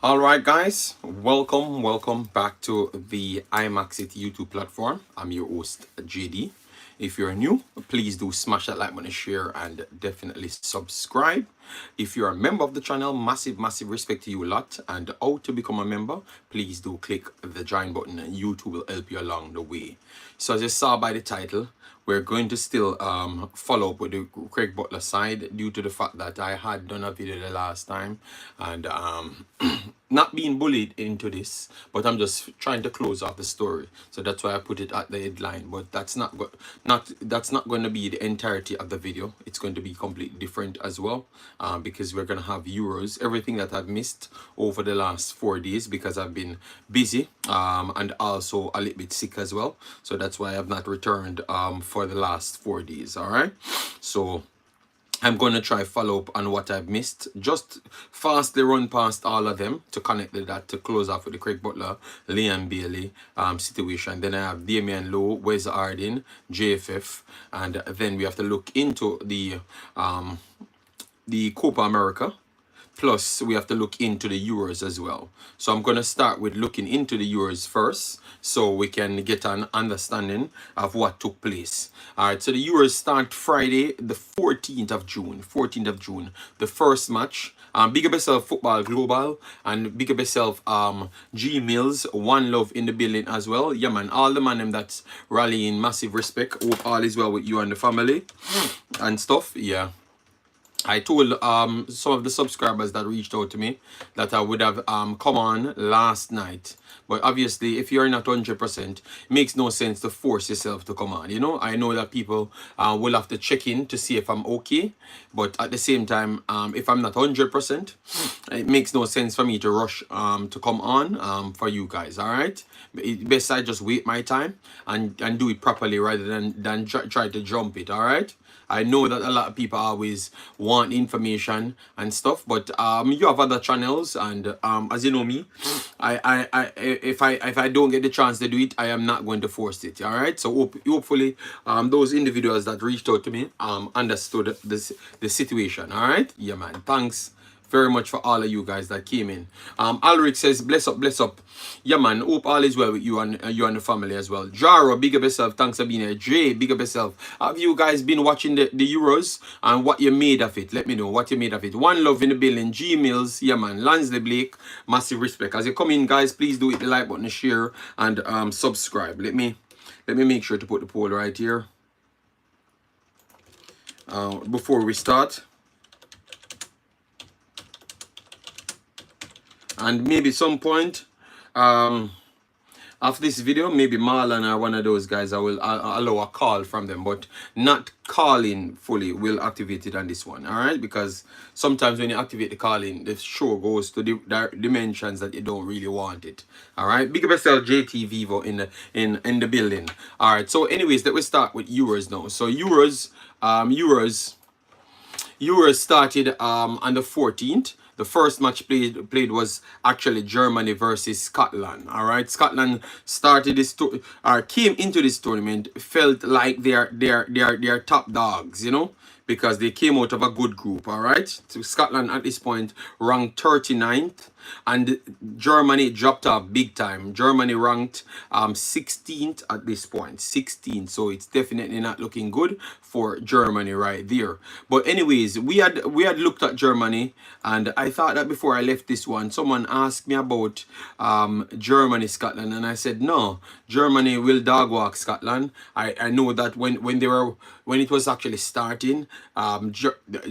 Alright guys, welcome back to the Imaxit YouTube platform. I'm your host JD. If you're new, please do smash that like button, share, and definitely subscribe. If you're a member of the channel, massive respect to you a lot. And how to become a member, please do click the join button and YouTube will help you along the way. So as you saw by the title, we're going to still follow up with the Craig Butler side due to the fact that I had done a video the last time and not being bullied into this, but I'm just trying to close off the story. So that's why I put it at the headline. But that's not going to be the entirety of the video. It's going to be completely different as well, because we're going to have Euros, everything that I've missed over the last 4 days because I've been busy and also a little bit sick as well. So that's why I've not returned for the last 4 days. All right, so I'm going to try follow up on what I've missed. Just fastly run past all of them to connect that to close off with the Craig Butler, Liam Bailey situation. Then I have Damion Lowe, Wes Harding, JFF, and then we have to look into the Copa America. Plus, we have to look into the Euros as well. So I'm going to start with looking into the Euros first so we can get an understanding of what took place. All right, so the Euros start Friday, the 14th of June. 14th of June, the first match. Big up yourself, Football Global, and big up yourself, G Mills, One Love in the building as well. Yeah, man, all the man them that's rallying, massive respect. Hope all is well with you and the family and stuff. Yeah. I told some of the subscribers that reached out to me that I would have come on last night. But obviously, if you're not 100%, it makes no sense to force yourself to come on. You know, I know that people will have to check in to see if I'm okay. But at the same time, if I'm not 100%, it makes no sense for me to rush to come on for you guys. All right? Best I just wait my time and do it properly rather than try to jump it. All right? I know that a lot of people always want information and stuff, but you have other channels, and as you know me, if I don't get the chance to do it, I am not going to force it. All right. So hopefully those individuals that reached out to me understood the situation. All right. Yeah, man. Thanks very much for all of you guys that came in. Alric says, bless up. Yeah, man. Hope all is well with you and the family as well. Jaro, big up yourself. Thanks for being here. Jay, big up yourself. Have you guys been watching the Euros and what you made of it? Let me know what you made of it. One Love in the building. G Mills, yeah, man. Lansley Blake, massive respect. As you come in, guys, please do hit the like button, share, and subscribe. Let me make sure to put the poll right here before we start. And maybe some point after this video, maybe Marlon or one of those guys, I'll allow a call from them, but not calling fully. We'll activate it on this one, all right? Because sometimes when you activate the calling, the show goes to the dimensions that you don't really want it, all right? Big up yourself, JT Vivo in the building. All right, so anyways, let me start with Euros now. So Euros started on the 14th. The first match played was actually Germany versus Scotland. All right, Scotland started this came into this tournament, felt like they're top dogs, you know, because they came out of a good group. All right, so Scotland at this point ranked 39th, and Germany dropped off big time. Germany ranked 16th at this point, 16th. So it's definitely not looking good for Germany right there. But anyways, we had looked at Germany, and I thought that before I left this one, someone asked me about Germany, Scotland, and I said no, Germany will dog walk Scotland. I know that when it was actually starting,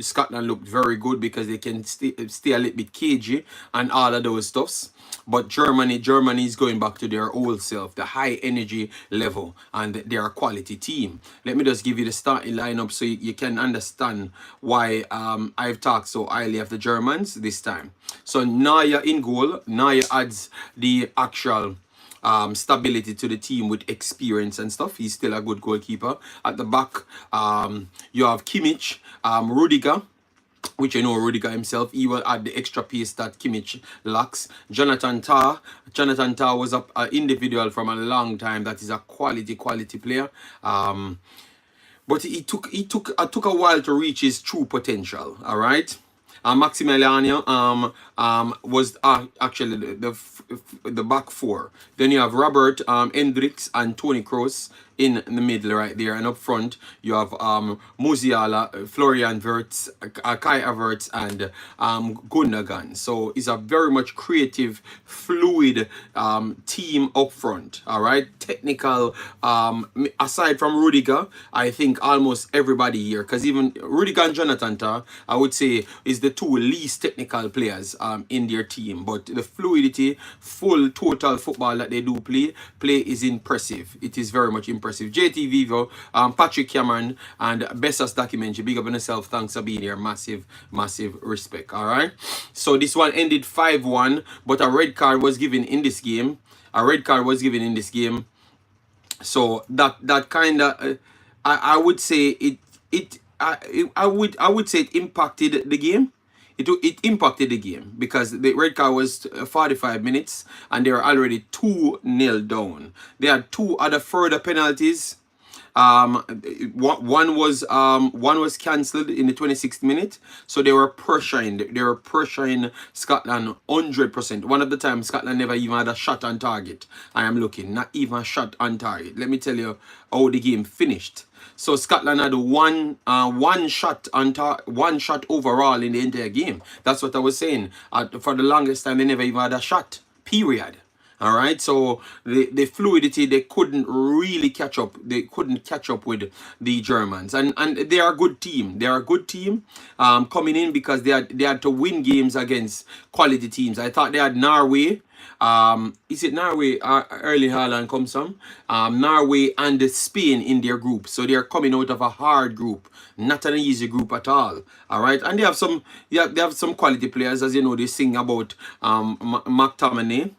Scotland looked very good because they can stay a little bit cagey and all of those stuffs. But Germany is going back to their old self, the high energy level, and they're a quality team. Let me just give you the starting lineup so you can understand why I've talked so highly of the Germans this time. So Neuer in goal. Neuer adds the actual stability to the team with experience and stuff. He's still a good goalkeeper. At the back, you have Kimmich, Rudiger, which you know Rudiger himself, he will add the extra pace that Kimmich lacks. Jonathan Tah was an individual from a long time that is a quality player. But it took a while to reach his true potential. All right. Maximiliano was actually the back four. Then you have Robert Hendricks and Tony Kroos in the middle right there, and up front you have Musiala, Florian Wirtz, Kai Havertz, and Gundogan. So it's a very much creative, fluid team up front. All right, technical. Aside from Rudiger, I think almost everybody here, because even Rudiger and Jonathan Tah, I would say, is the two least technical players in their team. But the fluidity, full total football that they do play is impressive. It is very much impressive. JT Vivo, Patrick Cameron, and Bessas Documentary. Big up on yourself. Thanks for being here. Massive, massive respect. All right. So this one ended 5-1, but a red card was given in this game. So that kind of, I would say I would say it impacted the game. It impacted the game because the red card was 45 minutes and they were already 2-0 down. They had two other further penalties. One was cancelled in the 26th minute, so they were pressuring Scotland 100%. One of the times Scotland never even had a shot on target. I am looking, not even a shot on target. Let me tell you how the game finished. So Scotland had one shot overall in the entire game. That's what I was saying. For the longest time, they never even had a shot. Period. All right. So the fluidity, they couldn't really catch up. They couldn't catch up with the Germans, and they are a good team. They are a good team coming in because they had to win games against quality teams. I thought they had Norway. Is it Norway? Early Haaland comes from Norway and Spain in their group, so they are coming out of a hard group, not an easy group at all. All right, and they have some quality players, as you know. They sing about McTominay,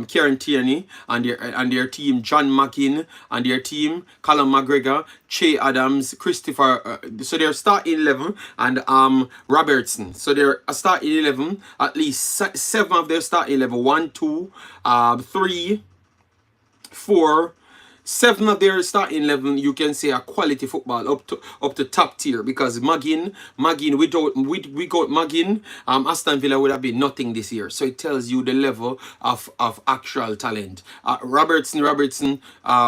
Kieran Tierney and their team, John McGinn and their team, Callum McGregor, Che Adams, Christopher. So they're starting 11 and Robertson. So they're a starting 11. At least 7 of their starting 11. 1, 2, 3, 4. 7 of their starting 11, you can say, a quality football up to top tier, because McGinn without McGinn, Aston Villa would have been nothing this year. So it tells you the level of actual talent. Robertson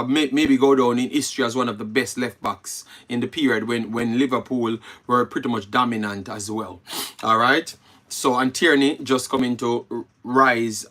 maybe go down in history as one of the best left backs in the period when Liverpool were pretty much dominant as well. All right. So, and Tierney just coming to rise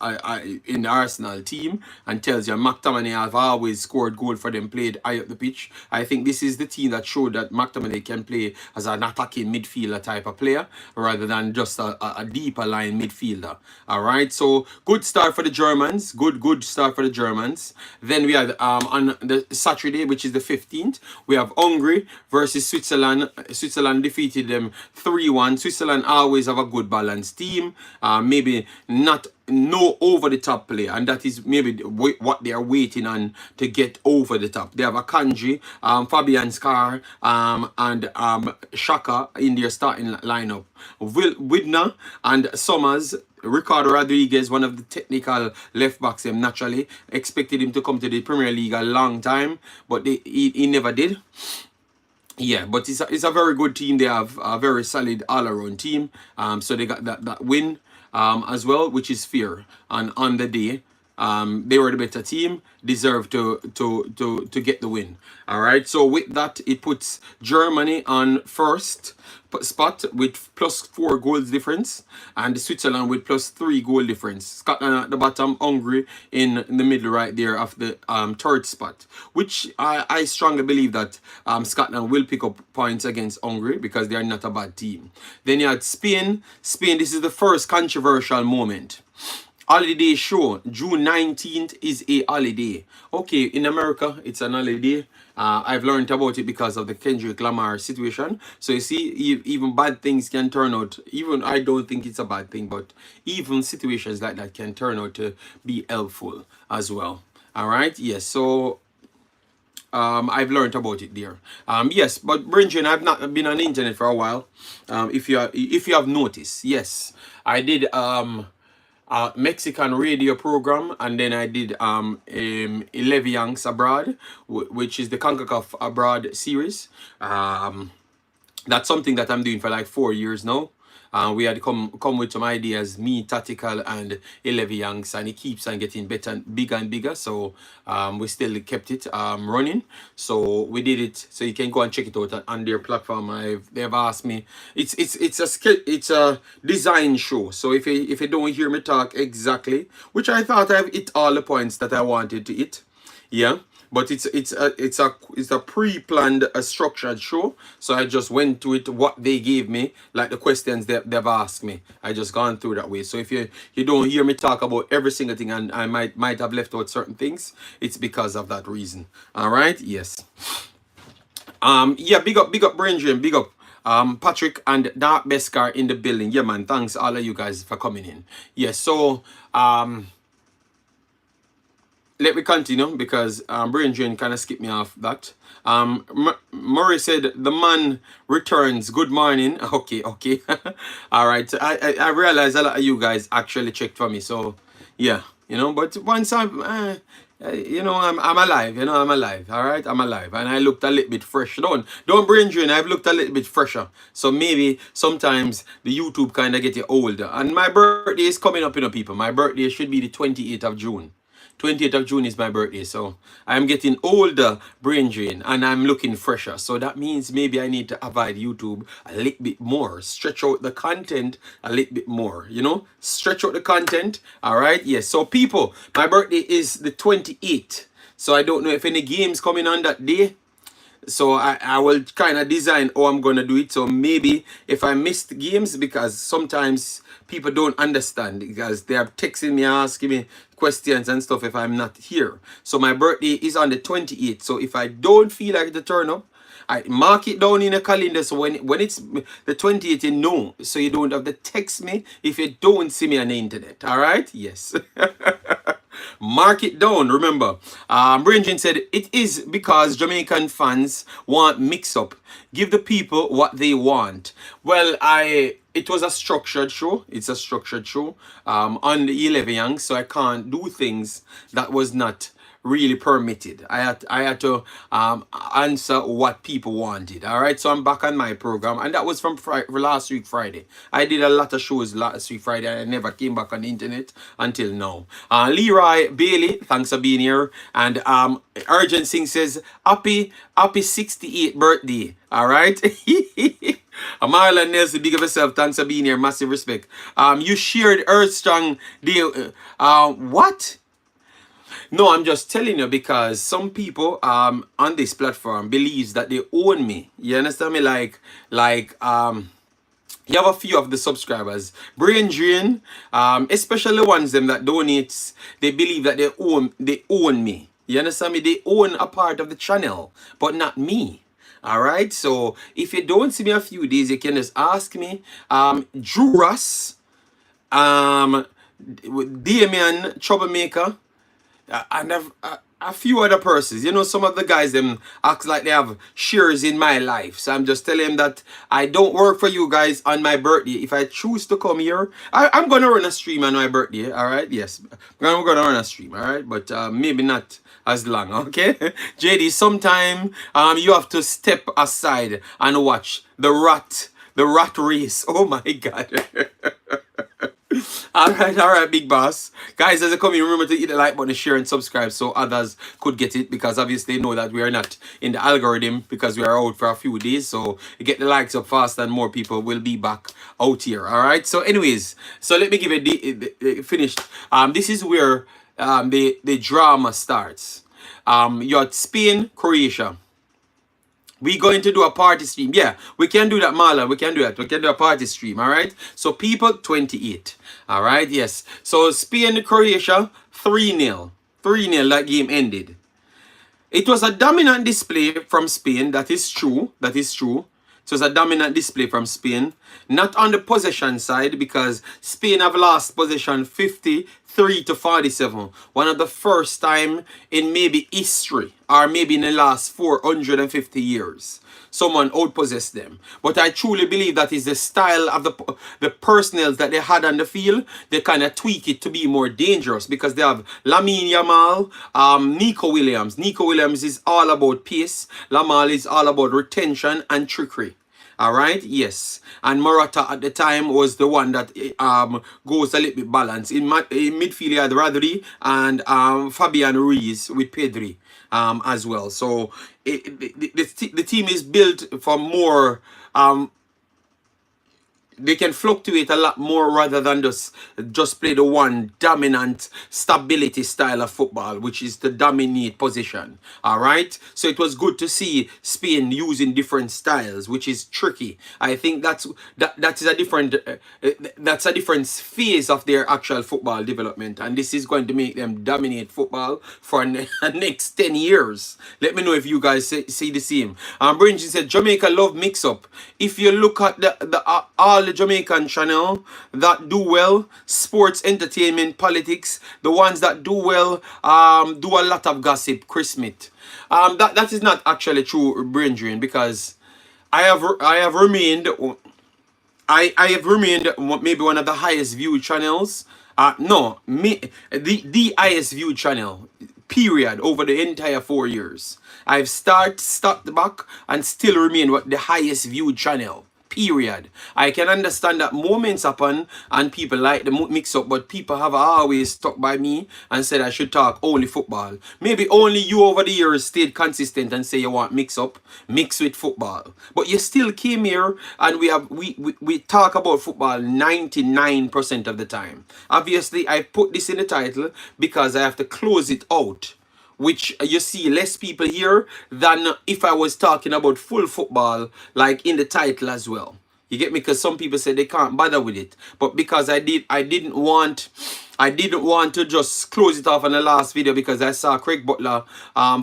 in the Arsenal team, and tells you McTominay have always scored goal for them, played high up the pitch. I think this is the team that showed that McTominay can play as an attacking midfielder type of player rather than just a deeper line midfielder. All right, so good start for the Germans. Good start for the Germans. Then we had on the Saturday, which is the 15th, we have Hungary versus Switzerland. Switzerland defeated them 3-1. Switzerland always have a good balanced team. Maybe not no over the top play, and that is maybe what they are waiting on to get over the top. They have Akanji, Fabian Skar, and Shaka in their starting lineup. Widner and Summers. Ricardo Rodriguez, one of the technical left backs, naturally expected him to come to the Premier League a long time, but he never did. Yeah, but it's a very good team. They have a very solid all-around team. So they got that win as well, which is fair. And on the day, they were the better team, deserved to get the win. All right. So with that, it puts Germany on first spot with +4 goals difference, and Switzerland with +3 goal difference. Scotland at the bottom, Hungary in the middle right there of the third spot, which I strongly believe that Scotland will pick up points against Hungary because they are not a bad team. Then you had Spain. This is the first controversial moment. Holiday show, June 19th is a holiday. Okay, in America, it's an holiday. I've learned about it because of the Kendrick Lamar situation. So you see, even bad things can turn out, even I don't think it's a bad thing, but even situations like that can turn out to be helpful as well. All right, yes, so I've learned about it there. Yes, but Bridget, I've not been on the internet for a while. If you have noticed, yes, I did Mexican radio program, and then I did 11 Yanks Abroad, which is the Concacaf Abroad series. That's something that I'm doing for like 4 years now. We had come with some ideas, me, Tactical, and 11 Yanks, and it keeps on getting better and bigger. So we still kept it running. So we did it. So you can go and check it out on their platform. They've asked me. It's a design show. So if you don't hear me talk exactly, which I thought I've hit all the points that I wanted to hit, yeah. But it's a pre-planned, structured show. So I just went to it what they gave me, like the questions they've asked me. I just gone through that way. So if you don't hear me talk about every single thing, and I might have left out certain things, it's because of that reason. All right, yes. Yeah, big up Brain Dream, big up Patrick and Dark Beskar in the building. Yeah, man, thanks all of you guys for coming in. Yes, so let me continue because Brain Drain kind of skipped me off that. Murray said the man returns. Good morning. Okay. All right. I realize a lot of you guys actually checked for me. So yeah, But once I'm alive. I'm alive. All right, I'm alive, and I looked a little bit fresh. Don't Brain Drain. I've looked a little bit fresher. So maybe sometimes the YouTube kind of get you older. And my birthday is coming up, people. My birthday should be the 28th of June. 28th of June is my birthday, so I'm getting older, Brain Drain, and I'm looking fresher. So that means maybe I need to avoid YouTube a little bit more, stretch out the content a little bit more, stretch out the content. All right, yes. So people, my birthday is the 28th, so I don't know if any games coming on that day. So I will kind of design how I'm going to do it. So maybe if I missed games, because sometimes people don't understand because they are texting me, asking me questions and stuff if I'm not here. So my birthday is on the 28th. So if I don't feel like to turn up, I mark it down in a calendar. So when it's the 28th, you know. So you don't have to text me if you don't see me on the internet. All right? Yes. Mark it down. Remember, Bridget said it is because Jamaican fans want mix up. Give the people what they want. Well, it was a structured show. It's a structured show on the 11 Young, so I can't do things that was not really permitted. I had to answer what people wanted. All right, so I'm back on my program, and that was from last week Friday. I did a lot of shows last week Friday. I never came back on the internet until now. Leroy Bailey, thanks for being here. And Urgent Singh says happy 68th birthday. All right. Marlon Nelson, big of yourself. Thanks for being here. Massive respect. You shared Earthstrong deal. What? No, I'm just telling you because some people on this platform believes that they own me. You understand me? Like you have a few of the subscribers, Brain Drain, especially the ones them that donates, they believe that they own me. You understand me? They own a part of the channel, but not me. All right. So if you don't see me a few days, you can just ask me. Drew Ross, Damion Troublemaker, and a few other persons. Some of the guys them act like they have shares in my life. So I'm just telling them that I don't work for you guys on my birthday. If I choose to come here, I'm gonna run a stream on my birthday. All right, yes, I'm gonna run a stream. All right, but maybe not as long. Okay, JD, sometime you have to step aside and watch the rat race. Oh my God. All right, big boss. Guys, as you come in, remember to hit the like button, share, and subscribe so others could get it, because obviously they know that we are not in the algorithm because we are out for a few days. So you get the likes up fast and more people will be back out here. All right. So anyways, so let me give it the finished. This is where the drama starts. You had Spain, Croatia. We're going to do a party stream. Yeah, we can do that, Marlon. We can do that. We can do a party stream, all right? So, people, 28. All right, yes. So, Spain, Croatia, 3-0. 3-0, that game ended. It was a dominant display from Spain. That is true. That is true. It was a dominant display from Spain. Not on the possession side, because Spain have lost possession 53-47. One of the first time in maybe history, or maybe in the last 450 years, someone outpossessed them. But I truly believe that is the style of the personnel that they had on the field. They kind of tweak it to be more dangerous, because they have Lamine Yamal, Nico Williams. Nico Williams is all about pace. Lamal is all about retention and trickery. All right, yes. And Morata at the time was the one that goes a little bit balanced. In midfield, you had Rodri and Fabian Ruiz with Pedri as well. So the team is built for more. They can fluctuate a lot more rather than just play the one dominant stability style of football, which is the dominate position. All right, so it was good to see Spain using different styles, which is tricky. I think that is a different that's a different phase of their actual football development, and this is going to make them dominate football for the next 10 years. Let me know if you guys see the same. Bridget said Jamaica love mix up. If you look at all the Jamaican channel that do well, sports, entertainment, politics, the ones that do well do a lot of gossip. Chris Smith. That is not actually true, brain drain, because I have remained maybe one of the highest viewed channels. No, the highest viewed channel, period, over the entire 4 years. I've stopped back and still remain the highest viewed channel. Period. I can understand that moments happen and people like the mix up, but people have always stuck by me and said I should talk only football. Maybe only you over the years stayed consistent and say you want mix up, mix with football. But you still came here and we talk about football 99% of the time. Obviously, I put this in the title because I have to close it out, which you see less people here than if I was talking about full football, like in the title as well. You get me? Because some people say they can't bother with it, but because I didn't want to just close it off on the last video, because I saw Craig Butler,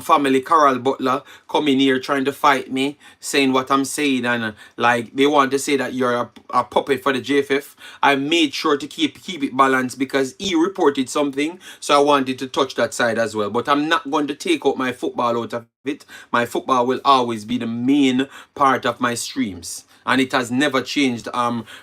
family Carol Butler, come in here trying to fight me, saying what I'm saying, and like they want to say that you're a puppet for the JFF. I made sure to keep it balanced because he reported something, so I wanted to touch that side as well. But I'm not going to take out my football out of it. My football will always be the main part of my streams, and it has never changed.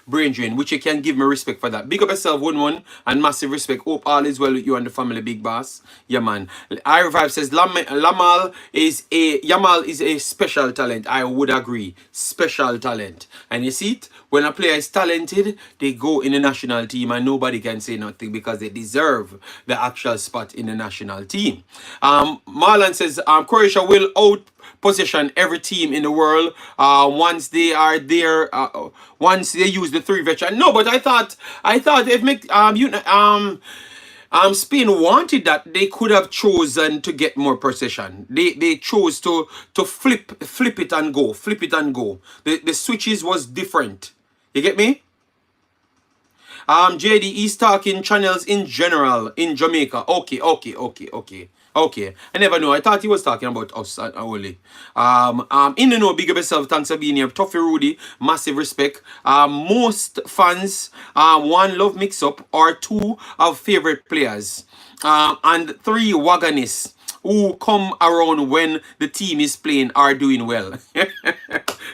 Brain drain, which you can give me respect for that. Big up yourself, 1-1, and massive respect. Hope all is well with you and the family, big boss. Yeah, man. I Revive says Yamal is a special talent. I would agree, special talent. And you see it, when a player is talented, they go in the national team and nobody can say nothing because they deserve the actual spot in the national team. Marlon says Croatia will outposition every team in the world once they are there. Once they use the 3 veteran. No, but I thought if Spain wanted that, they could have chosen to get more possession. They chose to flip it and go, The switches was different. You get me? JD is talking channels in general in Jamaica. Okay. I never know. I thought he was talking about us only. In the know, big up yourself. Thanks for being here. Toffee Rudy, massive respect. Most fans, 1 love mix up or 2 of favorite players. And 3 wagonists who come around when the team is playing are doing well.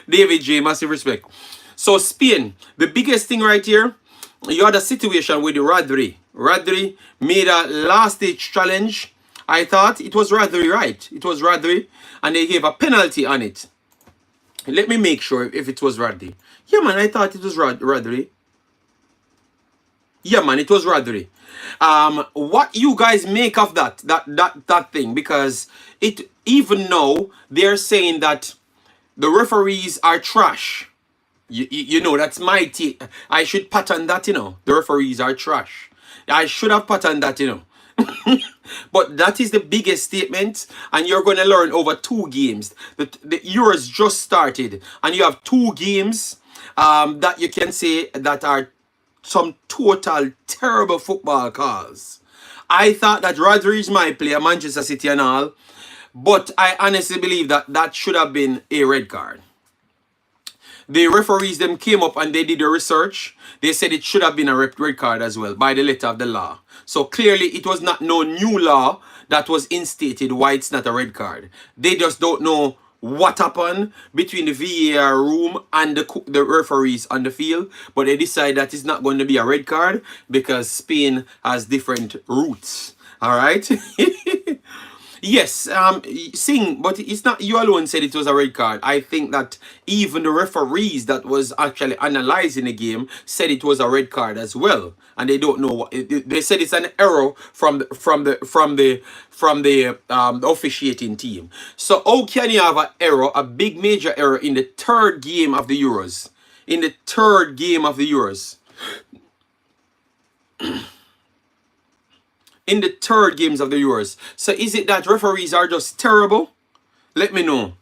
David J, massive respect. So Spain, the biggest thing right here, you had a situation with Rodri. Rodri made a last stage challenge. I thought it was Rodri, right? It was Rodri, and they gave a penalty on it. Let me make sure if it was Rodri. Yeah, man, I thought it was Rodri. Yeah, man, it was Rodri. What you guys make of that thing? Because it, even now they're saying that the referees are trash. You know, that's my take. I should pattern that, The referees are trash. I should have patterned that, But that is the biggest statement, and you're going to learn over 2 games. The Euros just started, and you have 2 games that you can say that are some total terrible football calls. I thought that Rodri might play Manchester City and all, but I honestly believe that should have been a red card. The referees them came up and they did the research. They said it should have been a red card as well by the letter of the law. So clearly it was not no new law that was instated why it's not a red card. They just don't know what happened between the VAR room and the referees on the field. But they decide that it's not going to be a red card because Spain has different routes. All right. Yes, Sing, but it's not you alone said it was a red card. I think that even the referees that was actually analyzing the game said it was a red card as well, and they don't know what they said. It's an error from the officiating team. So how can you have an error, a big major error in the third game of the Euros? In the third game of the Euros. In the third games of the Euros. So is it that referees are just terrible? Let me know.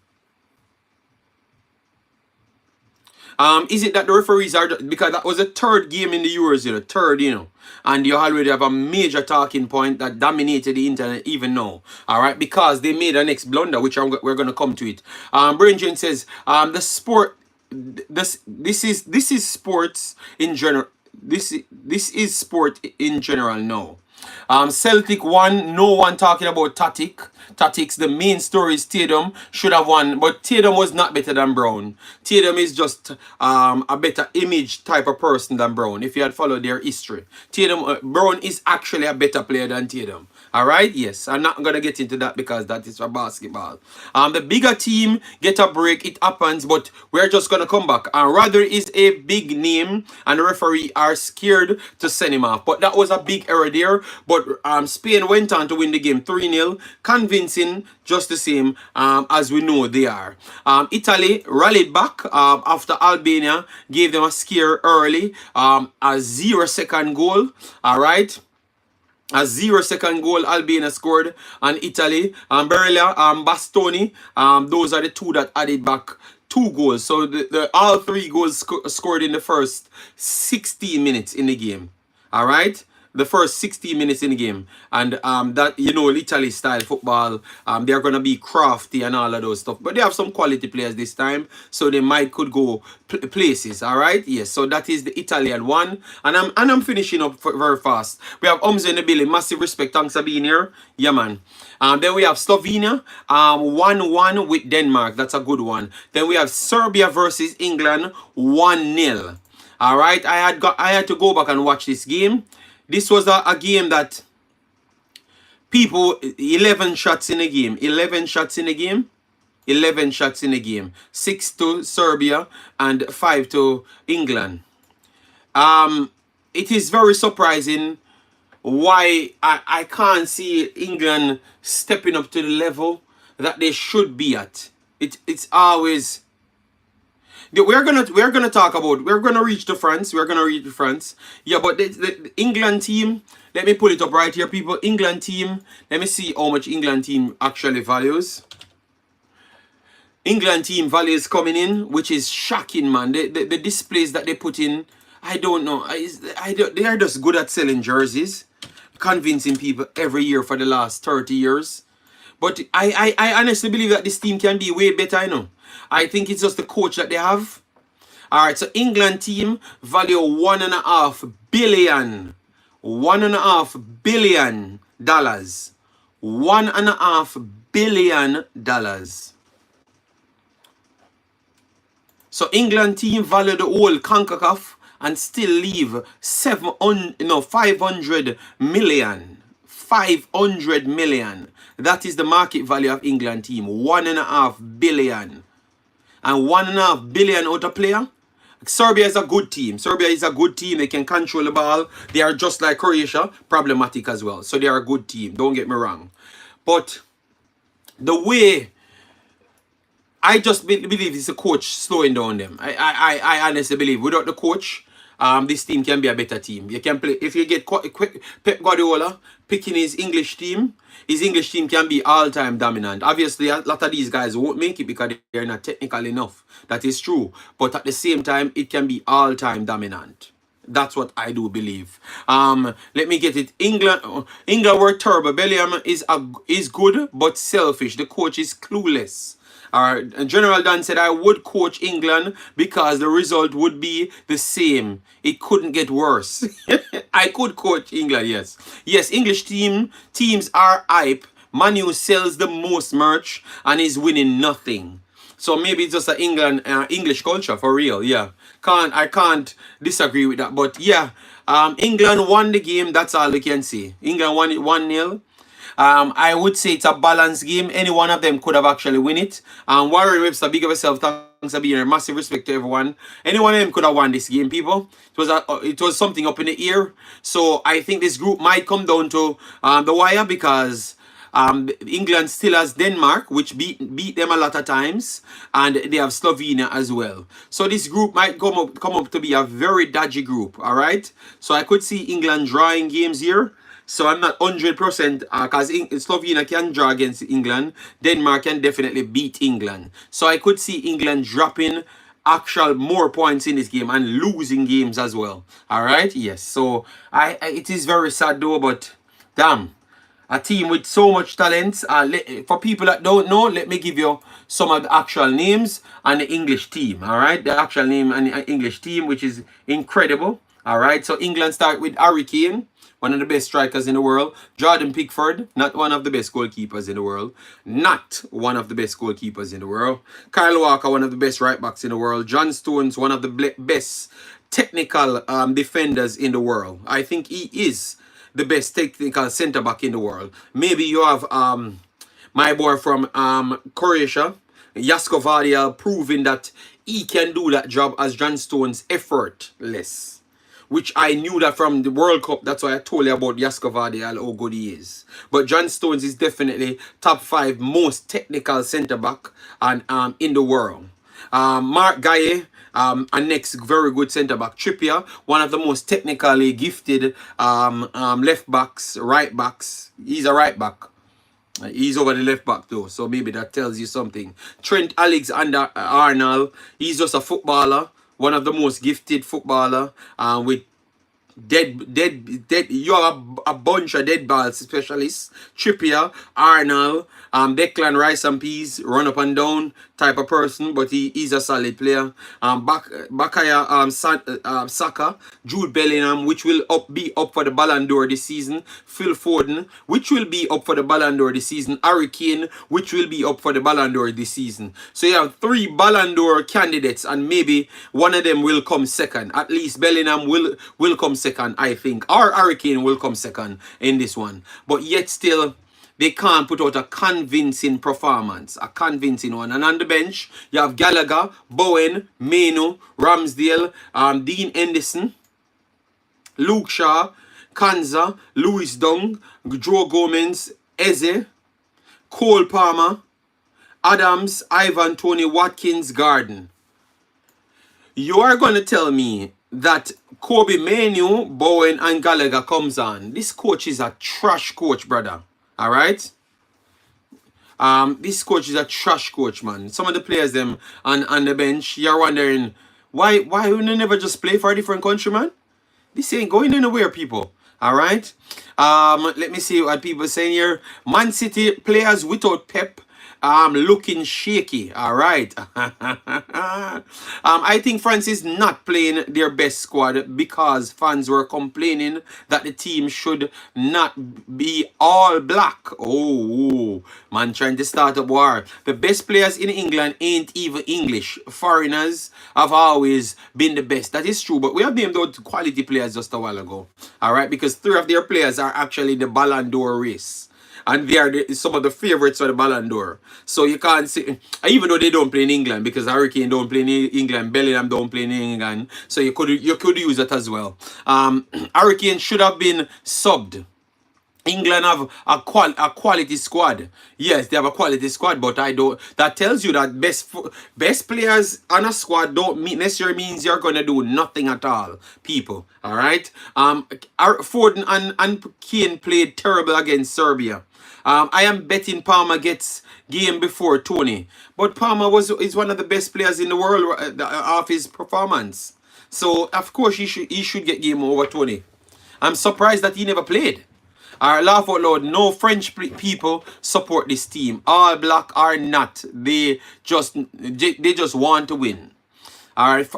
Is it that the referees are because that was the third game in the Euros, third, and you already have a major talking point that dominated the internet even now. All right, because they made a next blunder, which we're gonna come to it. Brain says, the sport, this is sports in general. This is sport in general now. Celtic won. No one talking about Tactics. The main story is Tatum should have won, but Tatum was not better than Brown. Tatum is just a better image type of person than Brown. If you had followed their history, Brown is actually a better player than Tatum. All right, yes, I'm not gonna get into that because that is for basketball. The bigger team get a break, it happens, but we're just gonna come back. And rather is a big name, and the referee are scared to send him off. But that was a big error there. But Spain went on to win the game 3-0, convincing just the same as we know they are. Italy rallied back after Albania gave them a scare early. A 0-second goal. All right. A 0-second goal Albania scored, and Italy, Barella, Bastoni, those are the two that added back 2 goals. So the all 3 goals scored in the first 16 minutes in the game. All right, the first 16 minutes in the game, and that Italy style football, they're gonna be crafty and all of those stuff, but they have some quality players this time, so they could go places. All right, yes. So that is the Italian one, and I'm finishing up very fast. We have Omza in the building. Massive respect, thanks for being here. Yeah, man. Then we have Slovenia, 1-1 with Denmark. That's a good one. Then we have Serbia versus England, 1-0. All right, I had to go back and watch this game. This was a game that people 11 shots in a game, 11 shots in a game, 11 shots in a game, 6 to Serbia and 5 to England. It is very surprising why I can't see England stepping up to the level that they should be at. It's always. We're gonna talk about. We're gonna reach to France. We're gonna reach to France. Yeah, but the England team. Let me pull it up right here, people. England team. Let me see how much England team actually values. England team values coming in, which is shocking, man. The displays that they put in, I don't know. They are just good at selling jerseys, convincing people every year for the last 30 years. But I honestly believe that this team can be way better, I think it's just the coach that they have. All right, so England team value $1.5 billion. $1.5 billion. $1.5 billion. So England team value the whole Concacaf and still leave 500 million. 500 million. That is the market value of England team. $1.5 billion. And $1.5 billion out of player. Serbia is a good team. Serbia is a good team. They can control the ball. They are just like Croatia, problematic as well. So they are a good team. Don't get me wrong. But the way I just believe it's the coach slowing down them. I honestly believe without the coach, this team can be a better team. You can play if you get Pep Guardiola picking his English team. His English team can be all-time dominant. Obviously, a lot of these guys won't make it because they're not technical enough. That is true. But at the same time, it can be all-time dominant. That's what I do believe. Let me get it. England were terrible. Belgium is good but selfish. The coach is clueless. General Dan said I would coach England because the result would be the same. It couldn't get worse. I could coach England, yes. Yes, English teams are hype. Manu sells the most merch and is winning nothing. So maybe it's just an English culture for real, yeah. I can't disagree with that. But yeah, England won the game, that's all we can say. England won it 1-0. I would say it's a balanced game. Any one of them could have actually win it. Warren Webster, big of yourself. Thanks for being here. Massive respect to everyone. Any one of them could have won this game, people. It was something up in the air. So I think this group might come down to the wire because England still has Denmark, which beat them a lot of times, and they have Slovenia as well. So this group might come up to be a very dodgy group. All right. So I could see England drawing games here. So I'm not 100% because Slovenia can draw against England. Denmark can definitely beat England. So I could see England dropping actual more points in this game and losing games as well. All right. Yes. So it is very sad though, but damn. A team with so much talent. For people that don't know, let me give you some of the actual names and the English team. All right, the actual name and the English team, which is incredible. All right, so England start with Harry Kane, one of the best strikers in the world. Jordan Pickford, not one of the best goalkeepers in the world. Not one of the best goalkeepers in the world. Kyle Walker, one of the best right backs in the world. John Stones, one of the best technical defenders in the world. I think he is the best technical centre back in the world. Maybe you have my boy from Croatia, Jasko Vardiel, proving that he can do that job as John Stones effortless. Which I knew that from the World Cup. That's why I told you about Jasko Vardiel, how good he is. But John Stones is definitely top 5 most technical centre back and in the world. Mark Gaye, a next very good centre back. Trippier, one of the most technically gifted left backs, right backs. He's a right back. He's over the left back though, so maybe that tells you something. Trent Alexander-Arnold, he's just a footballer, one of the most gifted footballer with dead. You have a bunch of dead ball specialists. Trippier, Arnold, Declan Rice and Peas, run up and down type of person, but he's a solid player. Bakaya Saka, Jude Bellingham, which will be up for the Ballon d'Or this season. Phil Foden, which will be up for the Ballon d'Or this season. Harry Kane, which will be up for the Ballon d'Or this season. So you have 3 Ballon d'Or candidates, and maybe one of them will come second. At least Bellingham will come second, I think. Or Harry Kane will come second in this one. But yet still, they can't put out a convincing performance. A convincing one. And on the bench, you have Gallagher, Bowen, Meno, Ramsdale, Dean Henderson, Luke Shaw, Kanza, Lewis Dung, Joe Gomez, Eze, Cole Palmer, Adams, Ivan Tony, Watkins, Garden. You are going to tell me that Kobe Menu, Bowen, and Gallagher comes on. This coach is a trash coach, brother. All right? This coach is a trash coach, man. Some of the players them on the bench, you're wondering, why would they never just play for a different country, man? This ain't going anywhere, people. All right? Let me see what people are saying here. Man City players without Pep looking shaky. All right. I think France is not playing their best squad because fans were complaining that the team should not be all black. Oh, man, trying to start a war. The best players in England ain't even English. Foreigners have always been the best. That is true, but we have named out quality players just a while ago. All right, because 3 of their players are actually the Ballon d'Or race. And they are some of the favorites for the Ballon d'Or. So you can't say, even though they don't play in England, because Harry Kane don't play in England, Bellingham don't play in England. So you could use that as well. Harry Kane should have been subbed. England have a quality squad. Yes, they have a quality squad, but that tells you that best players on a squad don't necessarily means you're gonna do nothing at all, people. All right. Foden and Kane played terrible against Serbia. I am betting Palmer gets game before Tony, but Palmer is one of the best players in the world of his performance. So of course he should get game over Tony. I'm surprised that he never played. Alright, laugh out loud. No French people support this team. All black are not. They just want to win. Alright,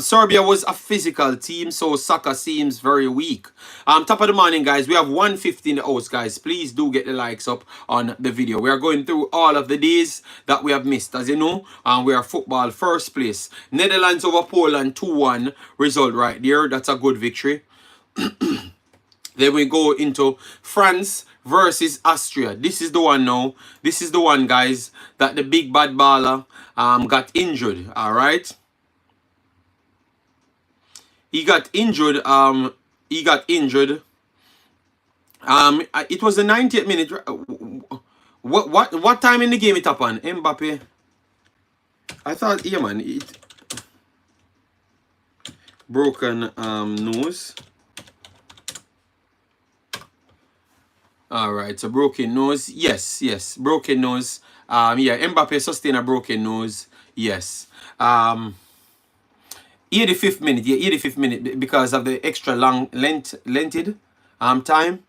Serbia was a physical team, so Saka seems very weak. Top of the morning, guys. We have 150 in the house, guys. Please do get the likes up on the video. We are going through all of the days that we have missed. As you know, we are football first place. Netherlands over Poland 2-1 result right there. That's a good victory. Then we go into France versus Austria. This is the one now. This is the one, guys, that the big bad baller got injured. All right. He got injured. He got injured. It was the 90th minute. What time in the game it happened? Mbappe. I thought, yeah, man, it broken nose. All right, so broken nose. Yes, yes, broken nose. Yeah, Mbappe sustained a broken nose. Yes. 85th minute. Yeah, 85th minute because of the extra long lengthed time.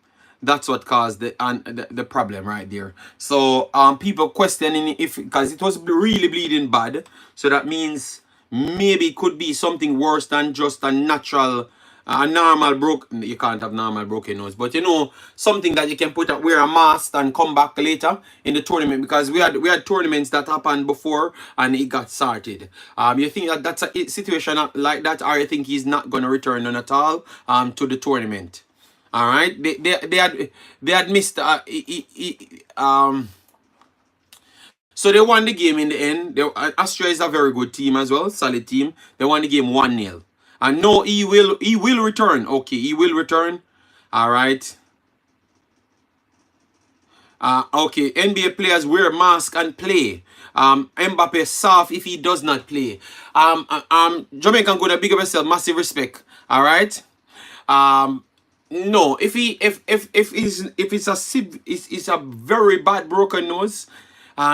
That's what caused the problem right there. So people questioning if, because it was really bleeding bad, so that means maybe it could be something worse than just a natural, a normal you can't have normal broken nose, but you know, something that you can wear a mask and come back later in the tournament, because we had tournaments that happened before and it got sorted. You think that that's a situation like that, or you think he's not going to return on at all to the tournament? All right, they had missed so they won the game in the end. Austria is a very good team as well, solid team. They won the game 1-0. And no, he will return. Okay, he will return. All right. Okay, NBA players wear mask and play. Mbappe soft if he does not play. Jamaican gonna big up himself, massive respect. All right. No, if it's a very bad broken nose,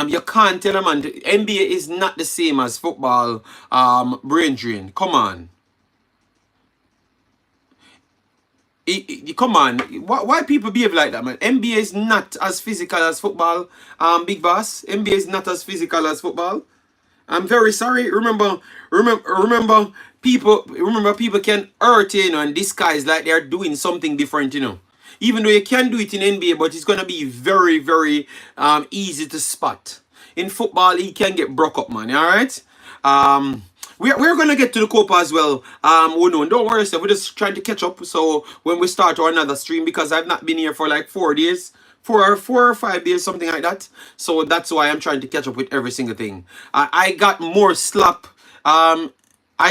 you can't tell a man. NBA is not the same as football. Brain drain. Come on. Come on. Why people behave like that, man? NBA is not as physical as football. Big boss. NBA is not as physical as football. I'm very sorry. Remember people can hurt you, and disguise like they're doing something different, Even though you can do it in NBA, but it's gonna be very, very easy to spot. In football, he can get broke up, man. All right. We're gonna get to the Copa as well. Don't worry, sir. We're just trying to catch up. So when we start our another stream, because I've not been here for like 4 days. 4 or 5 days, something like that. So that's why I'm trying to catch up with every single thing. I got more slap. I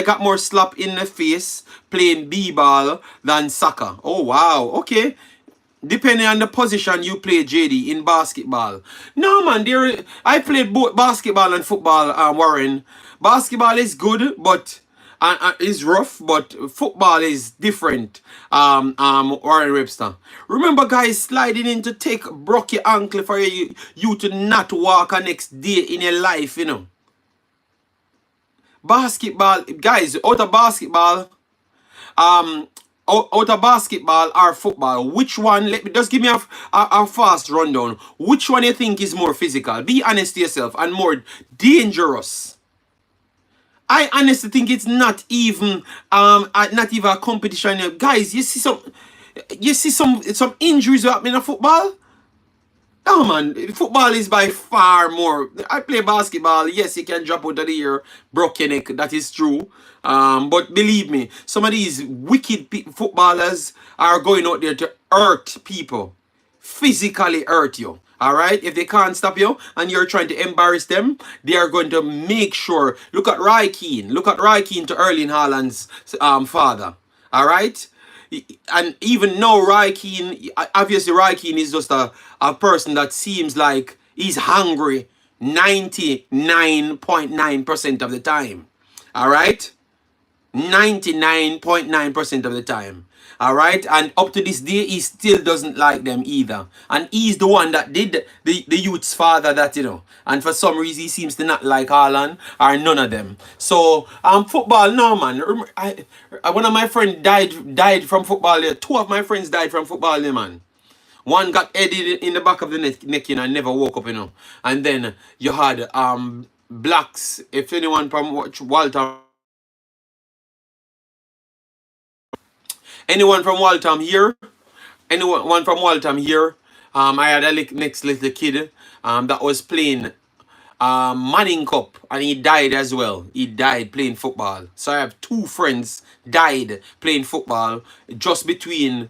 got more slap in the face playing b-ball than soccer. Oh wow, okay. Depending on the position you play, JD, in basketball. No man, I played both basketball and football. Warren, basketball is good, but is rough, but football is different. Warren Webster. Remember, guys, sliding in to broke your ankle for you to not walk a next day in your life, Basketball, guys, out of basketball, or football, which one? Just give me a fast rundown. Which one you think is more physical? Be honest to yourself, and more dangerous. I honestly think it's not even a competition. Guys, you see some injuries happening in football. Oh man, football is by far more. I play basketball. Yes, you can drop out of the year, broke your neck. That is true. But believe me, some of these wicked footballers are going out there to hurt people, physically hurt you. All right, if they can't stop you and you're trying to embarrass them, they are going to make sure. Look at Roy Keane. Look at Roy Keane to Erling Haaland's father. All right. And even now, Roy Keane, obviously Roy Keane is just a person that seems like he's hungry 99.9% of the time. All right? 99.9% of the time. All right? And up to this day, he still doesn't like them either. And he's the one that did the youth's father that, And for some reason, he seems to not like Haaland or none of them. So, football, no, man. One of my friends died from football. 2 of my friends died from football, man. One got headed in the back of the neck, and never woke up, And then you had blacks. If anyone from Waltham here? Anyone from Waltham here? I had a next little kid that was playing Manning Cup, and he died as well. He died playing football. So I have 2 friends died playing football just between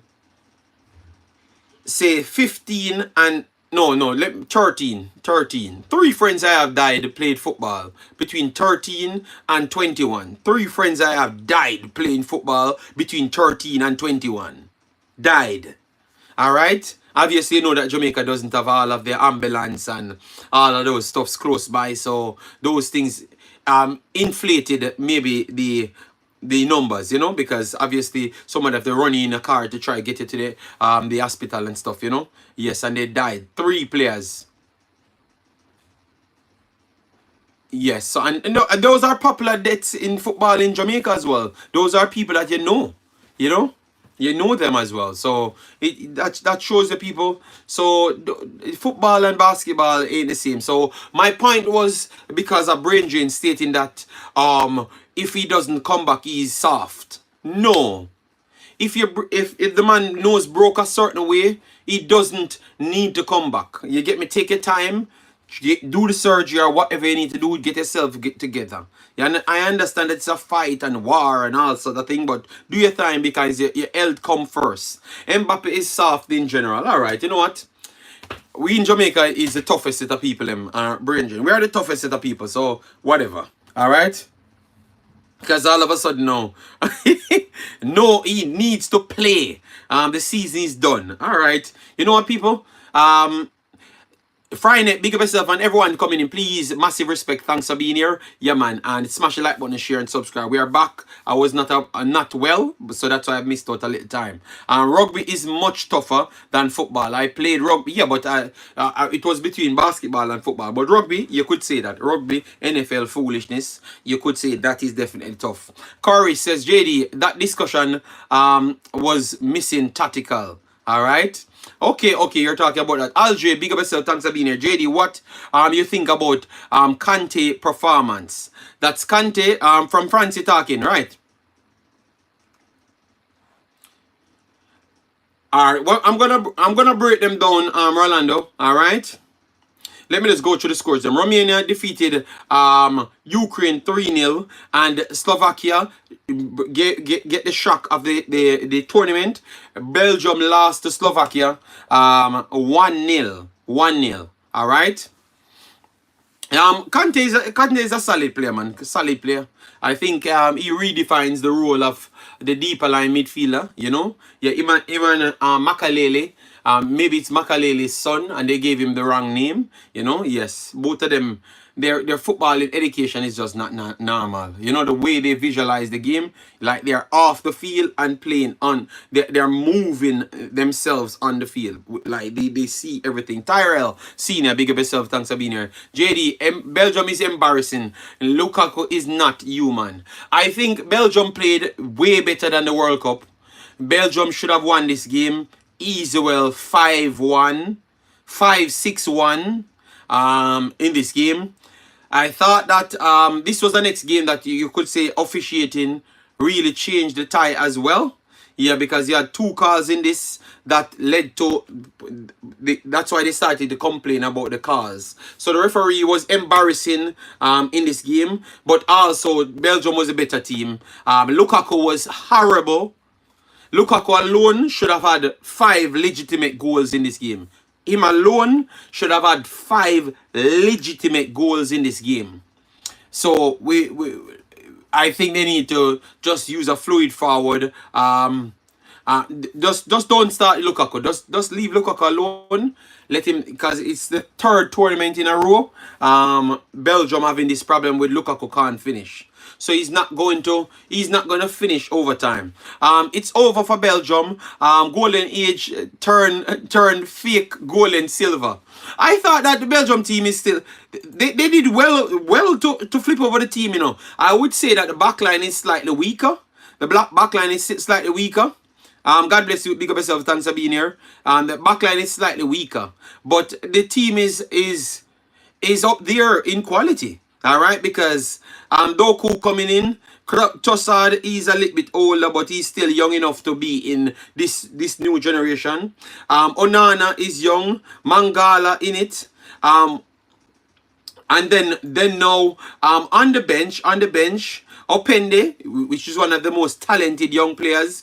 say 15 and no, 13. Three friends I have died played football between 13 and 21. Three friends I have died playing football between 13 and 21. Died. All right. Obviously, you know that Jamaica doesn't have all of the ambulance and all of those stuffs close by, so those things inflated maybe the numbers, you know, because obviously someone have to run in a car to try to get you to the hospital and stuff, you know. Yes, and they died. 3 players. Yes, so and those are popular deaths in football in Jamaica as well. Those are people that you know, you know them as well. So that shows the people. So football and basketball ain't the same. So my point was because of brain drain stating that if he doesn't come back, he's soft. No, if the man nose broke a certain way, he doesn't need to come back. You get me? Take your time, do the surgery or whatever you need to do. Get yourself together. Yeah, and I understand it's a fight and war and all sort of thing, but do your time because your health come first. Mbappe is soft in general. All right, you know what? We in Jamaica is the toughest set of people. Brain. We are the toughest set of people. So whatever. All right. Because all of a sudden no, no, he needs to play. The season is done. All right. You know what, people? Friday, big up yourself and everyone coming in, please. Massive respect. Thanks for being here. Yeah, man. And smash the like button, share, and subscribe. We are back. I was not well, so that's why I missed out a little time. Rugby is much tougher than football. I played rugby, yeah, but it was between basketball and football. But rugby, you could say that. Rugby, NFL foolishness, you could say that is definitely tough. Corey says, JD, that discussion was missing tactical. All right. Okay, you're talking about that. Aldre, big up yourself, thanks for being here. JD, what you think about Kante performance? That's Kante from France talking, right? Alright, well I'm gonna break them down, Rolando. Alright. Let me just go through the scores. Romania defeated Ukraine 3-0 and Slovakia get the shock of the tournament. Belgium lost to Slovakia 1-0. 1-0. All right. Kante is a solid player, man. Solid player. I think he redefines the role of the deeper line midfielder. You know, yeah, even Makalele. Maybe it's Makalele's son, and they gave him the wrong name. You know, yes, both of them. Their football education is just not normal. You know, the way they visualize the game, like they're off the field and playing on. They're moving themselves on the field. Like they see everything. Tyrell, senior, big up yourself. Thanks for being here. JD, Belgium is embarrassing. Lukaku is not human. I think Belgium played way better than the World Cup. Belgium should have won this game easy well 5-1, 5-6-1 in this game. I thought that this was the next game that you could say officiating really changed the tie as well. Yeah, because you had 2 calls in this that led to that's why they started to complain about the calls. So the referee was embarrassing in this game, but also Belgium was a better team. Lukaku was horrible. Lukaku alone should have had 5 legitimate goals in this game. Him alone should have had 5 legitimate goals in this game. So I think they need to just use a fluid forward. Just don't start Lukaku. Just leave Lukaku alone. Let him, because it's the 3rd tournament in a row. Belgium having this problem with Lukaku can't finish. So he's not going to finish overtime. It's over for Belgium. Golden age turned fake gold and silver. I thought that the Belgium team is still they did well to flip over the team, you know. I would say that the backline is slightly weaker. The backline is slightly weaker. God bless you, big up yourself, thanks for being here. The backline is slightly weaker, but the team is up there in quality. All right, because Doku coming in, Tossard is a little bit older, but he's still young enough to be in this new generation. Onana is young, Mangala in it. And then now on the bench, Opende, which is one of the most talented young players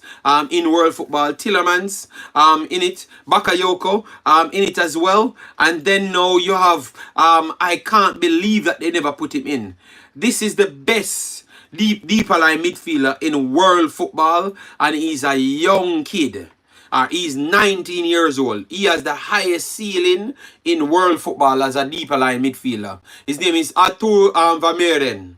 in world football. Tillermans in it. Bakayoko in it as well. And then now you have, I can't believe that they never put him in. This is the best deeper line midfielder in world football, and he's a young kid. He's 19 years old. He has the highest ceiling in world football as a deeper line midfielder. His name is Artur Vermeeren.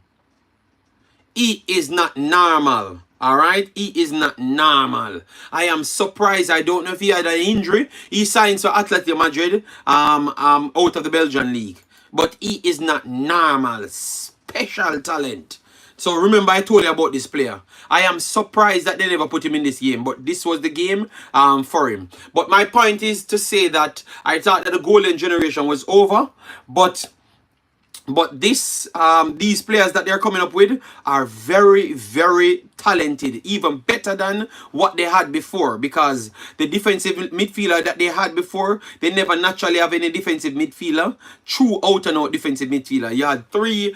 He is not normal. Alright? He is not normal. I am surprised. I don't know if he had an injury. He signed for Atletico Madrid out of the Belgian league. But he is not normal. Special talent. So remember, I told you about this player. I am surprised that they never put him in this game, but this was the game for him. But my point is to say that I thought that the golden generation was over, but this these players that they're coming up with are very, very talented, even better than what they had before, because the defensive midfielder that they had before, they never naturally have any defensive midfielder, true out and out defensive midfielder. You had three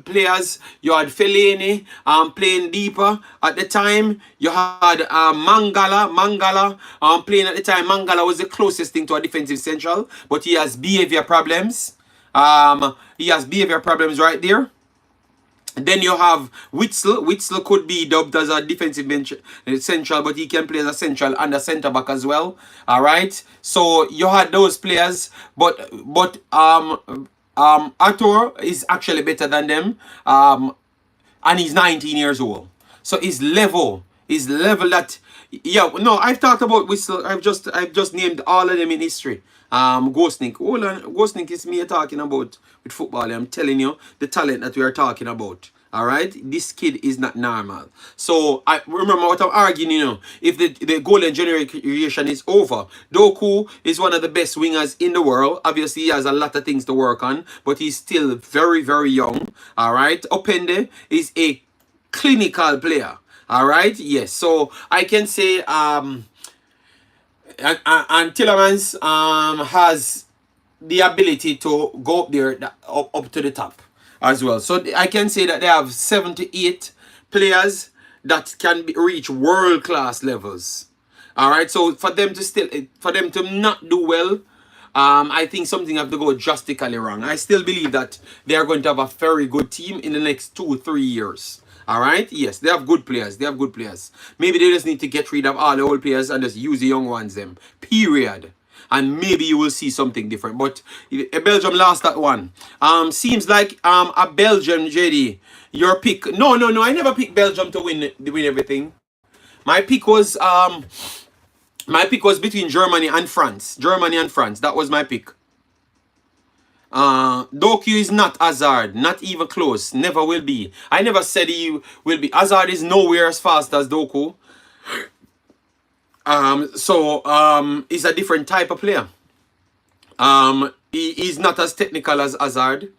players. You had Fellaini playing deeper at the time. You had Mangala playing at the time. Mangala was the closest thing to a defensive central, but he has behavior problems. He has behavior problems right there. Then you have Witsel. Witsel could be dubbed as a defensive central, but he can play as a central and a centre back as well. All right. So you had those players, but Arthur is actually better than them. And he's 19 years old. So his level that, yeah, no, I've talked about Whistle. I've just named all of them in history. Ghostnik. Hold on, Ghostnik is me talking about with football. I'm telling you the talent that we are talking about. Alright? This kid is not normal. So I remember what I'm arguing, you know. If the golden generation is over, Doku is one of the best wingers in the world. Obviously, he has a lot of things to work on, but he's still very, very young. Alright? Opende is a clinical player. Alright? Yes. So I can say and Tillermans has the ability to go up there, up to the top as well. So I can say that they have 7 to 8 players that can reach world-class levels. All right. So for them to not do well, I think something have to go drastically wrong. I still believe that they are going to have a very good team in the next 2-3 years. All right. Yes, they have good players. They have good players. Maybe they just need to get rid of all the old players and just use the young ones. Them. Period. And maybe you will see something different. But Belgium lost that one. Seems like a Belgium, JD. Your pick. No. I never picked Belgium to win everything. My pick was between Germany and France. Germany and France. That was my pick. Doku is not Hazard, not even close, never will be. I never said he will be. Hazard is nowhere as fast as Doku. He's a different type of player. He is not as technical as Hazard,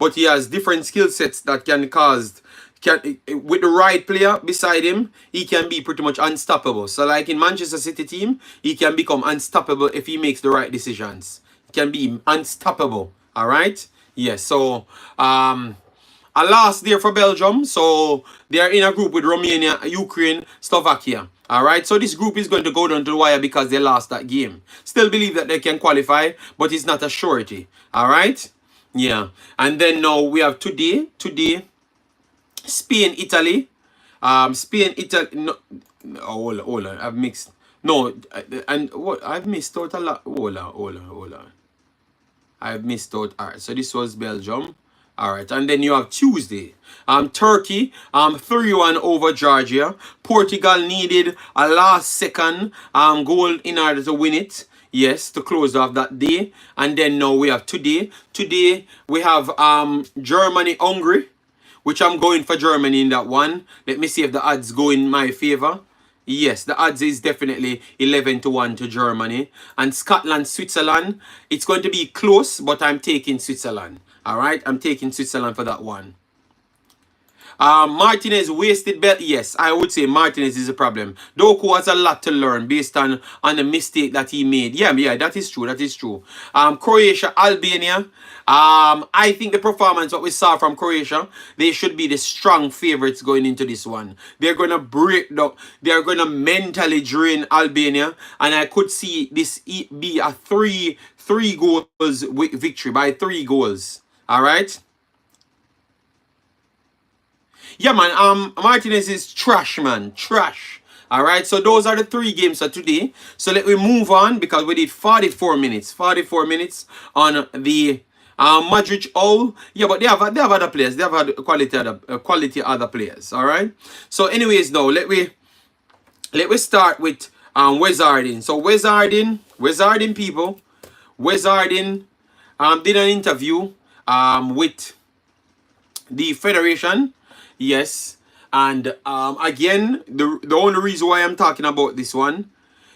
but he has different skill sets that can cause. With the right player beside him, he can be pretty much unstoppable. So like in Manchester City team, he can become unstoppable if he makes the right decisions. He can be unstoppable. All right. Yes. So a loss there for Belgium. So they are in a group with Romania, Ukraine, Slovakia. All right. So this group is going to go down to the wire because they lost that game. Still believe that they can qualify, but it's not a surety. All right. Yeah. And then now we have today, Spain, Italy. Spain, Italy. No, hold on. I've mixed. No, and what I've missed out a lot. Hold on. I've missed out. Alright, so this was Belgium. Alright, and then you have Tuesday. Turkey, 3-1 over Georgia. Portugal needed a last second goal in order to win it. Yes, to close off that day. And then now we have today. Today we have Germany, Hungary, which I'm going for Germany in that one. Let me see if the odds go in my favor. Yes, the odds is definitely 11-1 to Germany. And Scotland, Switzerland. It's going to be close, but I'm taking Switzerland. All right, I'm taking Switzerland for that one. Martinez wasted belt. Yes, I would say Martinez is a problem. Doku has a lot to learn based on the mistake that he made. Yeah, that is true. That is true. Croatia, Albania. I think the performance what we saw from Croatia, they should be the strong favorites going into this one. They're gonna break down. They're gonna mentally drain Albania, and I could see this be a three goals victory by 3 goals. All right. Yeah, man. Martinez is trash, man. Trash. All right. So those are the 3 games for today. So let me move on because we did 44 minutes. 44 minutes on the Madrid. Oh, yeah, but they have other players. They have quality other players. All right. So, anyways, now let me start with Wizarding. So Wizarding people, Wizarding did an interview with the federation. Yes, and again, the only reason why I'm talking about this one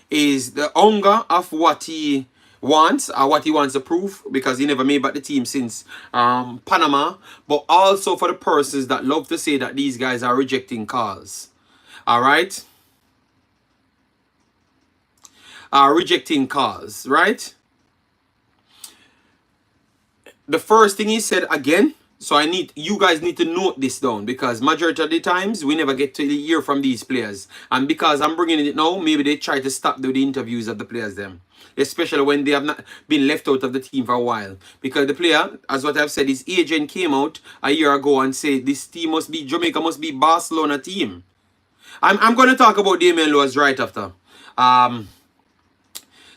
is the hunger of what he wants, or what he wants to prove, because he never made back the team since Panama, but also for the persons that love to say that these guys are rejecting calls. All right, rejecting calls, right? The first thing he said again. So you guys need to note this down, because majority of the times we never get to hear from these players. And because I'm bringing it now, maybe they try to stop the interviews of the players them. Especially when they have not been left out of the team for a while. Because the player, as what I've said, his agent came out a year ago and said this team must be, Jamaica must be Barcelona team. I'm going to talk about Damion Lowe right after.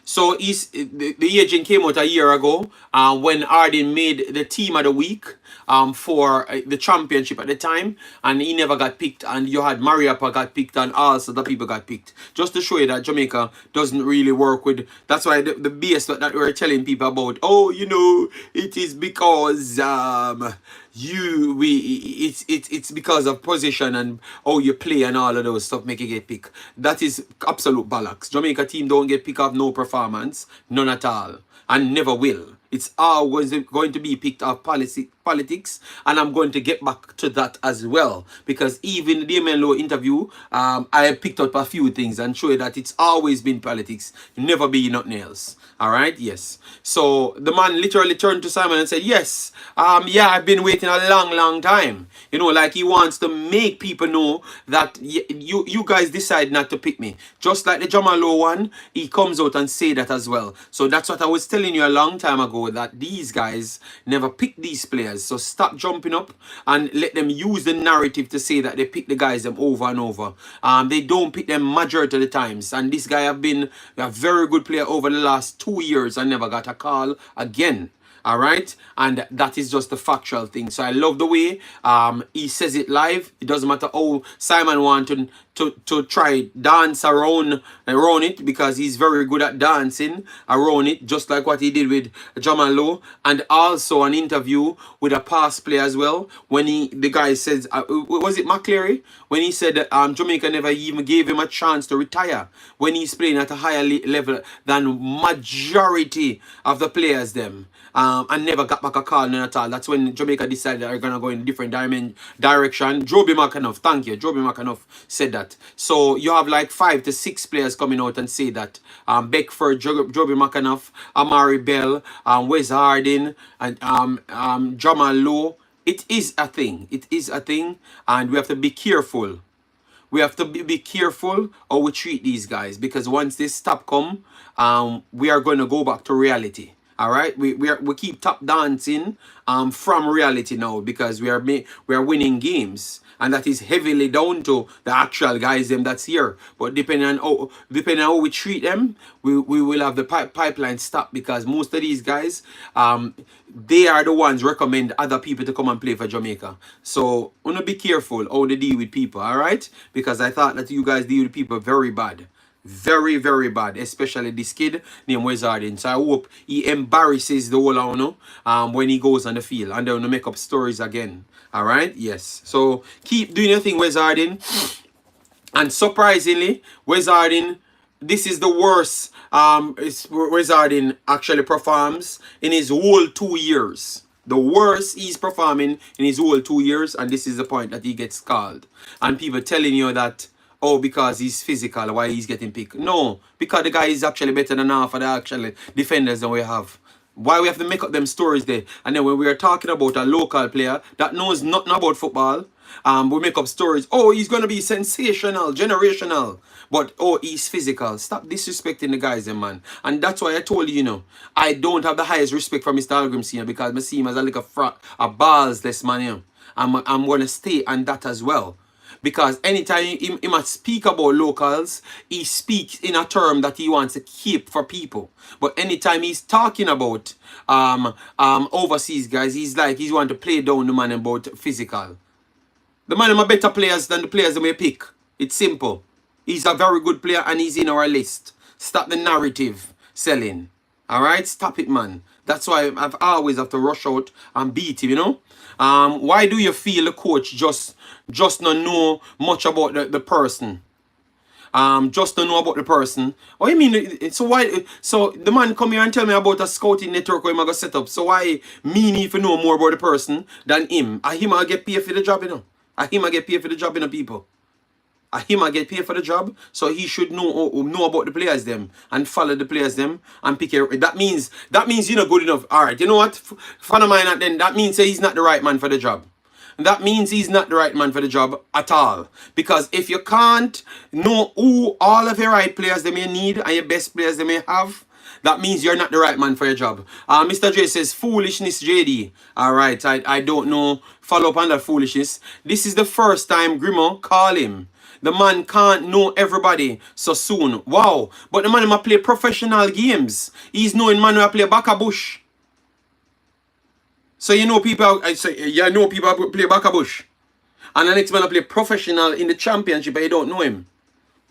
So the agent came out a year ago when Arden made the team of the week for the championship at the time, and he never got picked, and you had Mariapa got picked, and also the people got picked, just to show you that Jamaica doesn't really work with. That's why the BS that we're telling people about, oh, you know, it is because it's because of position and how you play and all of those stuff make you get picked. That is absolute bollocks. Jamaica team don't get picked off no performance, none at all, and never will. It's always going to be picked off politics, and I'm going to get back to that as well, because even the Damion Lowe interview, I picked up a few things and show you that it's always been politics, never be nothing else. All right, yes. So the man literally turned to Simon and said, yes, yeah, I've been waiting a long time. You know, like he wants to make people know that you guys decide not to pick me. Just like the Jamaica Lowe one, he comes out and say that as well. So that's what I was telling you a long time ago, that these guys never pick these players. So stop jumping up and let them use the narrative to say that they pick the guys them over and over. They don't pick them majority of the times. And this guy have been a very good player over the last 2 years and never got a call again. All right, and that is just the factual thing. So I love the way he says it live. It doesn't matter how Simon wanted to try dance around it, because he's very good at dancing around it, just like what he did with Jamaica Lowe, and also an interview with a past player as well, when the guy says, was it McCleary, when he said that Jamaica never even gave him a chance to retire when he's playing at a higher level than majority of the players them. And never got back a call, none at all. That's when Jamaica decided they're going to go in a different direction. Joby McAnuff, thank you. Joby McAnuff said that. So you have like 5 to 6 players coming out and say that. Beckford, Joby McAnuff, Amari Bell, Wes Harding, and Jamaica Lowe. It is a thing. It is a thing. And we have to be careful. We have to be careful how we treat these guys. Because once they stop come, we are going to go back to reality. All right, we keep tap dancing from reality now, because we are winning games, and that is heavily down to the actual guys them that's here. But depending on how we treat them, we will have the pipeline stop, because most of these guys they are the ones recommend other people to come and play for Jamaica. So wanna be careful how they deal with people. All right, because I thought that you guys deal with people very bad. Very, very bad, especially this kid named Wizarding. So I hope he embarrasses the whole when he goes on the field, and they're gonna make up stories again. All right, yes. So keep doing your thing, Wizarding. And surprisingly, Wizarding, this is the worst Wizarding actually performs in his whole 2 years. The worst he's performing in his whole 2 years, and this is the point that he gets called. And people telling you that, oh, because he's physical, why he's getting picked. No, because the guy is actually better than half of the actual defenders that we have. Why we have to make up them stories there? And then when we are talking about a local player that knows nothing about football, we make up stories. Oh, he's going to be sensational, generational. But, oh, he's physical. Stop disrespecting the guys, man. And that's why I told you, I don't have the highest respect for Mr. Algrim Senior because I see him as a balls-less man. I'm going to stay on that as well. Because anytime he must speak about locals, he speaks in a term that he wants to keep for people. But anytime he's talking about overseas guys, he's like he's want to play down the man about physical. The man are better players than the players that we pick. It's simple. He's a very good player and he's in our list. Stop the narrative selling. Alright? Stop it, man. That's why I've always have to rush out and beat him, Why do you feel the coach just not know much about the person? Just don't know about the person. What you mean? So why? So the man come here and tell me about a scouting network where I'm gonna set up. So why me need to know more about the person than him? Him I get paid for the job, him I get paid for the job, people. Him I get paid for the job, so he should know about the players them and follow the players them and pick it. That means you're not good enough. All right, you know what? Fan of mine, then that means he's not the right man for the job. That means he's not the right man for the job at all. Because if you can't know who all of your right players they may need and your best players they may have, that means you're not the right man for your job. Mr. J says, foolishness, JD. All right, I don't know. Follow up on that foolishness. This is the first time Grimo call him. The man can't know everybody so soon. Wow. But the man might play professional games. He's knowing man who play Backabush. So you know people play Backabush. And the next man play professional in the championship but you don't know him.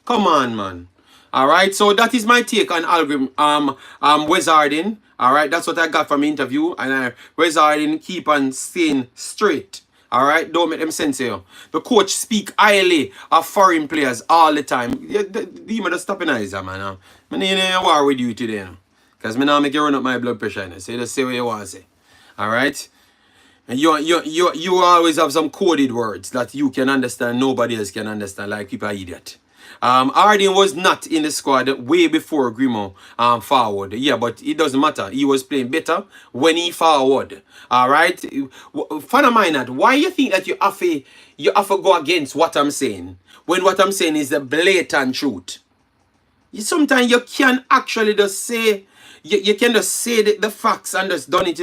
Come on, man. Alright, so that is my take on Algrim Wizarding. Alright, that's what I got from the interview. And Wizarding keep on staying straight. Alright, don't make them sense here. The coach speak highly of foreign players all the time. Demon just stopping eyes, man. I need war with you today. Because I now make you run up my blood pressure. So you just say what you want to say. Alright? And you always have some coded words that you can understand, nobody else can understand, like people are idiot. Arden was not in the squad way before Grimo forward. Yeah, but it doesn't matter. He was playing better when he forward. Alright? Fan of mine, why you think that you have to go against what I'm saying? When what I'm saying is the blatant truth. Sometimes you can actually just say, you can just say the facts and just done it,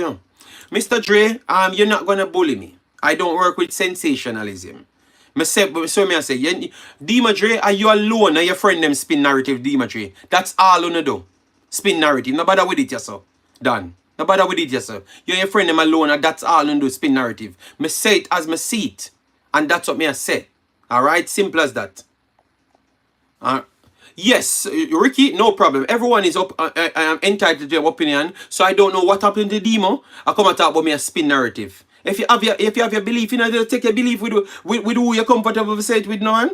Mr. Dre, you're not gonna bully me. I don't work with sensationalism. I say, Dima Dre, are you alone and your friend them spin narrative, Dima Dre? That's all you do. Spin narrative. No bother with it yourself. Done. No bother with it yourself. You and your friend them alone and that's all you do, spin narrative. Me say it as me see it. And that's what me I say. Alright? Simple as that. Yes, Ricky, no problem. Everyone is entitled to their opinion. So I don't know what happened to Demo. I come and talk about me a spin narrative. If you have your belief, you take your belief with who you're comfortable to say it with, no one.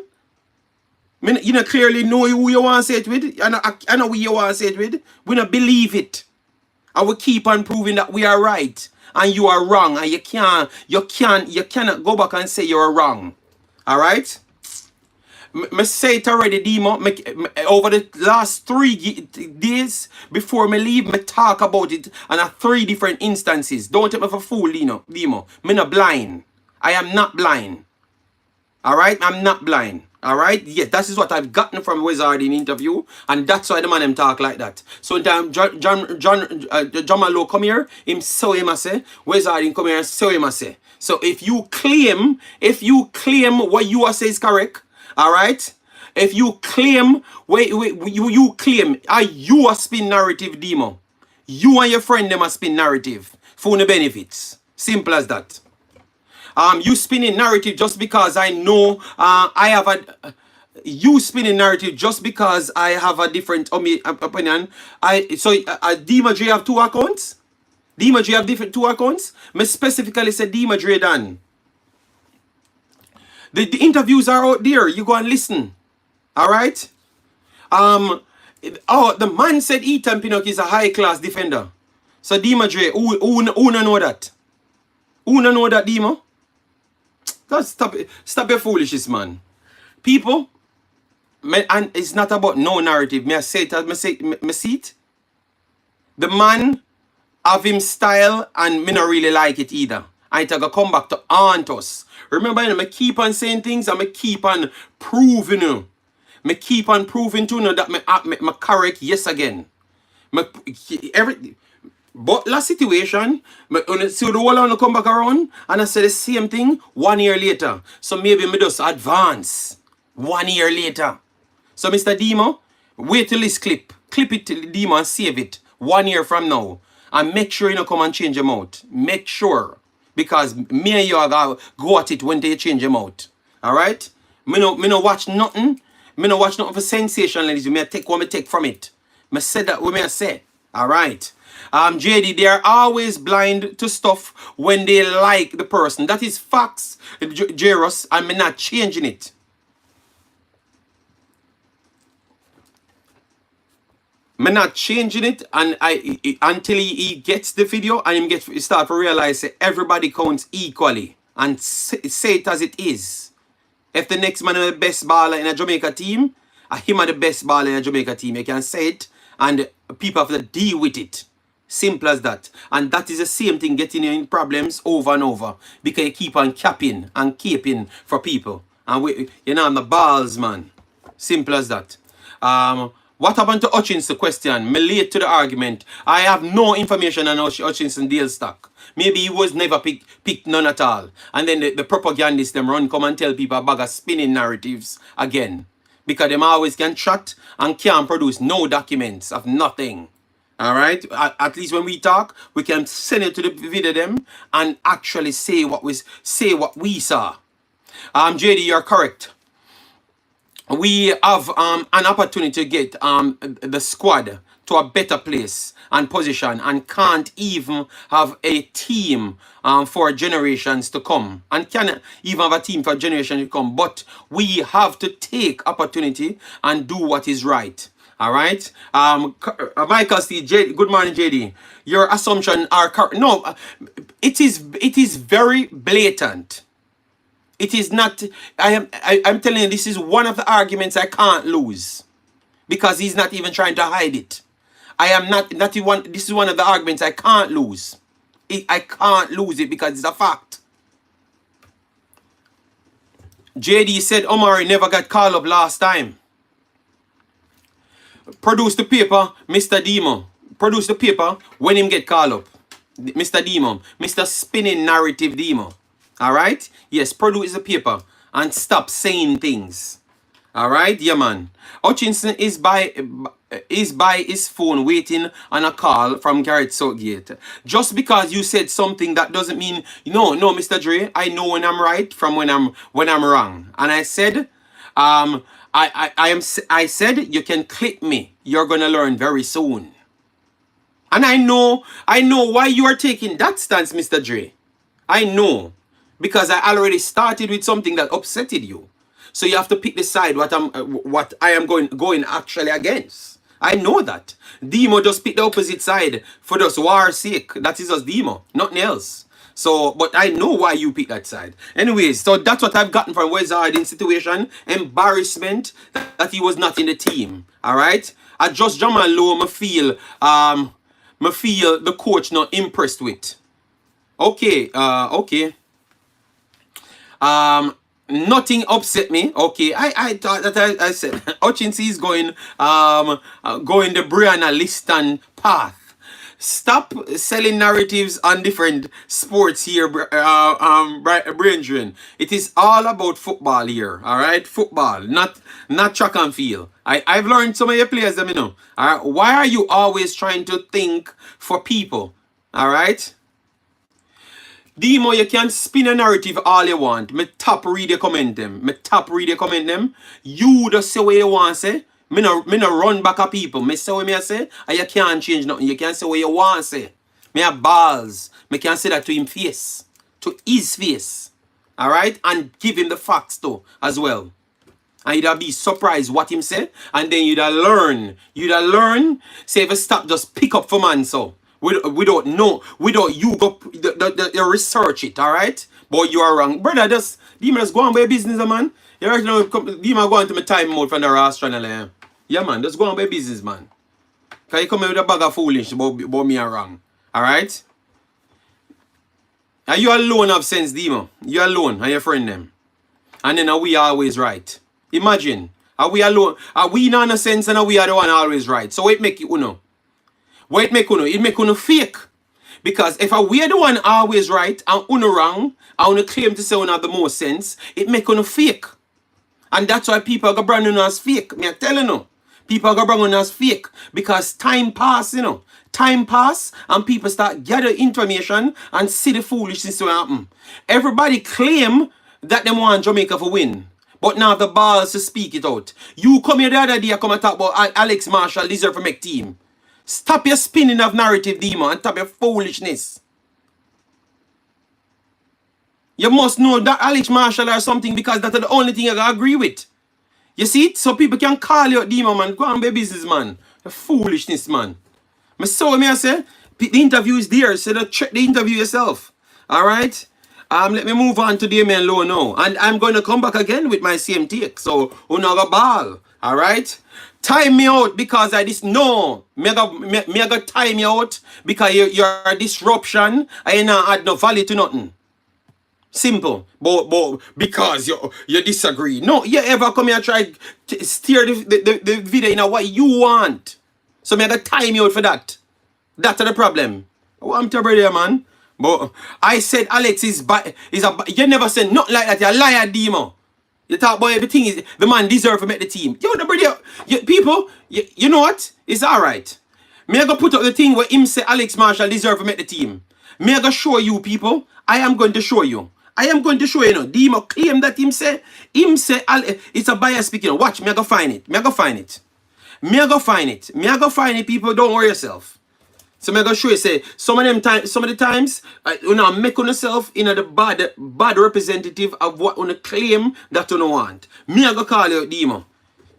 You clearly know who you want to say it with. I know who you want to say it with. We don't believe it. I will keep on proving that we are right and you are wrong, and you cannot go back and say you're wrong. All right. I say it already, Demo. Over the last 3 days before me leave, me talk about it on 3 different instances. Don't take me for fool, Demo. Me not blind. I am not blind. Alright? I'm not blind. Alright? Yes, that is what I've gotten from Wizard in interview. And that's why the man him talk like that. So John Lowe come here, him so him I say. Wizard him come here and so him I say. So if you claim what you are say is correct, alright? If you claim, you claim, are you a spin narrative, Demo? You and your friend them a spin narrative for the benefits. Simple as that. You spinning narrative just because I know I have a... You spinning narrative just because I have a different opinion. Demo J have 2 accounts? Demo J have different 2 accounts? Me specifically said Demo J done. The interviews are out there. You go and listen. Alright? The man said Ethan Pinnock is a high-class defender. So Dima Dre, who know that? Who don't know that, Demo? Just stop your foolishness, man. People, and it's not about no narrative. May I say it as me see it? The man have him style and me not really like it either. And it gonna come back to haunt us. Remember, you know, me keep on saying things and me keep on proving you. Me keep on proving to you that me correct yes again. Every Butler situation, see the whole on come back around and I say the same thing 1 year later. So maybe me just advance 1 year later. So Mr. Demo, wait till this clip. Clip it till Demo and save it 1 year from now. And make sure you don't come and change them out. Make sure. Because me and you are go at it when they change them out. Alright? Me no watch nothing. Me no watch nothing for sensationalism. Me take what me take from it. Me said that what me say. Alright. JD, they are always blind to stuff when they like the person. That is facts, Girlz, and me not changing it. Me not changing it, and until he gets the video and he start to realize that everybody counts equally and say it as it is. If the next man is the best baller in a Jamaica team, him are the best baller in a Jamaica team. You can say it, and people have to deal with it. Simple as that. And that is the same thing getting you in problems over and over. Because you keep on capping and keeping for people. And you know, I'm the balls, man. Simple as that. What happened to Hutchinson question? Me late to the argument. I have no information on Hutchinson deal stock. Maybe he was never picked none at all. And then the propagandists them run come and tell people about a spinning narratives again. Because them always can chat and can't produce no documents of nothing. Alright? At least when we talk, we can send it to the video them and actually say what we saw. JD, you're correct. We have an opportunity to get the squad to a better place and position and can't even have a team for generations to come. And can't even have a team for generations to come. But we have to take opportunity and do what is right. All right. Michael C. Good morning, JD. Your assumption are correct. No, it is very blatant. It is not. I'm telling you, this is one of the arguments I can't lose because he's not even trying to hide it. I am not even. This is one of the arguments I can't lose. I can't lose it because it's a fact. JD said Omari never got called up last time. Produce the paper, Mr. Demo. Produce the paper when him get called up. Mr. Demo. Mr. Spinning Narrative Demo. Alright? Yes, produce the paper and stop saying things. Alright? Yeah, man. Hutchinson is by his phone waiting on a call from Garrett Southgate. Just because you said something that doesn't mean no, Mr. Dre, I know when I'm right from when I'm wrong. And I said, I said you can clip me. You're gonna learn very soon. And I know why you are taking that stance, Mr. Dre. I know. Because I already started with something that upsetted you. So you have to pick the side what I am going actually against. I know that. Demo just pick the opposite side for just war's sake. That is just Demo, nothing else. So, but I know why you pick that side. Anyways, so that's what I've gotten from Wizard in situation. Embarrassment that he was not in the team. Alright? I just Damion Lowe, me feel the coach not impressed with. Okay, okay. Nothing upset me. Okay, I thought that I said Hutchinson is going the Brianna Liston path. Stop selling narratives on different sports here, brethren. It is all about football here, all right? Football, not track and field. I've learned some of your players, you know. All right? Why are you always trying to think for people, all right? Demo, you can spin a narrative all you want. Me top read your comment them. You just say what you want to say. Me no run back at people. Me say what me say, and you can't change nothing. You can't say what you want to say. Me have balls. Me can say that to him face. To his face. Alright? And give him the facts too, as well. And you'd be surprised what him say. And then you'd learn. Say if you stop, just pick up for man so. without know, without you go research it, alright? But you are wrong. Brother, just Damion just go on by business, man. You right now Damion go on to my time mode from the Ross channel. Yeah man, just go on by business, man. Cause you come here with a bag of foolish about me are wrong. Alright? And you alone have sense, Damion. You alone and your friend them. And then are we always right? Imagine. Are we alone? Are we not in sense and are we are the one always right? So what make you know? What make you know? It make you fake. Because if we are the one always right and uno wrong, and uno claim to say uno have the most sense, it make you fake. And that's why people go brand new as fake. Me I tell you no. People go brand new as fake. Because time pass, you know. Time pass and people start gather information and see the foolishness will happen. Everybody claim that they want Jamaica to win. But now the balls to speak it out. You come here the other day, come and talk about Alex Marshall deserve to make team. Stop your spinning of narrative, Damion, and stop your foolishness. You must know that Alex Marshall or something because that's the only thing I agree with. You see it? So people can call you Damion, man. Go on be business, man. The foolishness, man. I say, the interview is there, so check the interview yourself. Alright? Let me move on to Damion Lowe now. And I'm going to come back again with my same take. So, another ball. Alright? Time me out because I this no. Me go time you out because you're a disruption and you not add no value to nothing. Simple. But because you disagree. No, you ever come here and try to steer the video in what you want. So me go time you out for that. That's the problem. I'm to brother, man. But I said Alex is a you never said nothing like that. You're a liar, Damion. You talk about everything is the man deserve to make the team. Yo, the brother, people, you know what? It's alright. Me I go put up the thing where him say Alex Marshall deserve to make the team. Me I go show you people. I am going to show you. I am going to show you now. Damion claim that him say it's a bias speaking. Watch, me I go find it. Me I go find it. Me I go find it. Me I go find it, people. Don't worry yourself. So I'm gonna show you say some of the times you know make yourself in the bad representative of what you claim that you don't want. Me I go call you Damion.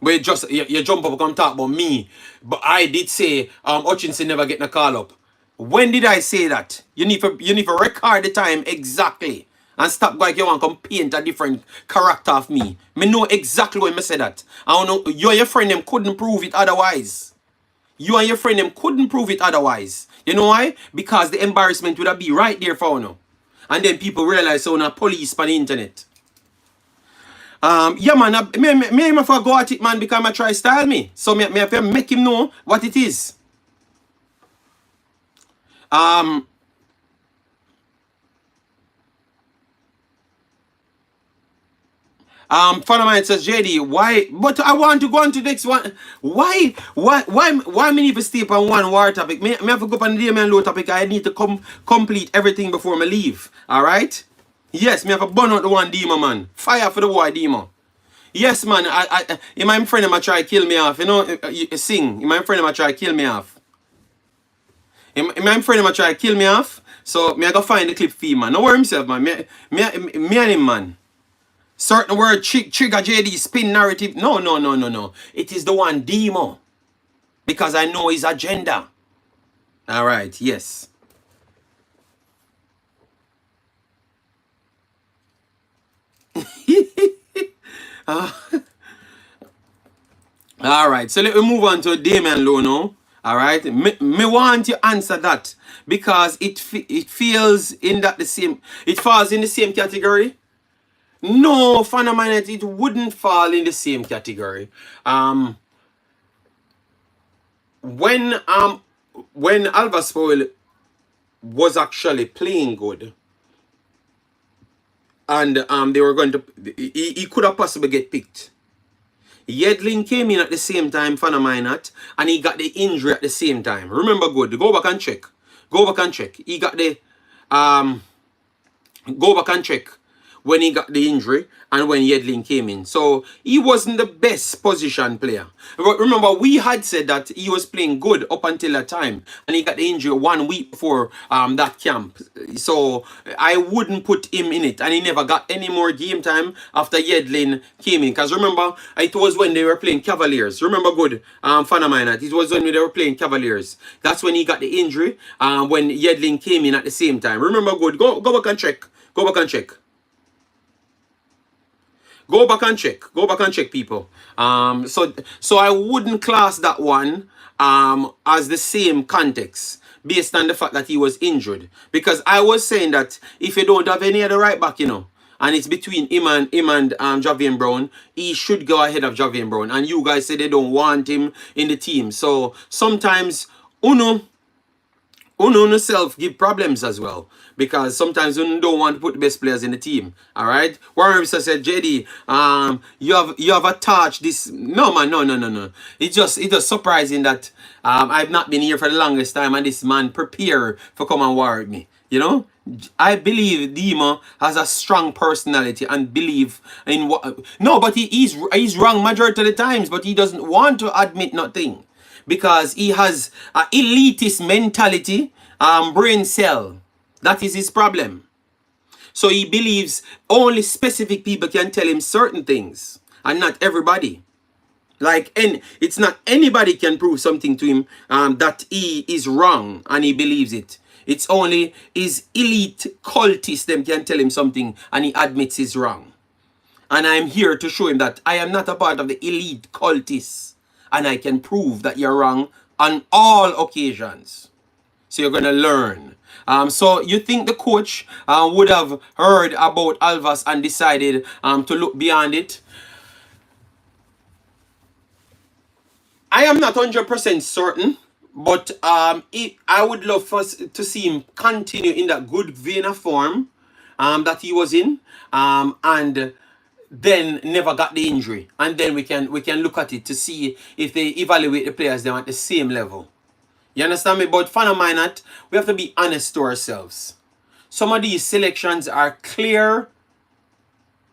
But you jump up and come talk about me. But I did say Hutchinson never get a call up. When did I say that? You need to record the time exactly. And stop going you want to come paint a different character of me. Me know exactly when I say that. I know you and your friend them couldn't prove it otherwise. You and your friend them couldn't prove it otherwise. You know why? Because the embarrassment would be right there for you. And then people realize so now police on the internet. Yeah man, me if I go at it man because I try style me. So me have to make him know what it is. Friend of mine says, JD, why? But I want to go on to the next one. Why me need to stay up on one war topic? Me have to go up on the Damion Lowe topic. I need to complete everything before me leave. Alright? Yes, me have to burn out the one Damion, man. Fire for the war Damion. Yes, man. My friend him try to kill me off. You know, you sing. My friend him try to kill me off. My friend him try to kill me off. So me I go find the clip for him, man. No worry himself, man. Me and him, man. Certain word trigger JD spin narrative. No. It is the one Damion. Because I know his agenda. Alright, yes. Alright, so let me move on to Damion Lowe now. Alright, me want you answer that. Because it feels in that the same. It falls in the same category. No, fan of mine, it wouldn't fall in the same category. When Alva Spoil was actually playing good, and they were going to, he could have possibly get picked. Yedlin came in at the same time, fan of mine, and he got the injury at the same time. Remember good. Go back and check. Go back and check. He got the go back and check. when he got the injury and when Yedlin came in. So he wasn't the best position player. But remember, we had said that he was playing good up until that time, and he got the injury 1 week before that camp. So I wouldn't put him in it, and he never got any more game time after Yedlin came in. Because remember, it was when they were playing Cavaliers. Remember good, fan of mine, that it was when they were playing Cavaliers. That's when he got the injury, when Yedlin came in at the same time. Remember good, go back and check. Go back and check. Go back and check. Go back and check, people. So I wouldn't class that one as the same context based on the fact that he was injured. Because I was saying that if you don't have any other right back, and it's between him and Javian Brown, he should go ahead of Javian Brown. And you guys say they don't want him in the team. So sometimes Uno self give problems as well, because sometimes you don't want to put the best players in the team. All right, Warren said, JD, you have attached this. No man, no. It's just surprising that I've not been here for the longest time and this man prepare for come and war with me. I believe Dima has a strong personality and believe in what. No, but he's wrong majority of the times, but he doesn't want to admit nothing. Because he has an elitist mentality, brain cell. That is his problem. So he believes only specific people can tell him certain things, and not everybody. It's not anybody can prove something to him that he is wrong, and he believes it. It's only his elite cultists them can tell him something, and he admits he's wrong. And I'm here to show him that I am not a part of the elite cultists. And I can prove that you're wrong on all occasions. So you're going to learn. So you think the coach would have heard about Alvas and decided to look beyond it? I am not 100% certain. But I would love for us to see him continue in that good vein of form that he was in. And then never got the injury, and then we can look at it to see if they evaluate the players them at the same level. You understand me? But fan of mine, that we have to be honest to ourselves. Some of these selections are clear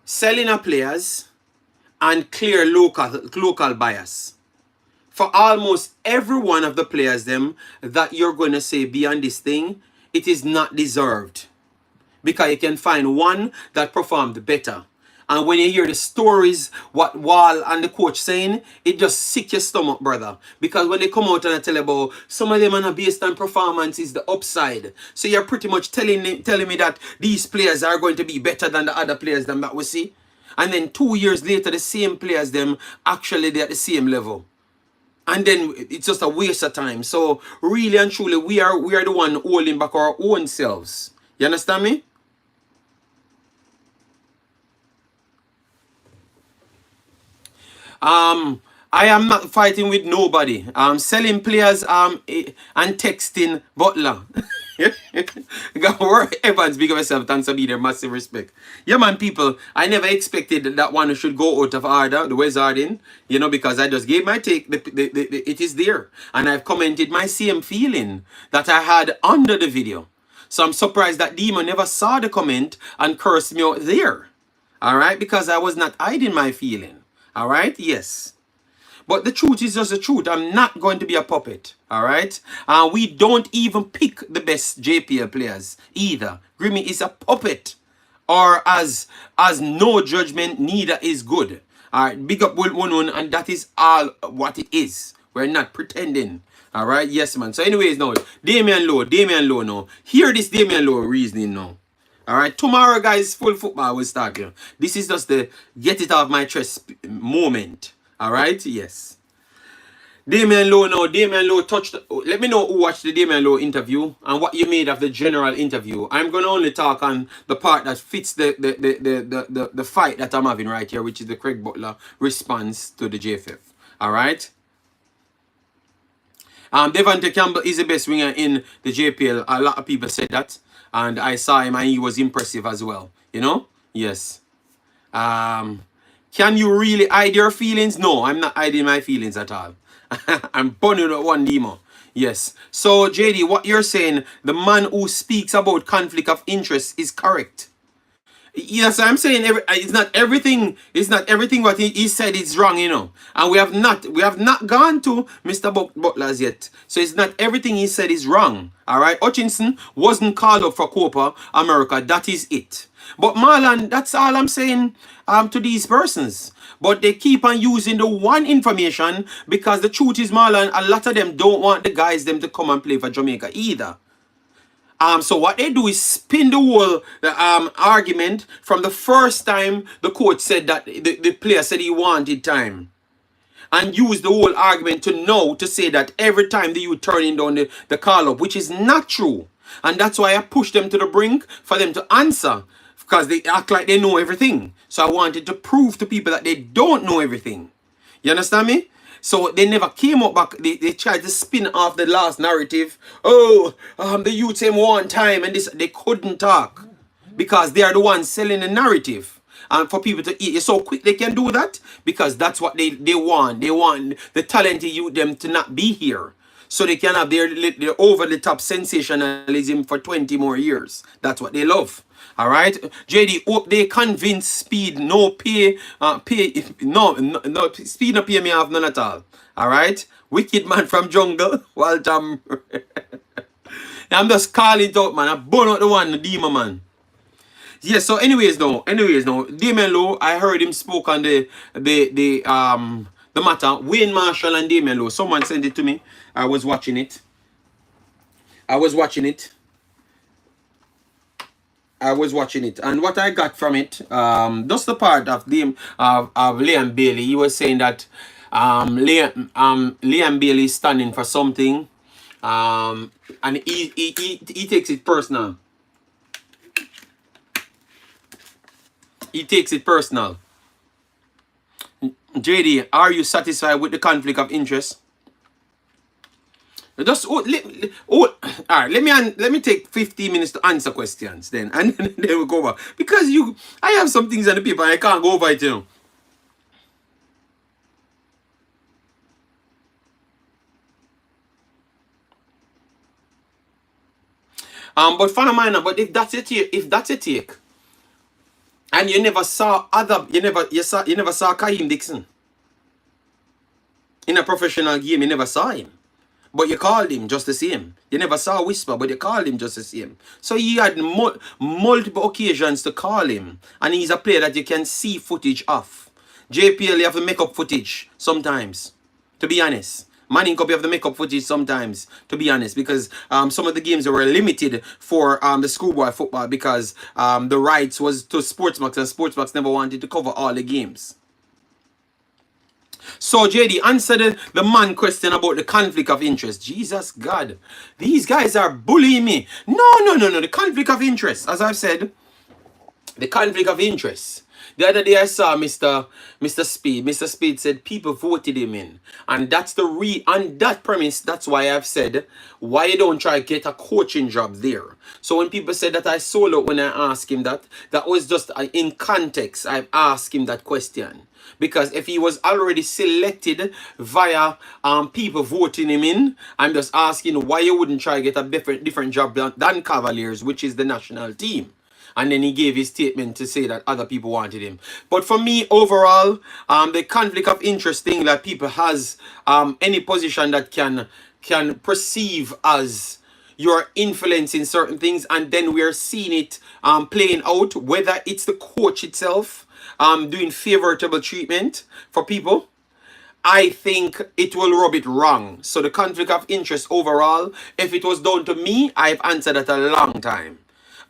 selling of players and clear local bias. For almost every one of the players them that you're going to say beyond this thing, it is not deserved, because you can find one that performed better. And when you hear the stories, what Wall and the coach saying, it just sick your stomach, brother. Because when they come out and I tell you about some of them are based on performance is the upside. So you're pretty much telling me that these players are going to be better than the other players them that we see. And then 2 years later, the same players them actually they're at the same level. And then it's just a waste of time. So really and truly, we are the one holding back our own selves. You understand me? I am not fighting with nobody. Selling players and texting Butler. Evans, big of yourself. Thanks for being there. Massive respect. Yeah, man, people. I never expected that one should go out of order, the Wizarding, because I just gave my take. It is there. And I've commented my same feeling that I had under the video. So I'm surprised that Demon never saw the comment and cursed me out there. All right? Because I was not hiding my feeling. All right? Yes. But the truth is just the truth. I'm not going to be a puppet. All right? We don't even pick the best JPL players either. Grimmy is a puppet. Or as no judgment, neither is good. All right? Big up one, and that is all what it is. We're not pretending. All right? Yes, man. So anyways, now, Damion Lowe now. Hear this Damion Lowe reasoning now. All right, tomorrow, guys, full football will start here. This is just the get it off my chest moment. All right, yes. Damion Lowe now. Damion Lowe touched. Let me know who watched the Damion Lowe interview and what you made of the general interview. I'm gonna only talk on the part that fits the fight that I'm having right here, which is the Craig Butler response to the JFF. All right. Devante Campbell is the best winger in the JPL. A lot of people said that. And I saw him and he was impressive as well. Yes. Can you really hide your feelings? No, I'm not hiding my feelings at all. I'm burning at one demo. Yes. So, JD, what you're saying, the man who speaks about conflict of interest is correct. Yes, I'm saying it's not everything. It's not everything what he said is wrong, you know. And we have not gone to Mr. Butler's yet. So it's not everything he said is wrong. All right, Hutchinson wasn't called up for Copa America. That is it. But Marlon, that's all I'm saying to these persons. But they keep on using the one information because the truth is, Marlon, a lot of them don't want the guys them to come and play for Jamaica either. So what they do is spin the whole argument from the first time the coach said that the player said he wanted time. And use the whole argument to say that every time the youth turning down the call up, which is not true. And that's why I pushed them to the brink for them to answer. Because they act like they know everything. So I wanted to prove to people that they don't know everything. You understand me? So they never came up back. They tried to spin off the last narrative. Oh, the youth came one time and this they couldn't talk. Because they are the ones selling the narrative. And for people to eat it so quick they can do that. Because that's what they want. They want the talented youth them to not be here. So they can have their over-the-top sensationalism for 20 more years. That's what they love. All right, JD. Hope they convince Speed no pay. No Speed no pay me off none at all. All right, wicked man from jungle. Walter. I'm just calling it out, man. I burn out the one, the demon man. Yeah. So, anyways, Damion Lowe. I heard him spoke on the matter. Wayne Marshall and Damion Lowe. Someone sent it to me. I was watching it. And what I got from it, just the part of Liam Bailey. He was saying that Liam Bailey is standing for something, and he takes it personal. JD, are you satisfied with the conflict of interest? Just all right. Let me take 15 minutes to answer questions then, and then we'll go over because I have some things on the paper and I can't go over it, you know. But fun of mine, but if that's a take, and you never saw you never saw Kaim Dixon in a professional game, you never saw him. But you called him just the same. You never saw Whisper, but you called him just the same. So you had multiple occasions to call him. And he's a player that you can see footage of. JPL, you have to make up footage sometimes, to be honest. Manning Cup, you have to make up footage sometimes, to be honest. Because some of the games were limited for the schoolboy football because the rights was to Sportsmax, and Sportsmax never wanted to cover all the games. So, JD, answer the man question about the conflict of interest. Jesus God. These guys are bullying me. No. The conflict of interest. As I've said, the conflict of interest. The other day I saw Mr. Speed. Mr. Speed said people voted him in. And that's on that premise, that's why I've said, why you don't try to get a coaching job there. So when people said that I sold out when I asked him that was just in context. I've asked him that question. Because if he was already selected via people voting him in, I'm just asking why you wouldn't try to get a different job than Cavaliers, which is the national team. And then he gave his statement to say that other people wanted him. But for me, overall, the conflict of interest thing that people has any position that can perceive as you're influencing certain things, and then we're seeing it playing out, whether it's the coach itself doing favorable treatment for people, I think it will rub it wrong. So the conflict of interest overall, if it was down to me, I've answered that a long time.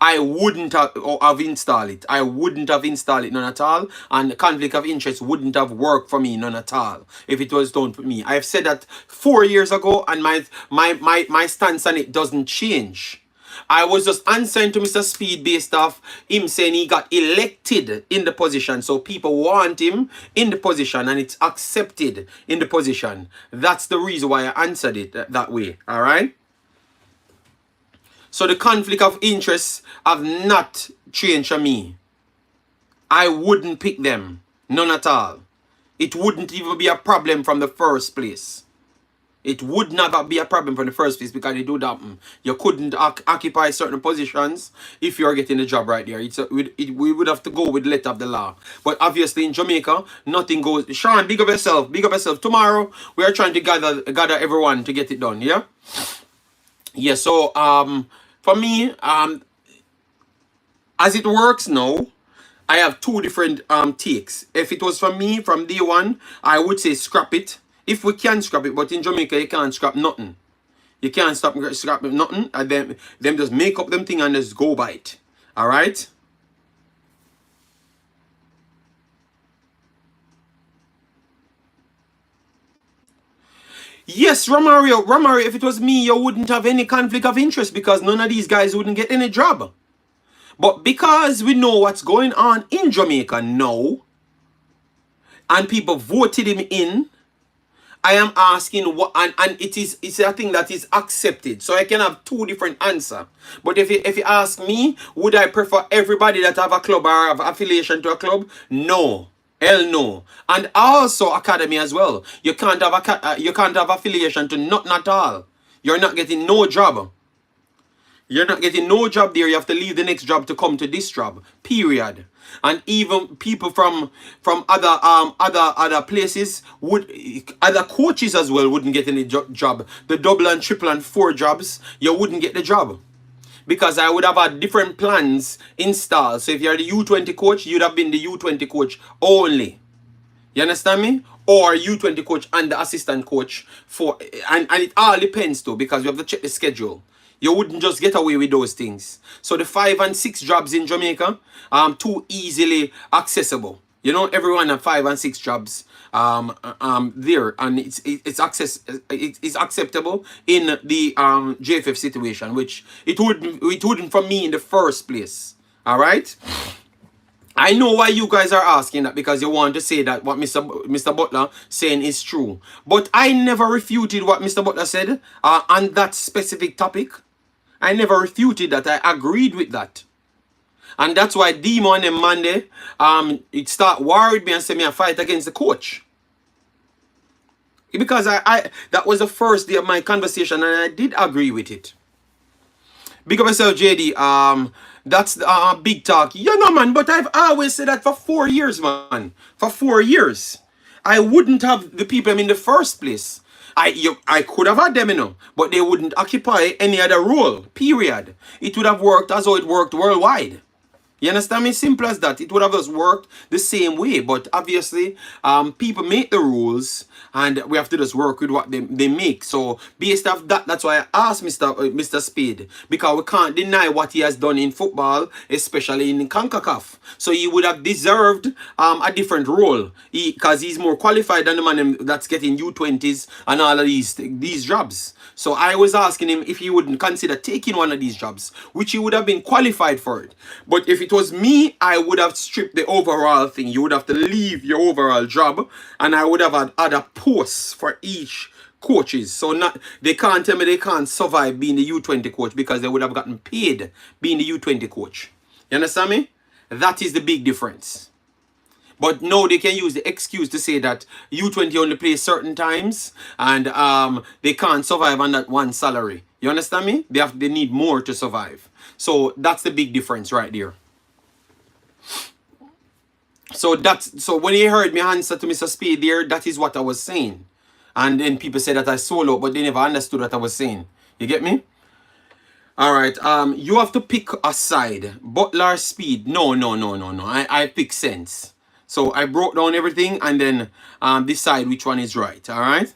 I wouldn't have installed it. I wouldn't have installed it none at all. And the conflict of interest wouldn't have worked for me none at all if it was done for me. I've said that 4 years ago, and my stance on it doesn't change. I was just answering to Mr. Speed based off him saying he got elected in the position. So people want him in the position and it's accepted in the position. That's the reason why I answered it that way. All right. So the conflict of interest have not changed for me. I wouldn't pick them. None at all. It wouldn't even be a problem from the first place. It would never be a problem from the first place because they do that. You couldn't occupy certain positions if you're getting the job right there. We would have to go with the letter of the law. But obviously in Jamaica, nothing goes. Sean, big up yourself. Big up yourself. Tomorrow, we are trying to gather everyone to get it done. Yeah? Yeah, so for me, as it works now, I have two different takes. If it was from me from day one, I would say scrap it. If we can scrap it, but in Jamaica you can't scrap nothing. You can't scrap nothing, and them just make up them thing and just go by it. Alright? Yes, Romario, if it was me, you wouldn't have any conflict of interest because none of these guys wouldn't get any job. But because we know what's going on in Jamaica now, and people voted him in, I am asking what, and it's a thing that is accepted. So I can have two different answers. But if you ask me, would I prefer everybody that have a club or have affiliation to a club? No. Hell no. And also academy as well. You can't have affiliation to nothing at all. You're not getting no job. You're not getting no job there. You have to leave the next job to come to this job. Period. And even people from other places other coaches as well wouldn't get any job. The double and triple and four jobs, you wouldn't get the job. Because I would have had different plans installed. So if you're the U20 coach, you'd have been the U20 coach only. You understand me? Or U20 coach and the assistant coach and it all depends too, because you have to check the schedule. You wouldn't just get away with those things. So the 5 and 6 jobs in Jamaica too easily accessible. You know, everyone have 5 and 6 jobs there, and it's acceptable in the JFF situation, which it wouldn't for me in the first place. All right. I know why you guys are asking that, because you want to say that what Mr. Butler saying is true. But I never refuted what Mr. Butler said on that specific topic. I never refuted that. I agreed with that. And that's why Damion and Monday it start worried me and say me a fight against the coach. Because I that was the first day of my conversation and I did agree with it. Big up yourself, JD. That's big talk. You know, man, but I've always said that for 4 years, man. For 4 years. I wouldn't have the people in the first place. I could have had them, you know, but they wouldn't occupy any other role, period. It would have worked as though it worked worldwide. You understand me? Simple as that. It would have just worked the same way. But obviously, people make the rules and we have to just work with what they make. So based off that, that's why I asked Mr. Spade. Because we can't deny what he has done in football, especially in Concacaf. So he would have deserved a different role. Because he's more qualified than the man that's getting U20s and all of these jobs. So I was asking him if he wouldn't consider taking one of these jobs, which he would have been qualified for it. But if it was me, I would have stripped the overall thing. You would have to leave your overall job, and I would have had other posts for each coaches. So they can't tell me they can't survive being the U20 coach, because they would have gotten paid being the U20 coach. You understand me? That is the big difference. But no, they can use the excuse to say that U20 only plays certain times and they can't survive on that one salary. You understand me? They need more to survive. So that's the big difference right there. So when you heard me answer to Mr. Speed there, that is what I was saying. And then people say that I solo, but they never understood what I was saying. You get me? Alright, you have to pick a side. Butler, Speed. No. I pick sense. So I broke down everything and then decide which one is right. All right.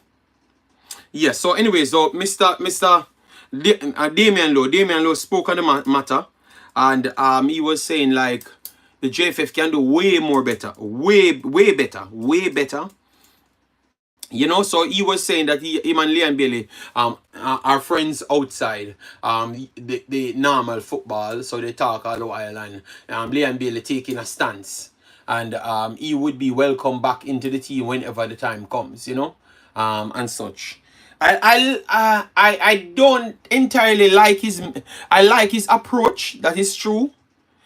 Yes. So anyway, so Mr. Damion Lowe spoke on the matter, and he was saying like the JFF can do way more better, way better. You know, so he was saying that him and Leon Bailey are friends outside the normal football. So they talk all the while, and Leon Bailey taking a stance. And he would be welcome back into the team whenever the time comes, you know, and such. I don't entirely like I like his approach. That is true,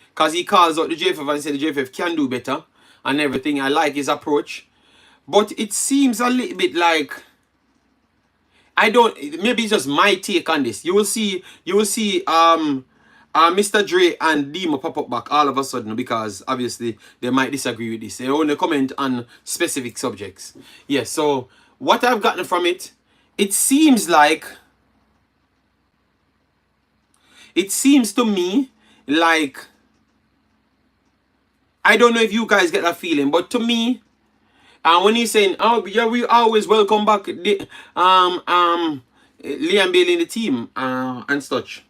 because he calls out the JFF and said the JFF can do better and everything. I like his approach, but it seems a little bit like I don't. Maybe it's just my take on this. You will see. You will see. Mr. Dre and Demo pop up back all of a sudden because obviously they might disagree with this. They only comment on specific subjects. Yes. So what I've gotten from it, it seems like. It seems to me like. I don't know if you guys get that feeling, but to me, when he's saying, "Oh, yeah, we always welcome back the Liam Bailey in the team and such,"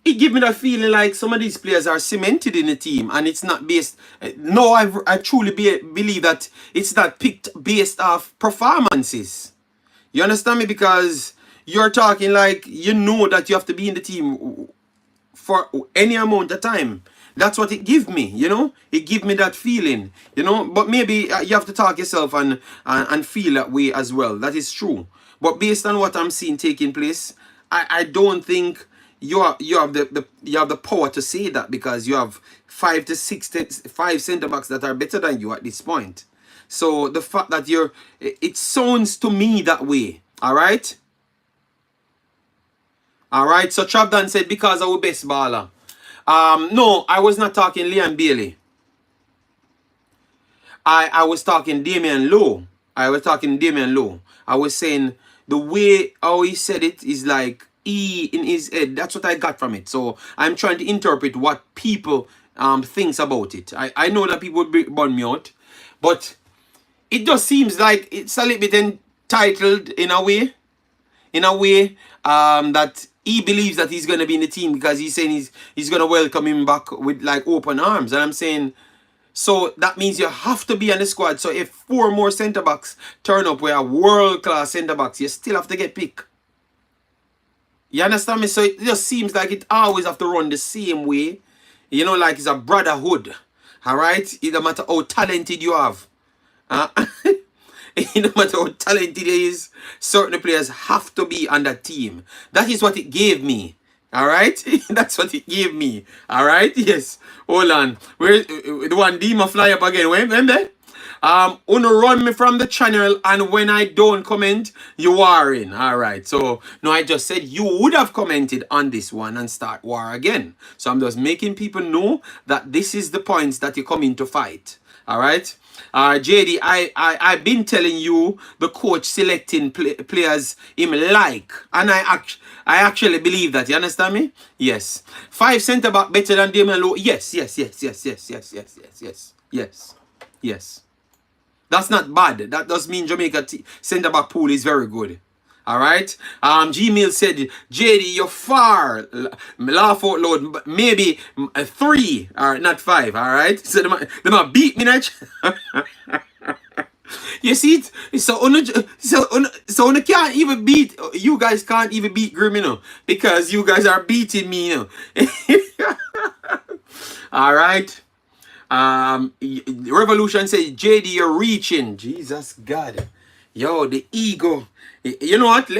it gives me that feeling like some of these players are cemented in the team, and it's not based. No, I truly believe that it's not picked based off performances. You understand me? Because you're talking like you know that you have to be in the team for any amount of time. That's what it gives me, you know. It gives me that feeling, you know. But maybe you have to talk yourself and feel that way as well. That is true. But based on what I'm seeing taking place, I don't think you have the power to say that because you have 5 centre backs that are better than you at this point. So the fact that it sounds to me that way. All right. All right. So Trabdan said because our best baller. No, I was not talking Liam Bailey. I was talking Damion Lowe. I was talking Damion Lowe. I was saying the way how he said it is like in his head. That's what I got from it. So I'm trying to interpret what people thinks about it. I know that people would burn me out, but it just seems like it's a little bit entitled in a way. That he believes that he's gonna be in the team because he's saying he's gonna welcome him back with like open arms. And I'm saying, so that means you have to be on the squad. So if 4 more centre backs turn up, where world class centre backs, you still have to get picked. You understand me? So it just seems like it always have to run the same way. You know, like it's a brotherhood. Alright? It doesn't matter how talented you have. No matter how talented he is, certain players have to be on that team. That is what it gave me. Alright? That's what it gave me. Alright? Yes. Hold on. Where the one Dima fly up again? Remember? Uno run me from the channel, and when I don't comment, you are in. Alright. So no, I just said you would have commented on this one and start war again. So I'm just making people know that this is the points that you come in to fight. Alright? JD, I've been telling you the coach selecting players him like, and I actually believe that. You understand me? Yes. 5 centre back better than Damian Lowe. Yes. That's not bad. That does mean Jamaica centre back pool is very good. Alright? Gmail said, JD, you're far. Laugh out loud. Maybe 3 or not 5. Alright? So they might beat me now. You see it? So you can't even beat. You guys can't even beat Grim, you know, because you guys are beating me, you know. Alright? Revolution says, JD, you're reaching. Jesus God. Yo, the ego. You know what?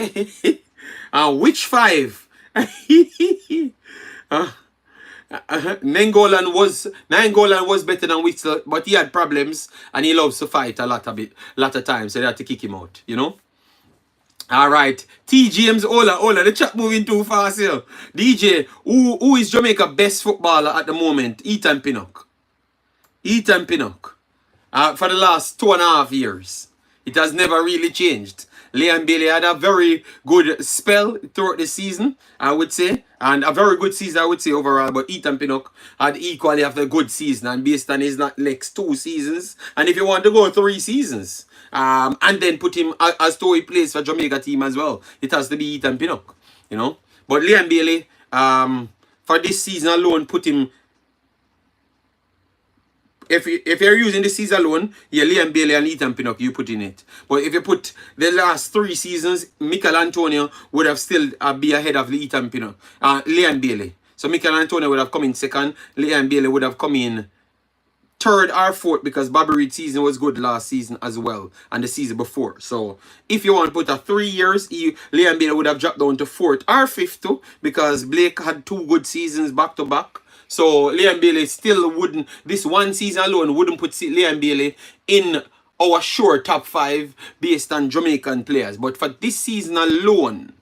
Which 5? Nangolan was better than Whistler, but he had problems and he loves to fight a lot of times, so they had to kick him out, you know. Alright. T James, hola, the chat moving too fast here. DJ, who is Jamaica best footballer at the moment? Ethan Pinnock. For the last 2.5 years. It has never really changed. Liam Bailey had a very good spell throughout the season, I would say. And a very good season, I would say, overall. But Ethan Pinnock had equally after a good season. And based on his next 2 seasons. And if you want to go 3 seasons. And then put him as to he plays for Jamaica team as well. It has to be Ethan Pinnock. You know. But Liam Bailey, for this season alone, put him... If you're using the season alone, yeah, Liam Bailey and Ethan Pinnock, you put in it. But if you put the last 3 seasons, Michael Antonio would have still be ahead of Ethan Pinnock, Liam Bailey. So Michael Antonio would have come in 2nd. Liam Bailey would have come in 3rd or 4th because Bobby Reid's season was good last season as well and the season before. So if you want to put a 3 years, Liam Bailey would have dropped down to 4th or 5th too because Blake had 2 good seasons back to back. So Liam Bailey still wouldn't, this one season alone wouldn't put Liam Bailey in our sure top 5 based on Jamaican players. But for this season alone,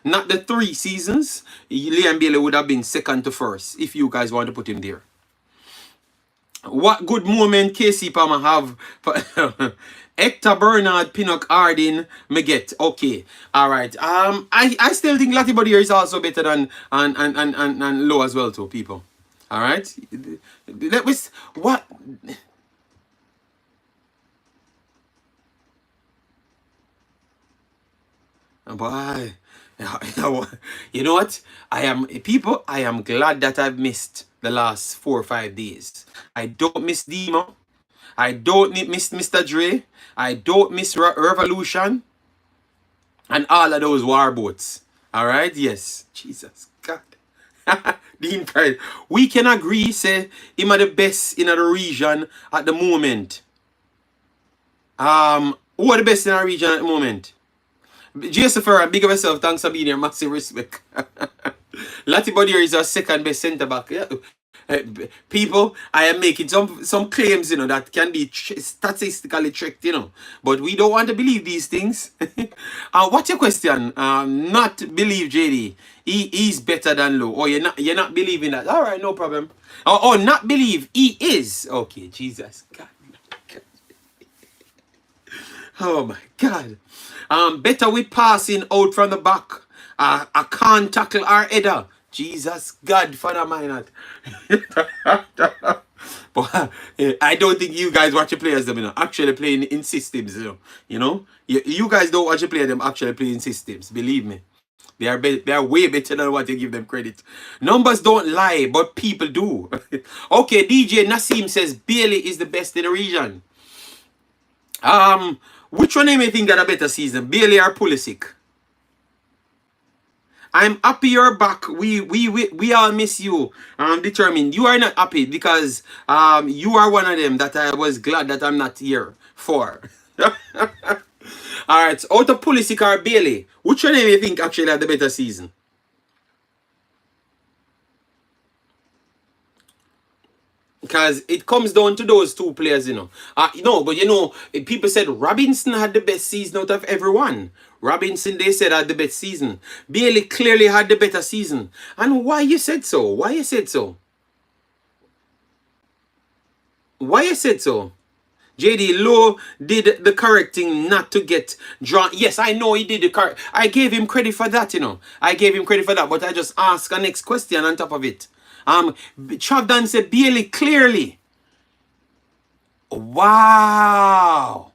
not the 3 seasons, Liam Bailey would have been second to first if you guys want to put him there. What good moment KC Palmer have? Hector Bernard, Pinnock, Harding, Meget. Okay, all right. I still think Latibody here is also better than and Lowe as well too, people. All right. Let me what. Boy, you know what? I am glad that I've missed the last 4 or 5 days. I don't miss Demo. I don't miss Mr. Dre. I don't miss Revolution. And all of those war boats. Alright? Yes. Jesus God. Dean Pride. We can agree, say, him are the best in the region at the moment. Who are the best in our region at the moment? Joseph Ferrer, big of yourself. Thanks for being here. Massive respect. Latibody here is our second best centre back. Yeah. People, I am making some claims, you know, that can be statistically tricked, you know, but we don't want to believe these things. What's your question? Not believe JD. He's better than Lowe. Oh, you're not believing that. All right, no problem. Oh, not believe he is. Okay, Jesus God. Oh my God. Better with passing out from the back. I can't tackle our header. Jesus God, Father mine. But I don't think you guys watch the players them, you know, actually playing in systems, you know. You guys don't watch the player them actually playing systems. Believe me. They are way better than what you give them credit. Numbers don't lie, but people do. Okay, DJ Nassim says Bailey is the best in the region. Which one do you think got a better season, Bailey or Pulisic? I'm happy you're back. We all miss you. Determined. You are not happy because you are one of them that I was glad that I'm not here for. Alright, so out of Pulisic or Bailey, which one do you think actually had the better season? Because it comes down to those 2 players, you know. No, but you know, people said Robinson had the best season out of everyone. Robinson, they said, had the best season. Bailey clearly had the better season. And why you said so? Why you said so? Why you said so? JD Lowe did the correct thing not to get drawn. Yes, I know he did the correct. I gave him credit for that, you know. I gave him credit for that, but I just asked a next question on top of it. Chavdan said Bailey clearly. Wow.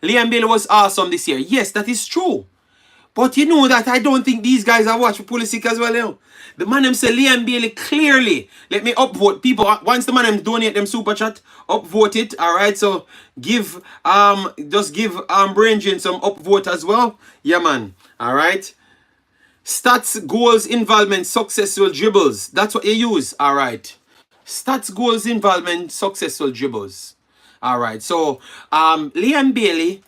Liam Bailey was awesome this year. Yes, that is true. But you know that I don't think these guys are watching Pulisic as well, you know. The man them say Liam Bailey clearly. Let me upvote people. Once the man them donate them super chat, upvote it. Alright, so give just give Brainjin some upvote as well. Yeah, man. Alright. Stats, goals, involvement, successful dribbles. That's what you use. Alright. Stats, goals, involvement, successful dribbles. Alright. So Liam Bailey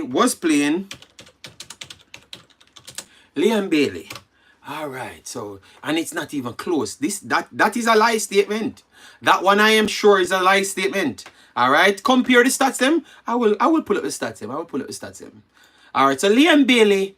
was playing. Liam Bailey. Alright, so and it's not even close. That is a lie statement. That one I am sure is a lie statement. Alright, compare the stats them. I will pull up the stats them. Alright, so Liam Bailey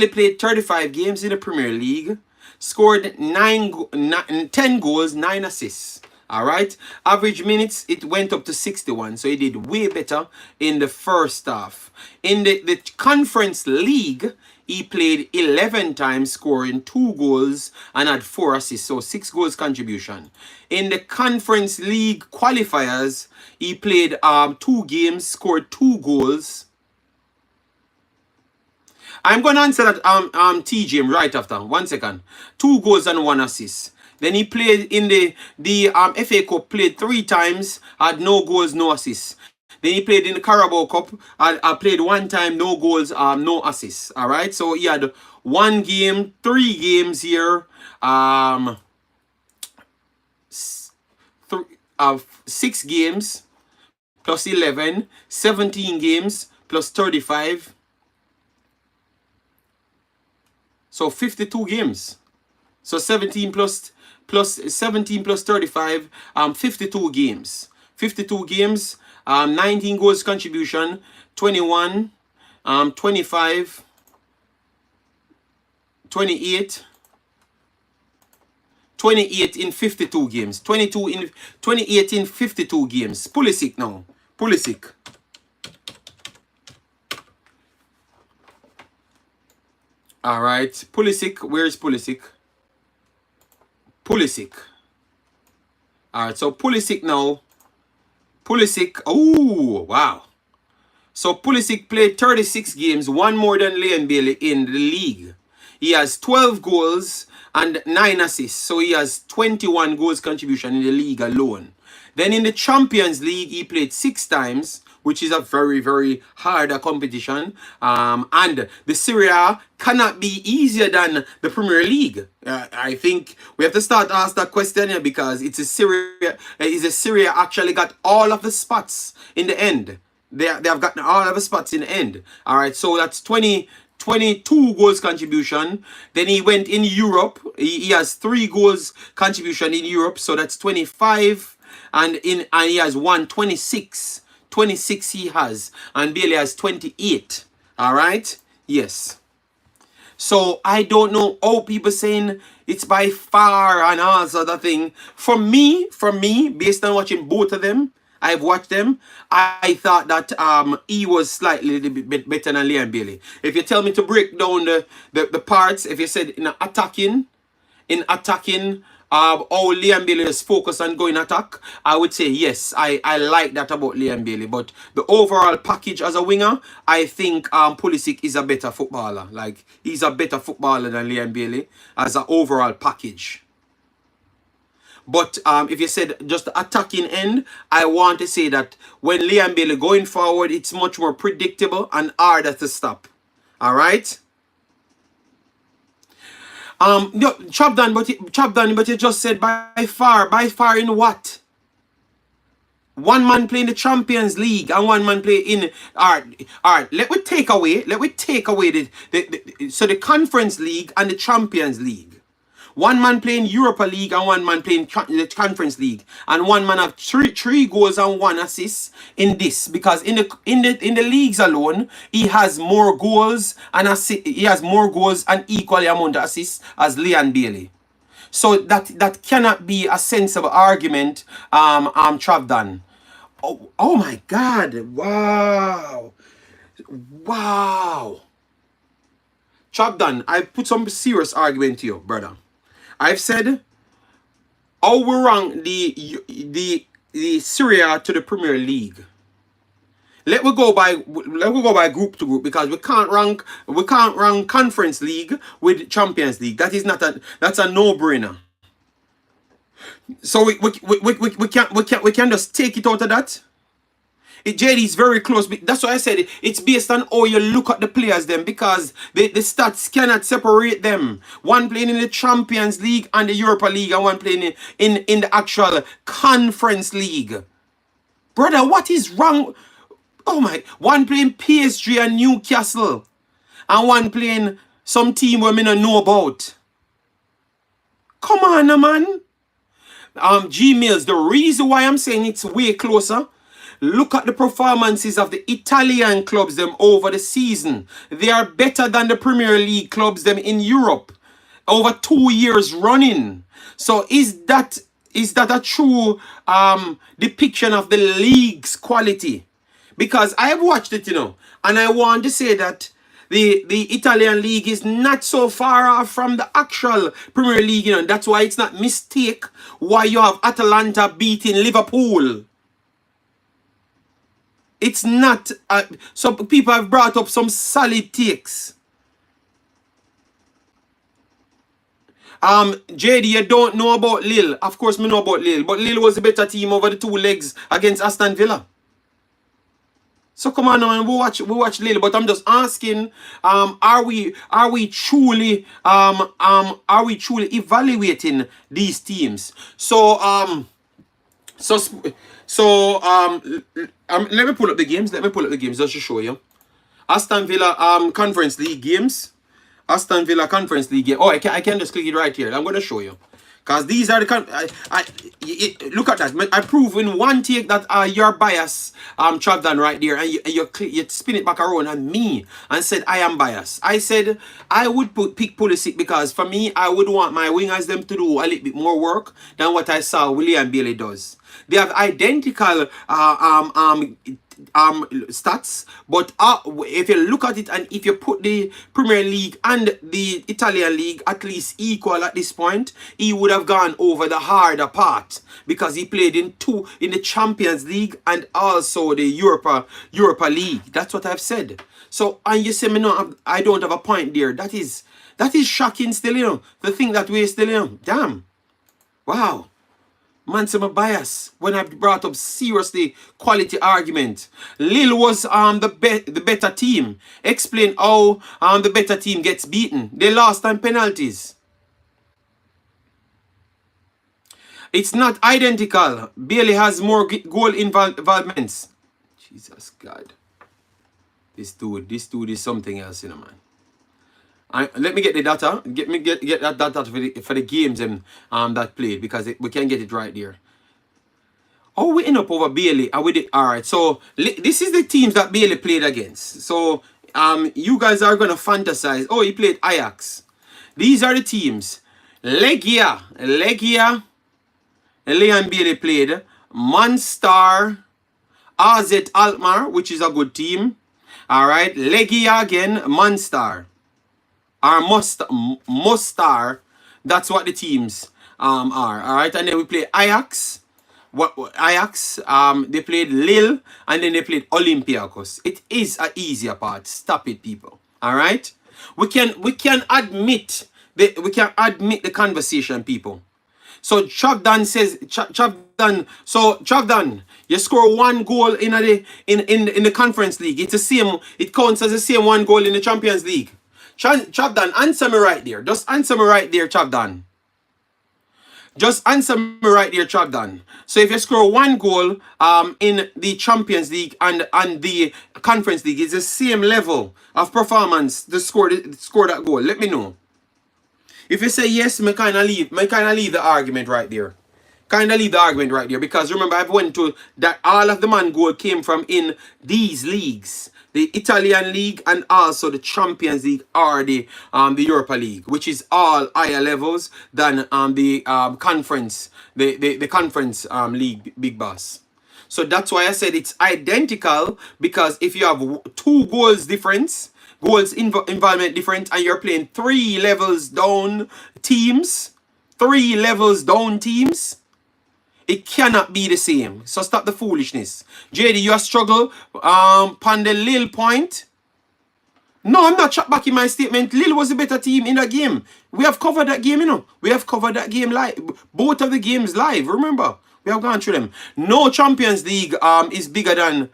played 35 games in the Premier League, scored 10 goals, 9 assists. Alright, average minutes, it went up to 61, so he did way better in the first half. In the Conference League, he played 11 times, scoring 2 goals and had 4 assists, so 6 goals contribution. In the Conference League qualifiers, he played 2 games, scored 2 goals. I'm going to answer that TJ right after. 1 second. 2 goals and 1 assist. Then he played in the FA Cup, played 3 times, had no goals, no assists. Then he played in the Carabao Cup, played 1 time, no goals, no assists. Alright, so he had 1 game, 3 games here, 6 games, plus 11, 17 games, plus 35. So 52 games. So 17 plus 35, 52 games. 52 games. 19 goals contribution, 21, 25, 28, 28 in 52 games. 28 in 52 games. Pulisic now. Pulisic. Alright. Pulisic. Where is Pulisic? Pulisic. Alright, so Pulisic now. Pulisic. Oh, wow. So Pulisic played 36 games, one more than Leon Bailey in the league. He has 12 goals and 9 assists. So he has 21 goals contribution in the league alone. Then in the Champions League, he played 6 times, which is a very, very hard competition. And the Serie A cannot be easier than the Premier League. I think we have to start to ask that question here because it's a Serie A actually got all of the spots in the end. They have gotten all of the spots in the end. All right, so that's 22 goals contribution. Then he went in Europe. He has 3 goals contribution in Europe, so that's 25. And he has won 26. 26 he has. And Bailey has 28. All right? Yes. So I don't know how people saying it's by far and all sort of thing. For me, based on watching both of them, I've watched them. I thought that he was slightly a little bit better than Leon Bailey. If you tell me to break down the parts, if you said in attacking, how Leon Bailey is focused on going attack, I would say yes. I like that about Leon Bailey. But the overall package as a winger, I think Pulisic is a better footballer. Like, he's a better footballer than Leon Bailey as an overall package. But if you said just the attacking end, I want to say that when Leon Bailey going forward, it's much more predictable and harder to stop. All right. No, chop down, but you just said by far in what? One man playing the Champions League and one man play in. All right. Let me take away the Conference League and the Champions League. One man playing Europa League and one man playing the Conference League, and one man have three goals and 1 assist in this, because in the leagues alone he has more goals and equally amount of assists as Leon Bailey. So that cannot be a sensible argument. Travdan. Oh my God! Wow. Travdan, I put some serious argument to you, brother. I've said, how we rank the Serie A to the Premier League. Let me go by group to group, because we can't rank Conference League with Champions League. That's a no-brainer. So we can just take it out of that. JD is very close. That's why I said it's based on how you look at the players them, because the stats cannot separate them. One playing in the Champions League and the Europa League, and one playing in the actual Conference League. Brother, what is wrong? Oh my, one playing PSG and Newcastle, and one playing some team where me don't know about. Come on, man. G-Mills, the reason why I'm saying it's way closer, look at the performances of the Italian clubs them over the season. They are better than the Premier League clubs them in Europe over 2 years running. So is that a true depiction of the league's quality? Because I have watched it, and I want to say that the Italian league is not so far off from the actual Premier League, That's why it's not mistake why you have Atalanta beating Liverpool. It's not. Some people have brought up some solid takes. JD, you don't know about Lille. Of course, me know about Lille, but Lille was a better team over the 2 legs against Aston Villa. So come on now, we watch Lille. But I'm just asking, are we truly evaluating these teams? So let me pull up the games. Just to show you. Aston Villa Conference League games. Aston Villa Conference League game. Oh, I can just click it right here. I'm going to show you. Because these are the look at that. I prove in one take that you're biased, Chavdan right there, and you spin it back around on me and said I am biased. I said I would pick Pulisic because for me I would want my wingers them to do a little bit more work than what I saw William Bailey does. They have identical stats, but if you look at it and if you put the Premier League and the Italian League at least equal at this point, he would have gone over the harder part because he played in the Champions League and also the Europa League. That's what I've said. So and you say me no, I don't have a point there. That is shocking still, you know. To think that we're still, you know. Damn. Wow. Man, some bias when I brought up seriously quality argument. Lille was the better team. Explain how the better team gets beaten. They lost on penalties. It's not identical. Bailey has more goal involvements. Jesus God. This dude is something else, you know, man. Let me get the data. Get that data for the games that played because we can get it right there. Oh, we end up over Bailey and we did alright. So this is the teams that Bailey played against. So you guys are gonna fantasize. Oh, he played Ajax. These are the teams. Legia, Leon Bailey played. Monstar, AZ Alkmaar, which is a good team. Alright, Legia again, Monstar. Or Mostar, that's what the teams are. Alright, and then we play Ajax. Ajax, they played Lille, and then they played Olympiacos. It is an easier part. Stop it, people. Alright? We can admit the conversation, people. So Chavdan says Chavdan, you score one goal in the conference league. It's the same, it counts as the same one goal in the Champions League. Chavdan, answer me right there. Just answer me right there, Chavdan. Just answer me right there, Chavdan. So if you score one goal in the Champions League and the Conference League, it's the same level of performance to score that goal. Let me know. If you say yes, me kind of leave the argument right there. Because remember, I've went to that all of the man goal came from in these leagues. The Italian League and also the Champions League or the Europa League, which is all higher levels than the conference, the conference league, big boss. So that's why I said it's identical, because if you have two goals difference, involvement different, and you're playing 3 levels down teams, it cannot be the same. So stop the foolishness. JD, you struggle on the Lille point. No, I'm not trapped back in my statement. Lille was a better team in that game. We have covered that game, you know. We have covered that game live. Both of the games live, remember. We have gone through them. No, Champions League is bigger than...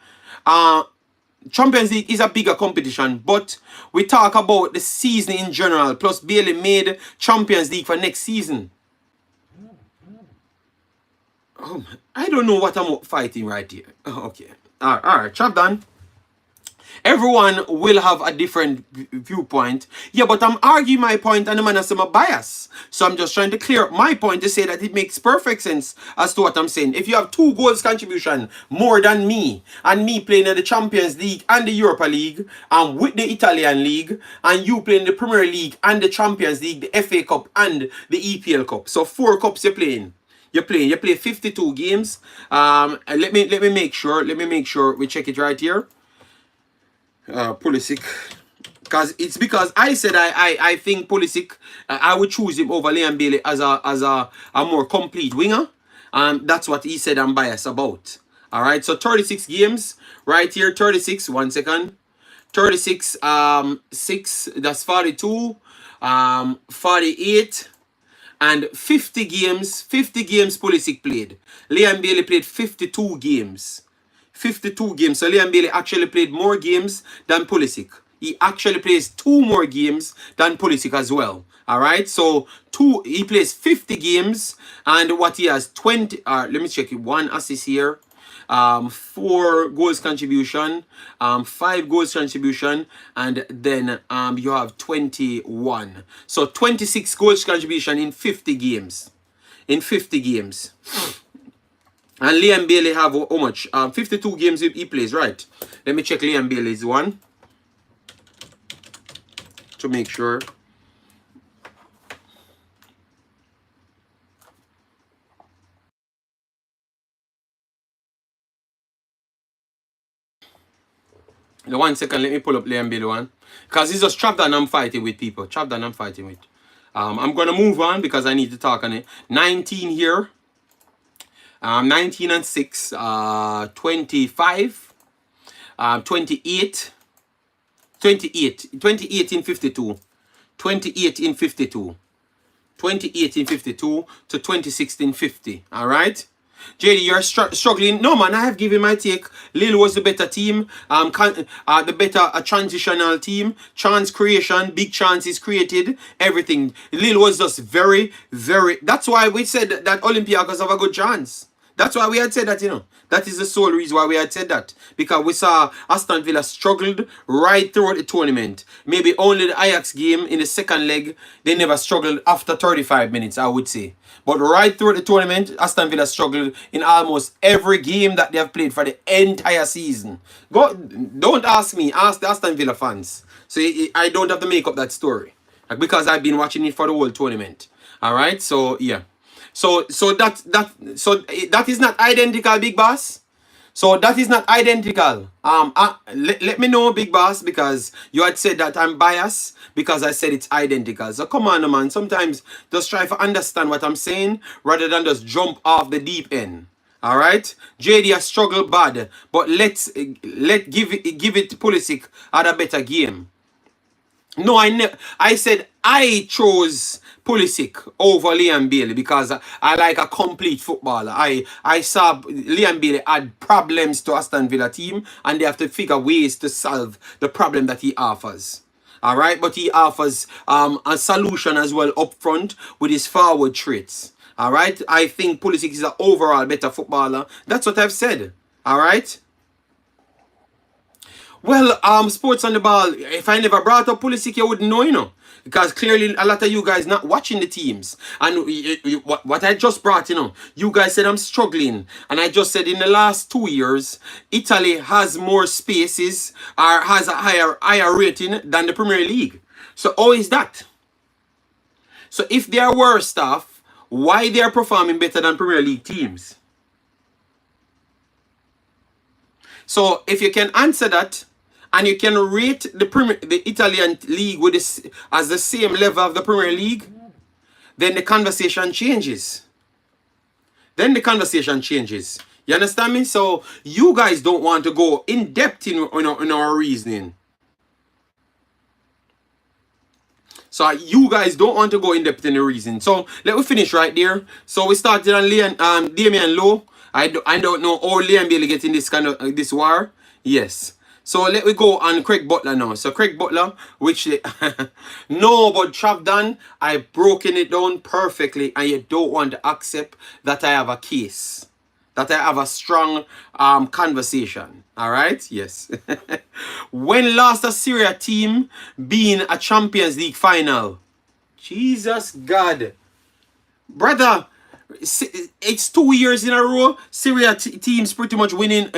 Champions League is a bigger competition, but we talk about the season in general. Plus, Bailey made Champions League for next season. Oh, I don't know what I'm fighting right here. Oh, okay. All right. Chop done. Everyone will have a different viewpoint. Yeah, but I'm arguing my point and the man has some bias. So I'm just trying to clear up my point to say that it makes perfect sense as to what I'm saying. If you have 2 goals contribution more than me, and me playing in the Champions League and the Europa League, and with the Italian League, and you playing the Premier League and the Champions League, the FA Cup and the EPL Cup. So 4 cups you're playing. You play 52 games. Let me make sure we check it right here. Pulisic, because I said I think Pulisic, I would choose him over Liam Bailey as a more complete winger, and that's what he said I'm biased about. All right, so 36 games right here. 36. 1 second. 36. 6. That's 42. 48. And 50 games Pulisic played. Liam Bailey played 52 games. 52 games. So Liam Bailey actually played more games than Pulisic. He actually plays 2 more games than Pulisic as well. Alright, so he plays 50 games, and what he has 20, let me check it, 1 assist here. 4 goals contribution, 5 goals contribution, and then you have 21. So 26 goals contribution in 50 games. in 50 games. And Liam Bailey have how much? 52 games he plays, right? Let me check Liam Bailey's one to make sure. The 1 second, let me pull up Liam Bailey one. Because it's just Trap that I'm fighting with, people. Trap that I'm fighting with. I'm going to move on because I need to talk on it. 19 here. 19 and 6. 25. 28. 28 in 52. 28 in 52. 28 in 52 to 26 in 50. Alright? JD, you're struggling. No, man, I have given my take. Lille was the better team. The better transitional team. Chance creation. Big chances created. Everything. Lille was just very, very... That's why we said that Olympiacos have a good chance. That's why we had said that, you know. That is the sole reason why we had said that. Because we saw Aston Villa struggled right throughout the tournament. Maybe only the Ajax game in the second leg, they never struggled after 35 minutes, I would say. But right throughout the tournament, Aston Villa struggled in almost every game that they have played for the entire season. Don't ask me, ask the Aston Villa fans. So I don't have to make up that story. Because I've been watching it for the whole tournament. Alright, so yeah. So that is not identical, Big Boss. So that is not identical. Let me know, Big Boss, because you had said that I'm biased because I said it's identical. So come on, man. Sometimes just try to understand what I'm saying rather than just jump off the deep end. All right, JD has struggled bad, but let give it Pulisic at a better game. No, I said I chose Pulisic over Liam Bailey because I like a complete footballer. I saw Liam Bailey had problems to Aston Villa team and they have to figure ways to solve the problem that he offers. Alright, but he offers a solution as well up front with his forward traits. Alright, I think Pulisic is an overall better footballer. That's what I've said. Alright. Well, sports on the ball, if I never brought up Pulisic, you wouldn't know, you know. Because clearly a lot of you guys not watching the teams. And what I just brought, you know, you guys said I'm struggling. And I just said in the last 2 years, Italy has more spaces or has a higher rating than the Premier League. So how is that? So if they are worse stuff, why they are performing better than Premier League teams? So if you can answer that, and you can rate the Italian league with this as the same level of the Premier League, then the conversation changes. Then the conversation changes. You understand me? So you guys don't want to go in depth in our reasoning. So you guys don't want to go in depth in the reasoning. So let me finish right there. So we started on Damion Lowe. I don't know how Liam Bailey getting this kind of this war. Yes. So let me go on Craig Butler now. So Craig Butler, which no, but Travdan, I've broken it down perfectly, and you don't want to accept that I have a case, that I have a strong conversation. All right, yes. When last a Syria team being a Champions League final? Jesus God, brother. It's 2 years in a row. Syria teams pretty much winning,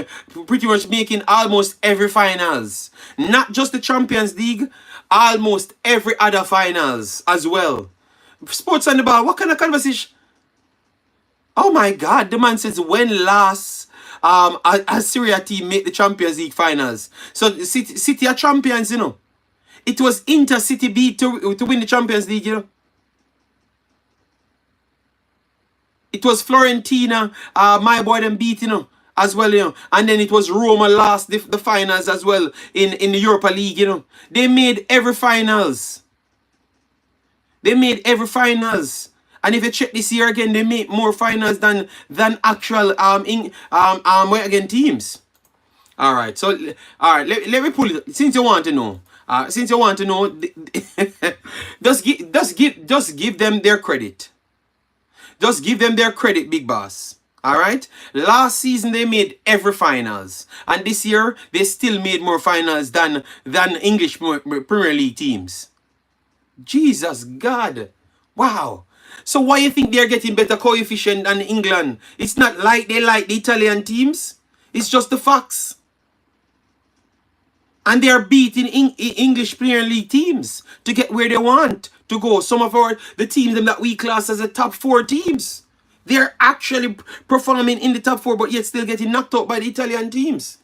pretty much making almost every finals. Not just the Champions League, almost every other finals as well. Sports on the ball. What kind of conversation? Oh my God! The man says when last a Syria team make the Champions League finals. So City are champions, you know. It was Intercity beat to win the Champions League, you know. It was Florentina, my boy, them beat, you know, as well, you know. And then it was Roma last the finals as well in the Europa League, you know. They made every finals. They made every finals. And if you check this year again, they make more finals than actual teams. All right, so let me pull it. Since you want to know, just give them their credit. Just give them their credit, Big Boss. Alright? Last season they made every finals. And this year they still made more finals than English Premier League teams. Jesus God. Wow. So why you think they're getting better coefficient than England? It's not like they like the Italian teams. It's just the facts. And they are beating English Premier League teams to get where they want to go. Some of the teams that we class as the top 4 teams. They're actually performing in the top 4, but yet still getting knocked out by the Italian teams.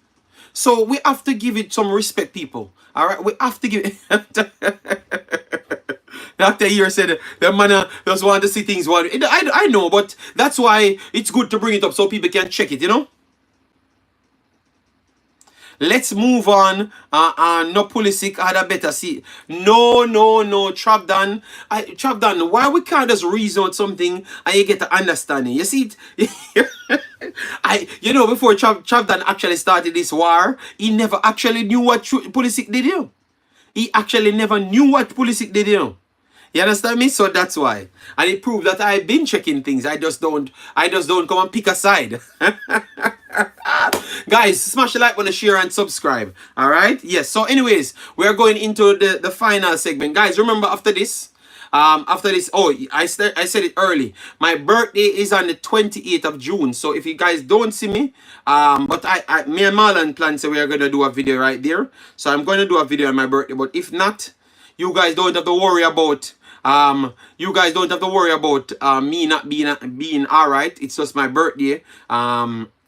So we have to give it some respect, people. All right, we have to give it. After a year said the man just want to see things one. I know, but that's why it's good to bring it up so people can check it, you know. Let's move on. No Pulisic had a better seat. No. Trapdan. Trapdan, why we can't just reason out something and you get the understanding? You see it? Before Trapdan actually started this war, he never actually knew what Pulisic did, you know. He actually never knew what Pulisic did, you know. You understand me? So that's why. And it proved that I've been checking things. I just don't come and pick a side. Guys, smash the like button, share and subscribe. Alright? Yes. So anyways, we're going into the final segment. Guys, remember after this, I said it early. My birthday is on the 28th of June. So if you guys don't see me, but me and Marlon plan, so we are gonna do a video right there. So I'm gonna do a video on my birthday. But if not, you guys don't have to worry about me not being alright. It's just my birthday.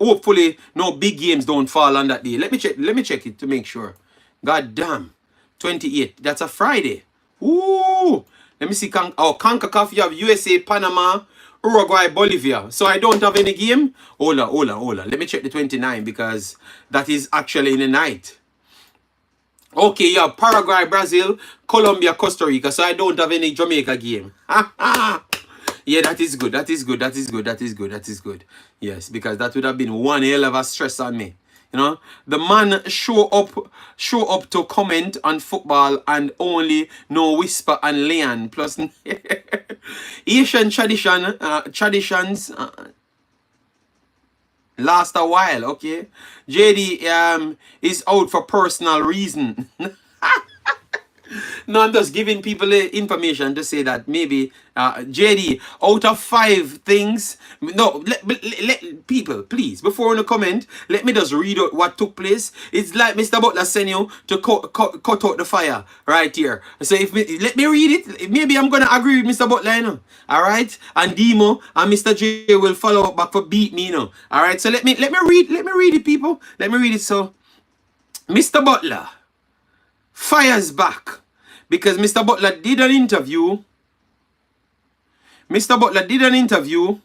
Hopefully no big games don't fall on that day. Let me check it to make sure. God damn. 28. That's a Friday. Ooh. Let me see. Concacaf, you have USA, Panama, Uruguay, Bolivia. So I don't have any game. Hola. Let me check the 29 because that is actually in the night. Okay, yeah, Paraguay, Brazil, Colombia, Costa Rica. So I don't have any Jamaica game. Yeah, that is good. Yes, because that would have been one hell of a stress on me. You know, the man show up to comment on football and only know whisper and lean. Plus Asian traditions last a while, okay? JD is out for personal reason. No, I'm just giving people the information to say that maybe JD, out of 5 things, no, let people, please, before you comment, let me just read out what took place. It's like Mr. Butler sent you to cut out the fire right here. So let me read it. Maybe I'm gonna agree with Mr. Butler, you know. All right, and Demo and Mr. J will follow up back for beat me, you know. All right, so let me read it, people. Let me read it. So, Mr. Butler fires back because Mr. Butler did an interview. Mr. Butler did an interview.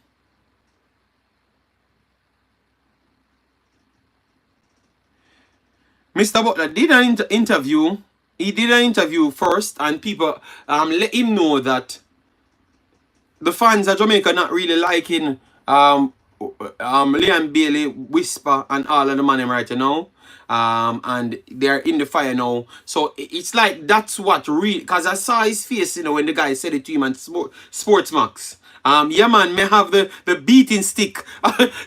Mr. Butler did an interview. He did an interview first, and people let him know that the fans of Jamaica not really liking Liam Bailey, Whisper, and all of the man right now. And they're in the fire now. So it's like that's what really, because I saw his face, you know, when the guy said it to him on Sportsmax. Yeah, man, may have the beating stick.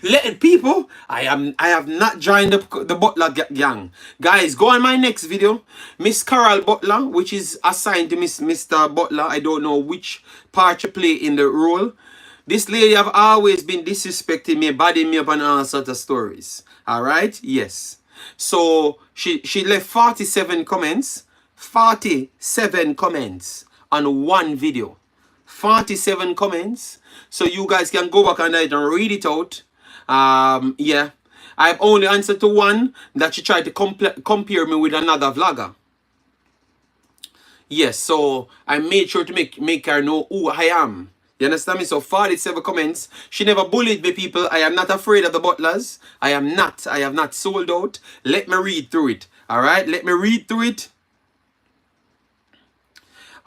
Let people, I have not joined the Butler gang. Guys, go on my next video. Miss Carol Butler, which is assigned to Mr. Butler. I don't know which part you play in the role. This lady have always been disrespecting me, badding me up and all sorts of stories. Alright? Yes. So she left 47 comments. 47 comments on one video. 47 comments. So you guys can go back on that and read it out. Yeah. I've only answered to one that she tried to compare me with another vlogger. Yes, so I made sure to make her know who I am. You understand me? So 47 comments. She never bullied me, people. I am not afraid of the Butlers. I have not sold out. Let me read through it. Alright? Let me read through it.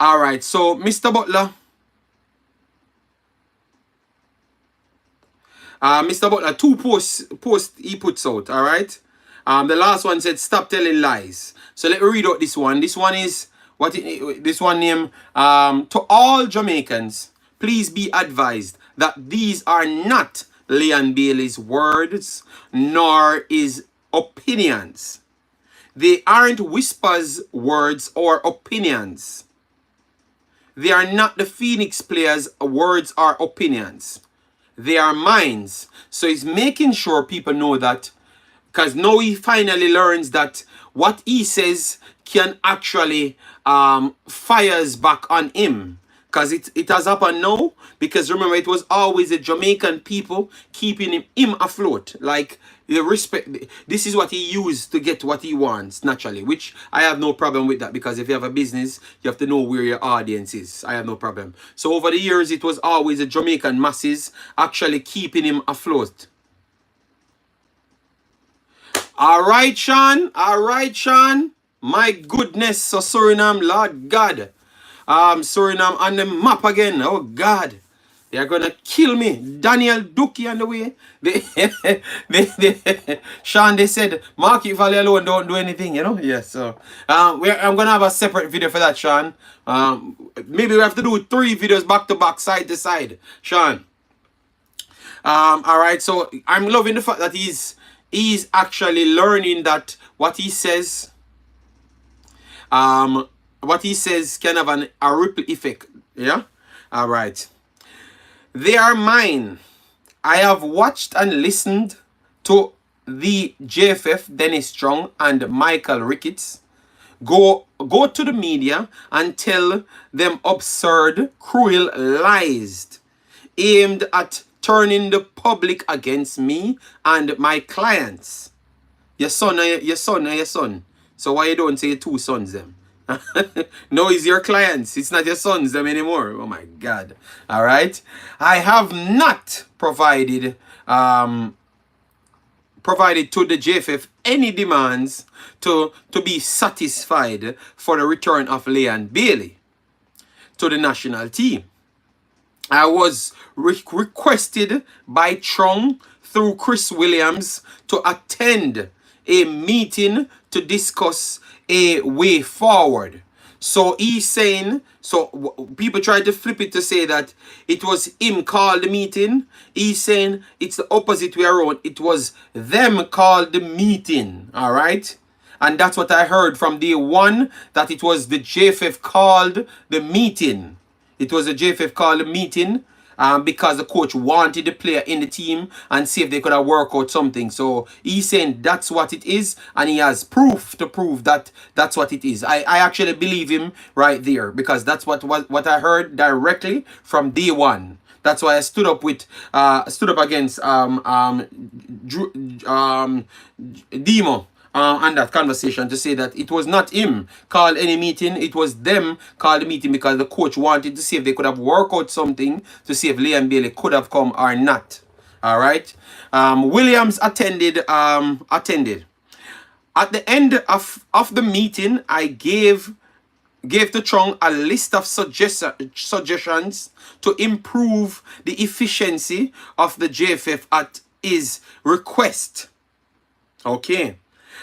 Alright, so Mr. Butler. Mr. Butler, 2 posts he puts out, alright? The last one said, stop telling lies. So let me read out this one. This one is, this one named, to all Jamaicans, please be advised that these are not Liam Bailey's words, nor his opinions. They aren't Whisper's words or opinions. They are not the Phoenix players' words or opinions. They are minds. So he's making sure people know that, because now he finally learns that what he says can actually fires back on him. Because it has happened now. Because remember, it was always the Jamaican people keeping him afloat. Like, the respect. This is what he used to get what he wants, naturally. Which I have no problem with that. Because if you have a business, you have to know where your audience is. I have no problem. So over the years, it was always the Jamaican masses actually keeping him afloat. Alright, Sean. Alright, Sean. My goodness. So Suriname, Lord God. Suriname on the map again. Oh God. They're gonna kill me. Daniel Duki on the way. Sean, they said, Mark it Valley alone don't do anything, you know? Yes, so I'm gonna have a separate video for that, Sean. Maybe we have to do 3 videos back to back, side to side. Sean. Alright, so I'm loving the fact that he's actually learning that what he says can have a ripple effect. Yeah? Alright. They are mine. I have watched and listened to the JFF, Dennis Strong and Michael Ricketts go to the media and tell them absurd, cruel lies aimed at turning the public against me and my clients. Your son. So why you don't say your 2 sons them? No, it's your clients. It's not your sons them anymore. Oh my God. All right. I have not provided to the JFF any demands to be satisfied for the return of Leon Bailey to the national team. I was requested by Trong through Chris Williams to attend a meeting to discuss a way forward. So he's saying, so people try to flip it to say that it was him called the meeting. He's saying it's the opposite way around. It was them called the meeting. All right. And that's what I heard from day one, that it was the JFF called the meeting. It was the JFF called the meeting because the coach wanted the player in the team and see if they could have worked out something. So he's saying that's what it is, and he has proof to prove that that's what it is. I actually believe him right there, because that's what I heard directly from day one. That's why I stood up against Demo on that conversation to say that it was not him called any meeting, it was them called the meeting because the coach wanted to see if they could have worked out something to see if Leon Bailey could have come or not. All right. Williams attended. At the end of the meeting, I gave to Trong a list of suggestions to improve the efficiency of the JFF at his request. Okay.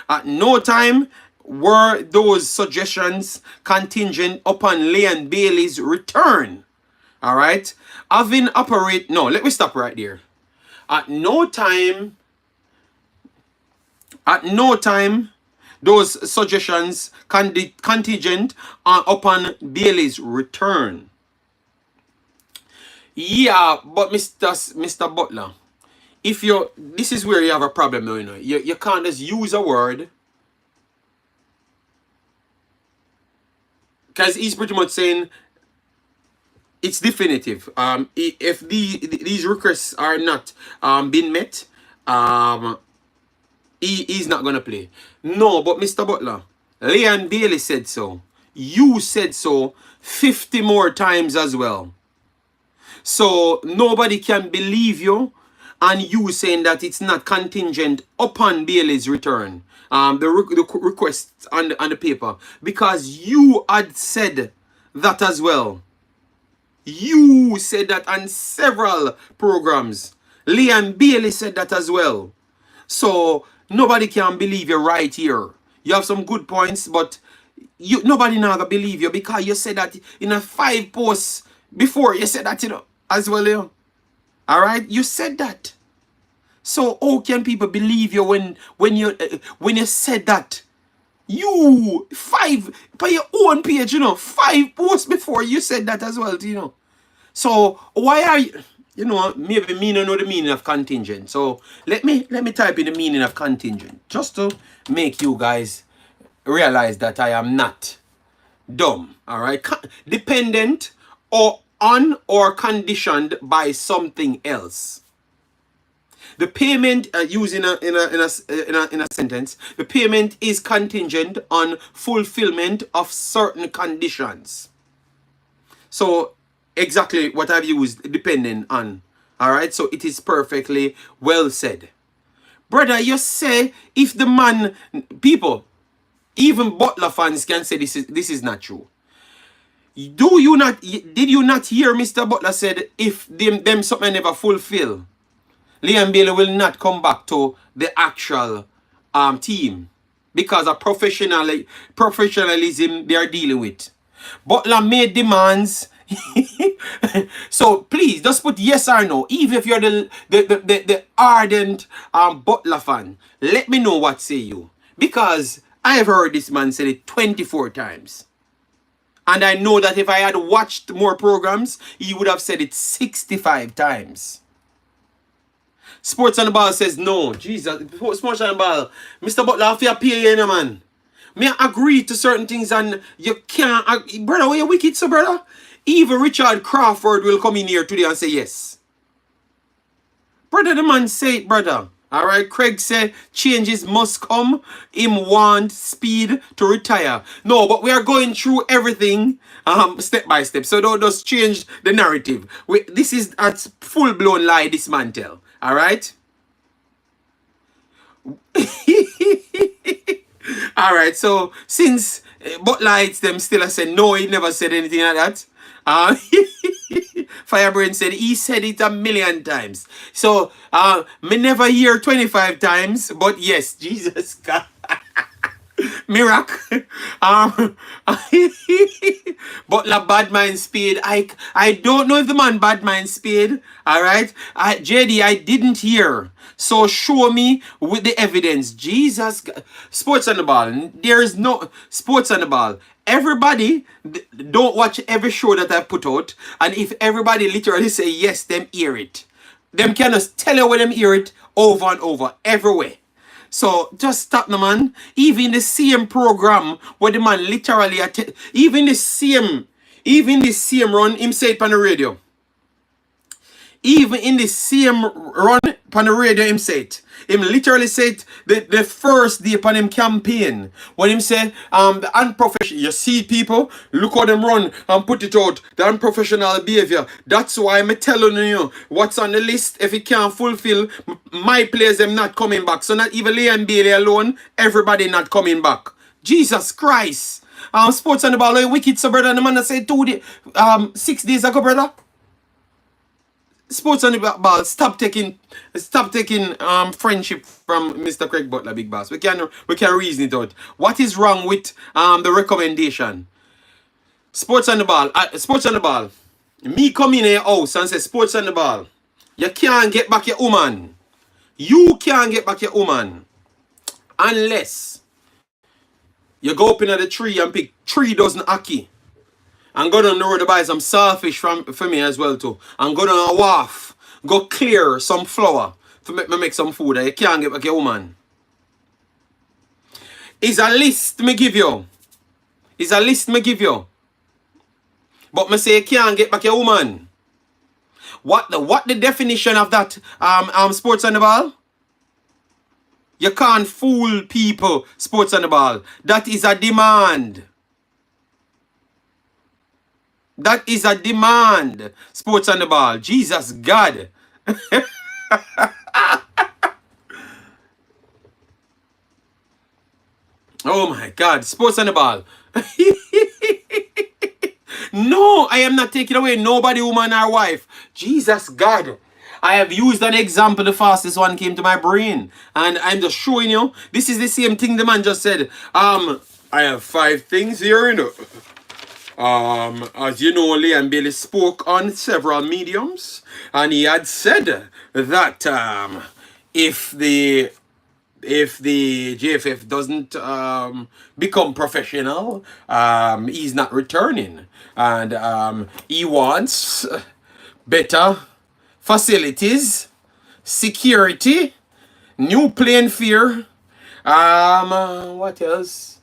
At no time were those suggestions contingent upon Leon Bailey's return. All right. Let me stop right there. At no time, those suggestions contingent upon Bailey's return. Yeah, but Mr. Butler, this is where you have a problem now, you know. You can't just use a word, because he's pretty much saying it's definitive. If these requests are not being met, he's not gonna play. No, but Mr. Butler, Leon Bailey said so. You said so 50 more times as well. So nobody can believe you, and you saying that it's not contingent upon Bailey's return. The request on the paper, because you had said that as well. You said that on several programs. Leon Bailey said that as well. So nobody can believe you right here. You have some good points, but nobody now gonna believe you, because you said that in a 5 posts before. You said that, you know, as well, you know. All right, you said that. So how can people believe you when you said that? You 5 by your own page, you know, 5 posts before you said that as well, you know. So why are you, you know, maybe me don't know the meaning of contingent. So let me type in the meaning of contingent just to make you guys realize that I am not dumb. All right, dependent or on or conditioned by something else. The payment used in a sentence. The payment is contingent on fulfillment of certain conditions. So exactly what I've used, depending on. All right, so it is perfectly well said, brother. You say if the man, people, even Butler fans can say this is not true. Do you not? Did you not hear Mr. Butler said if them something never fulfill, Liam Bailey will not come back to the actual team because of professionalism they are dealing with. Butler made demands. So please just put yes or no. Even if you're the ardent Butler fan, let me know what say you. Because I have heard this man say it 24 times. And I know that if I had watched more programs, he would have said it 65 times. Sports on the Ball says no. Jesus, Sports on the Ball. Mr. Butler, I feel pay you, man. May I agree to certain things and you can't. Brother, where you wicked, so brother? Even Richard Crawford will come in here today and say yes. Brother, the man say it, brother. Alright, Craig said changes must come. Him want speed to retire. No, but we are going through everything step by step. So don't just change the narrative. This is a full-blown lie this man tell. Alright? Alright, so since Butler hates them still, I said no, he never said anything like that. Firebrain said he said it a million times. So me never hear 25 times, but yes, Jesus God. Miracle. Butler bad mind speed. I don't know if the man bad mind speed. Alright. JD, I didn't hear. So show me with the evidence. Jesus God. Sports on the Ball. There is no Sports on the Ball. Everybody don't watch every show that I put out. And if everybody literally say yes, them hear it. Them can just tell you when them hear it over and over. Everywhere. So just stop the man. Even the same program where the man literally even the same run, him say it on the radio. Even in the same run on the radio, him say it. Him literally said the first day upon him campaign. When him said the unprofessional, you see people, look how them run and put it out. The unprofessional behavior. That's why I'm telling you what's on the list. If it can't fulfill, my players them not coming back. So not even Liam Bailey alone, everybody not coming back. Jesus Christ. Sports on the Ball, like wicked, so brother. The man that said 6 days ago, brother. Sports on the Ball, stop taking friendship from Mr. Craig Butler, big boss. We can reason it out. What is wrong with the recommendation? Sports on the Ball. Me come in your house and say Sports on the Ball. You can't get back your woman. You can't get back your woman unless you go up in the tree and pick 3 dozen ackee. And go down the road to buy some sawfish for me as well too. And go down a wharf. Go clear some flour to make some food that you can't get back your woman. It's a list me give you. But me say you can't get back your woman. What the definition of that Sports on the Ball? You can't fool people, Sports on the Ball. That is a demand. That is a demand. Sports on the Ball. Jesus God. Oh my God. Sports on the Ball. No, I am not taking away nobody, woman or wife. Jesus God. I have used an example. The fastest one came to my brain. And I'm just showing you. This is the same thing the man just said. I have 5 things here, you know. As you know, Liam Bailey spoke on several mediums, and he had said that if the if the JFF doesn't become professional, he's not returning. And he wants better facilities, security, new playing field. What else?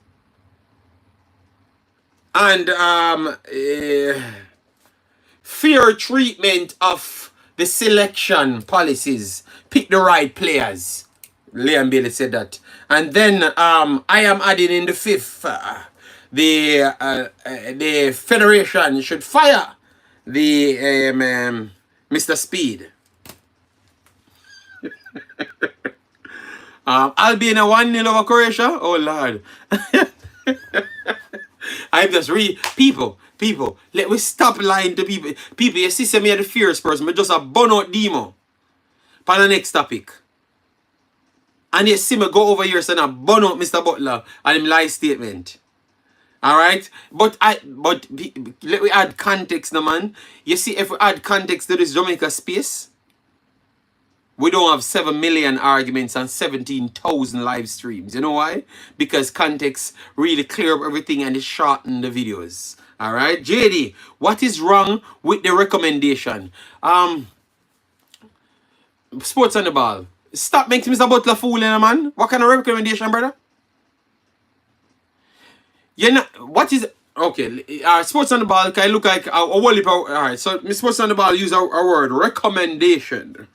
And fair treatment of the selection policies. Pick the right players. Liam Bailey said that. And then I am adding in the fifth. The federation should fire the Mr. Speed. Albania 1-0 over Croatia. Oh Lord. I'm just people, let me stop lying to people. People, you see me are the fierce person, but just a bun out demo. For the next topic. And you see me go over here saying a bun out Mr. Butler and him lie statement. Alright? But let me add context now, man. You see, if we add context to this Jamaica space, we don't have 7 million arguments and 17,000 live streams. You know why? Because context really clear up everything and it shorten the videos. Alright? JD, what is wrong with the recommendation? Sports on the ball. Stop making Mr. Butler fooling, man. What kind of recommendation, brother? You're not, what is, okay, sports on the ball can look like a whole heap of, alright, so sports on the ball use our word, recommendation.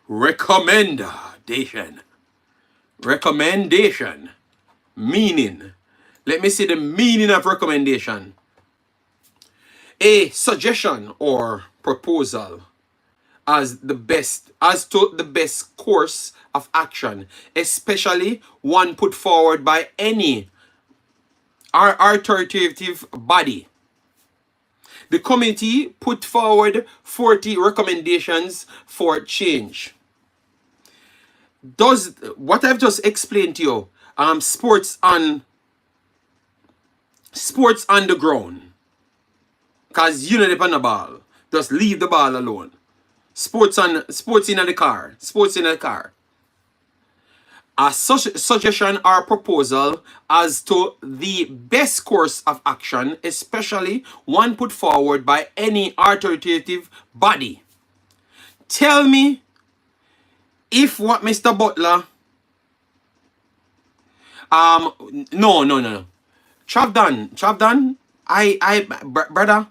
Recommendation. Recommendation. Meaning. Let me see the meaning of recommendation. A suggestion or proposal as to the best course of action, especially one put forward by any authoritative body. The committee put forward 40 recommendations for change. Does what I've just explained to you, sports on the ground, cause you know depend on the ball. Just leave the ball alone. Sports in the car. Sports in the car. A suggestion or proposal as to the best course of action, especially one put forward by any authoritative body. Tell me if what Mr. Butler no. Chavdan, brother,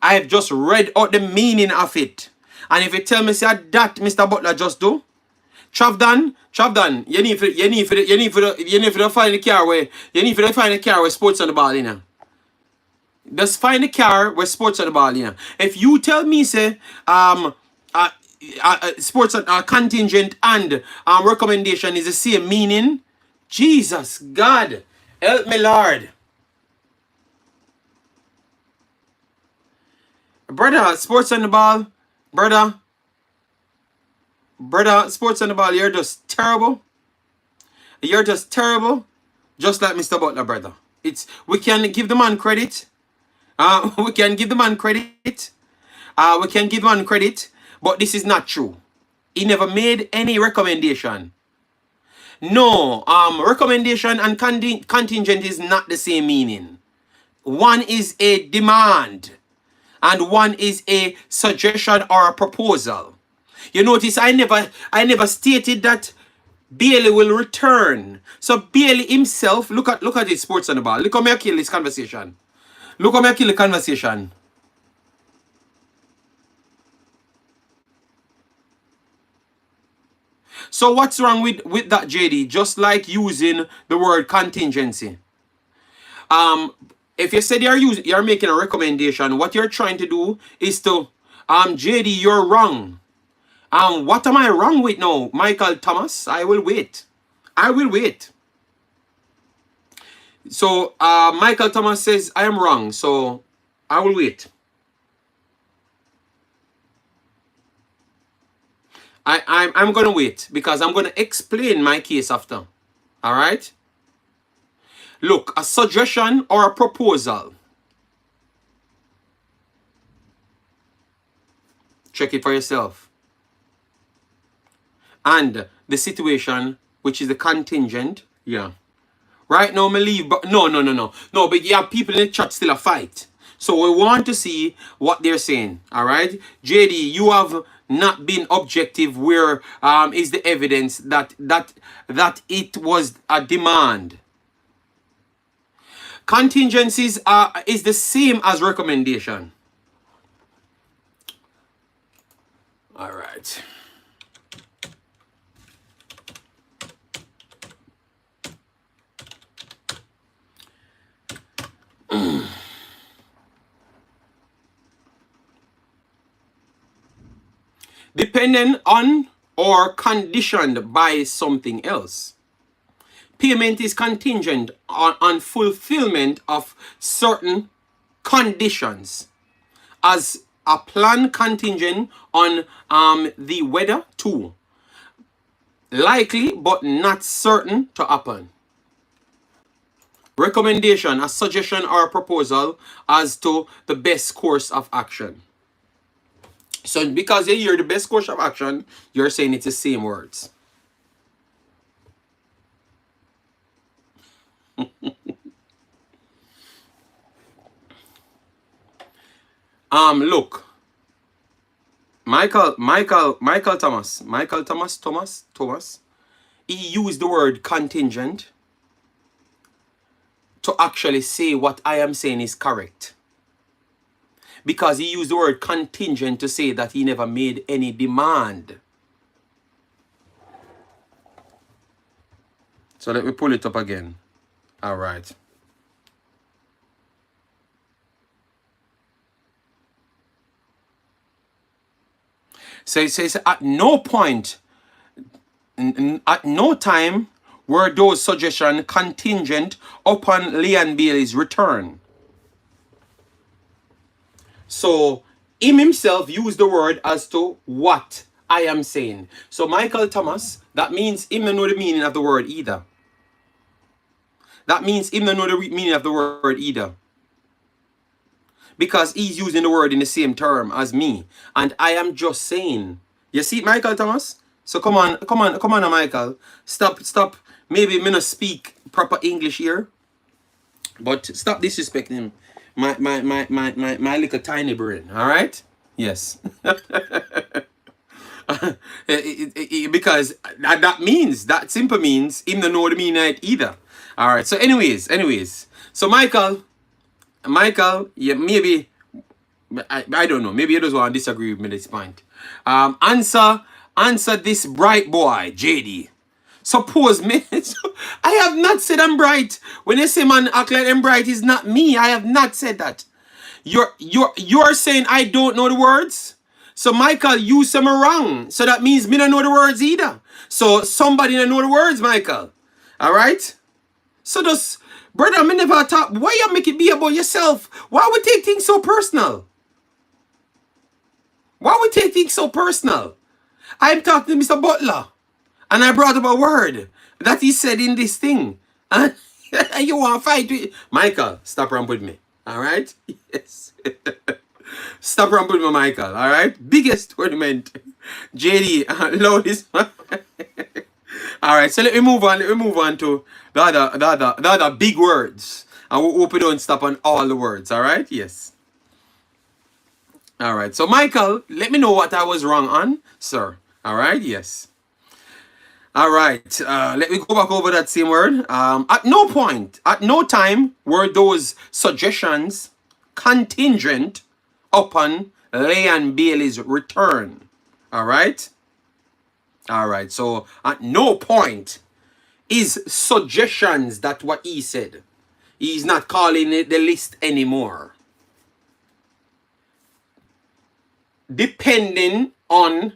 I've just read out the meaning of it. And if you tell me say that Mr. Butler just do, Chavdan, you need to find the car where sports on the ball, you know. Just find the car where sports on the ball, you know. If you tell me say sports contingent and recommendation is the same meaning, Jesus God, help me Lord. Brother, sports on the ball, brother, sports on the ball, you're just terrible. You're just terrible. Just like Mr. Butler, brother. We can give the man credit. We can give the man credit. But this is not true. He never made any recommendation. No, recommendation and contingent is not the same meaning. One is a demand. And one is a suggestion or a proposal. You notice I never stated that Bailey will return. So Bailey himself, look at his sports on the ball. Look how me kill this conversation. Look how me kill the conversation. So what's wrong with that, JD? Just like using the word contingency. If you said you're making a recommendation, what you're trying to do is to JD, you're wrong. What am I wrong with now? Michael Thomas, I will wait. So Michael Thomas says I am wrong, so I will wait. I'm gonna wait because I'm gonna explain my case after. Alright? Look, a suggestion or a proposal. Check it for yourself. And the situation which is the contingent. Yeah. Right now, me leave, but no. But you have people in the chat still a fight. So we want to see what they're saying. All right, JD, you have not been objective. Where is the evidence that it was a demand? Contingencies is the same as recommendation. All right. Dependent on or conditioned by something else. Payment is contingent on fulfillment of certain conditions, as a plan contingent on the weather too. Likely but not certain to happen. Recommendation, a suggestion or a proposal as to the best course of action. So because you hear the best course of action, you're saying it's the same words. Look. Michael Thomas. He used the word contingent to actually say what I am saying is correct. Because he used the word contingent to say that he never made any demand. So let me pull it up again. All right. So it says at no point, at no time were those suggestions contingent upon Leon Bailey's return. So him himself used the word as to what I am saying. So Michael Thomas, that means him don't know the meaning of the word either. That means him don't know the meaning of the word either. Because he's using the word in the same term as me. And I am just saying. You see, Michael Thomas? So come on, Michael. Stop. Maybe me not speak proper English here. But stop disrespecting him. My little tiny brain. Alright? Yes. Because that simple means him don't know the meaning of it either. Alright, so anyways. So Michael, yeah, maybe I don't know. Maybe you just want to disagree with me at this point. Answer this bright boy, JD. Suppose me. I have not said I'm bright. When you say man act like I'm bright, is not me. I have not said that. You're saying I don't know the words. So Michael, you say me wrong. So that means me don't know the words either. So somebody don't know the words, Michael. All right. So just, brother, me never talk. Why you make it be about yourself? Why we take things so personal? I'm talking to Mr. Butler. And I brought up a word that he said in this thing. And you want to fight with Michael, stop around with me. Alright? Yes. Stop around with me, Michael. Alright? Biggest tournament. JD, load this one. Alright, so let me move on to the other big words. And we hope we don't stop on all the words. Alright? Yes. Alright, so Michael, let me know what I was wrong on, sir. Alright? Yes. Alright, let me go back over that same word. At no time were those suggestions contingent upon Leon Bailey's return. Alright? Alright, so at no point is suggestions that what he said. He's not calling it the list anymore. Depending on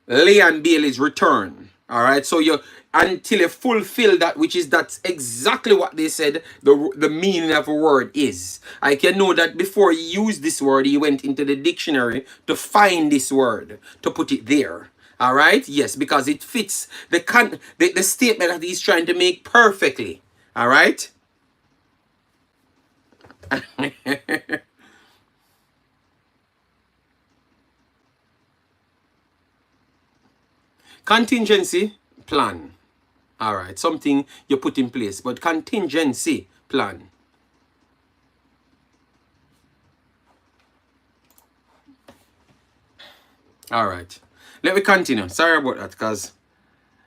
Leon Bailey's return. Alright, so you until you fulfill that, which is that's exactly what they said the meaning of a word is. I can know that before he used this word, he went into the dictionary to find this word, to put it there. Alright, yes, because it fits the statement that he's trying to make perfectly. Alright? Contingency plan. All right, something you put in place, but contingency plan. All right, let me continue. Sorry about that, because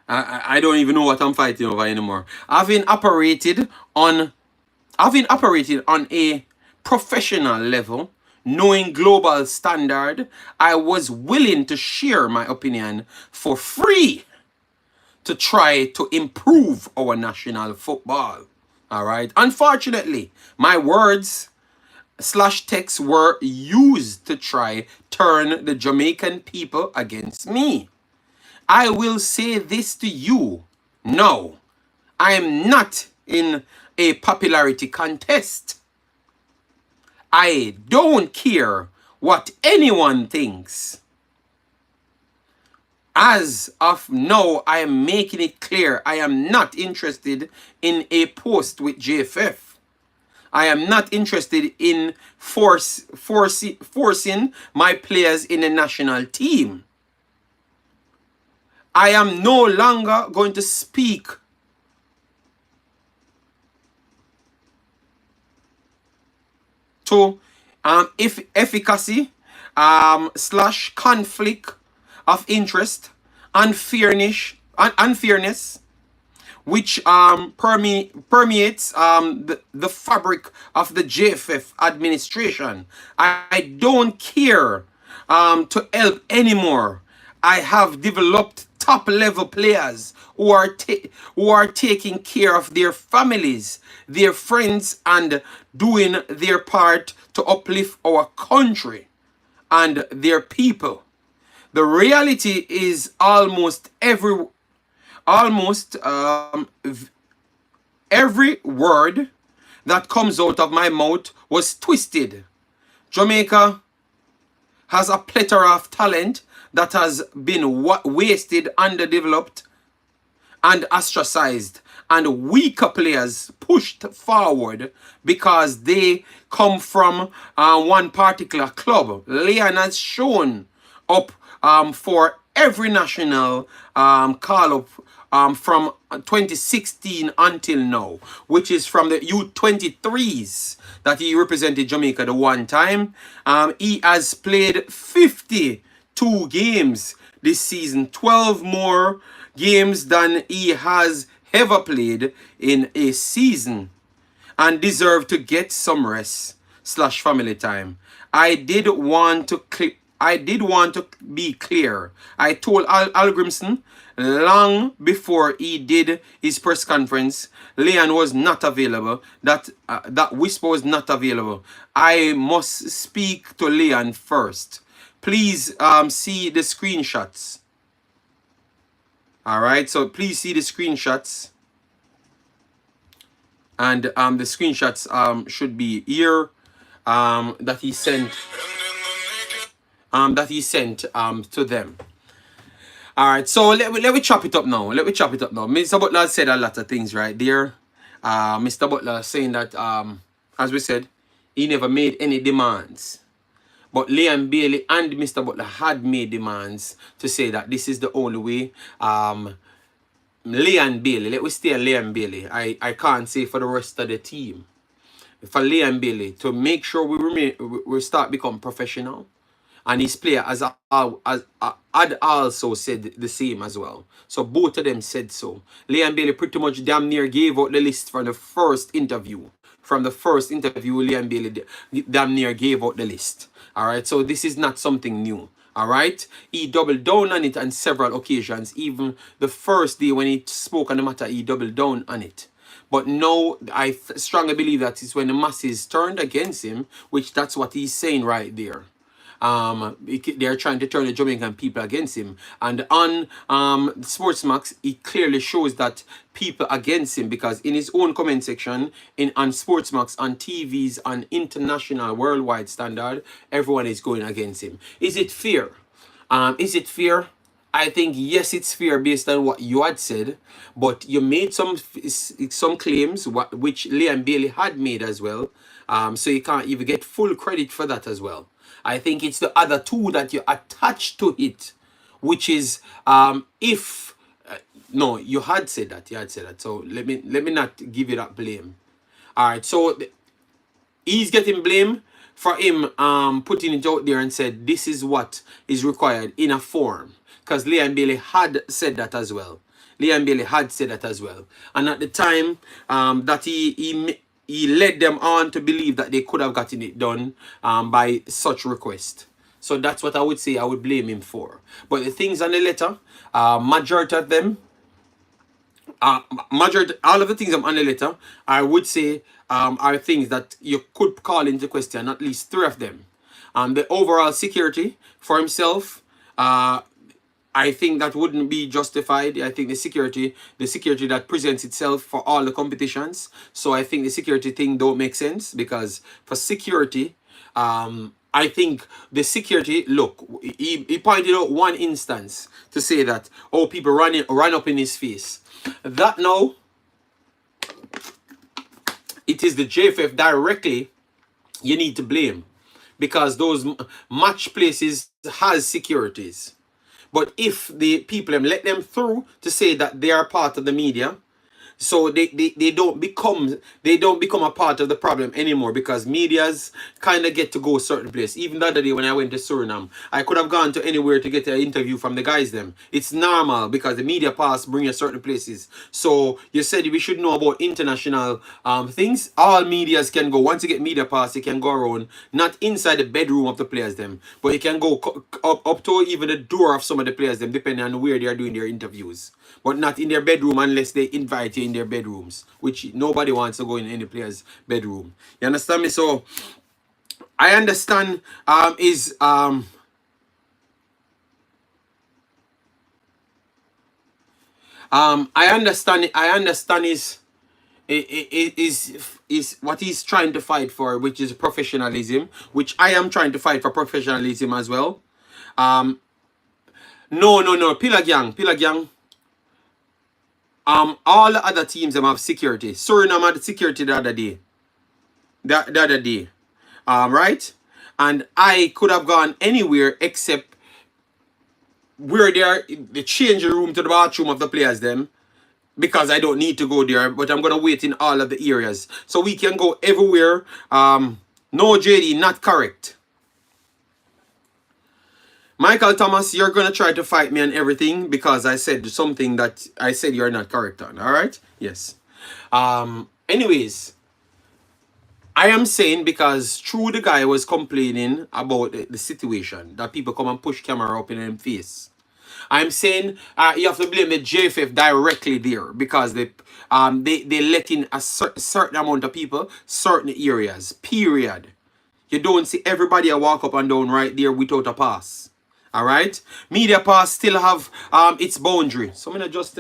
I don't even know what I'm fighting over anymore. Having operated on a professional level, knowing global standard, I was willing to share my opinion for free to try to improve our national football. All right. Unfortunately, my words slash texts were used to try turn the Jamaican people against me. I will say this to you. No, I am not in a popularity contest. I don't care what anyone thinks. As of now, I am making it clear I am not interested in a post with JFF. I am not interested in forcing my players in a national team. I am no longer going to speak to efficacy slash conflict of interest, unfairness, which permeates the fabric of the JFF administration. I don't care to help anymore. I have developed top level players who are taking care of their families, their friends, and doing their part to uplift our country and their people. The reality is every word that comes out of my mouth was twisted. Jamaica has a plethora of talent that has been wasted, underdeveloped, and ostracized, and weaker players pushed forward because they come from one particular club. Leon has shown up for every national call-up from 2016 until now, which is from the U23s that he represented Jamaica the one time. He has played 52 games this season, 12 more games than he has ever played in a season, and deserve to get some rest slash family time. I did want to be clear. I told Al Grimson long before he did his press conference, Leon was not available, that Whisper was not available. I must speak to Leon first. Please see the screenshots. All right, so please see the screenshots. And the screenshots should be here that he sent to them. All right, so let me chop it up now. Mr. Butler said a lot of things right there. Mr. Butler saying that as we said, he never made any demands. But Liam Bailey and Mr. Butler had made demands to say that this is the only way. Liam Bailey, let me stay on Liam Bailey. I can't say for the rest of the team. For Liam Bailey, to make sure we start become professional. And his player had also said the same as well. So both of them said so. Liam Bailey pretty much damn near gave out the list from the first interview. Liam Bailey damn near gave out the list. Alright, so this is not something new. Alright, he doubled down on it on several occasions. Even the first day when he spoke on the matter, he doubled down on it. But now, I strongly believe that it's when the masses turned against him, which that's what he's saying right there. They're trying to turn the Jamaican people against him. And on Sportsmax, he clearly shows that people against him, because in his own comment section, on Sportsmax, on TVs, on international, worldwide standard, everyone is going against him. Is it fair? Is it fair? I think yes, it's fair based on what you had said, but you made some claims which Liam Bailey had made as well. So you can't even get full credit for that as well. I think it's the other two that you attach to it, which is if No, you had said that. You had said that. So let me not give you that blame. All right. So he's getting blame for him putting it out there and said this is what is required in a form, because Liam Bailey had said that as well. Liam Bailey had said that as well, and at the time that he led them on to believe that they could have gotten it done by such request. So that's what I would say I would blame him for. But the things on the letter, majority of them, majority, all of the things on the letter, I would say are things that you could call into question, at least 3 of them. The overall security for himself, I think that wouldn't be justified. I think the security that presents itself for all the competitions. So I think the security thing don't make sense, because for security, I think the security, look, he pointed out one instance to say that, oh, people run up in his face. That now, it is the JFF directly you need to blame, because those match places has securities. But if the people let them through to say that they are part of the media, so they don't become a part of the problem anymore, because medias kind of get to go a certain place. Even the other day when I went to Suriname, I could have gone to anywhere to get an interview from the guys them. It's normal, because the media pass bring you certain places. So you said we should know about international things. All medias can go. Once you get media pass, you can go around, not inside the bedroom of the players them, but you can go up to even the door of some of the players them, depending on where they are doing their interviews. But not in their bedroom unless they invite you in their bedrooms, which nobody wants to go in any player's bedroom. You understand me? So I understand I understand is what he's trying to fight for, which is professionalism, which I am trying to fight for professionalism as well. No, Pillar Gang. All the other teams have security. Suriname had security the other day. The other day. Right? And I could have gone anywhere except where they are, the changing room to the bathroom of the players them, because I don't need to go there, but I'm gonna wait in all of the areas. So we can go everywhere. No, JD, not correct. Michael Thomas, you're going to try to fight me on everything because I said something that I said you're not correct on. All right? Yes. Anyways, I am saying, because true, the guy was complaining about the situation, that people come and push camera up in his face. I'm saying you have to blame the JFF directly there, because they let in a certain amount of people, certain areas, period. You don't see everybody walk up and down right there without a pass. All right, media pass still have its boundary. So I'm gonna just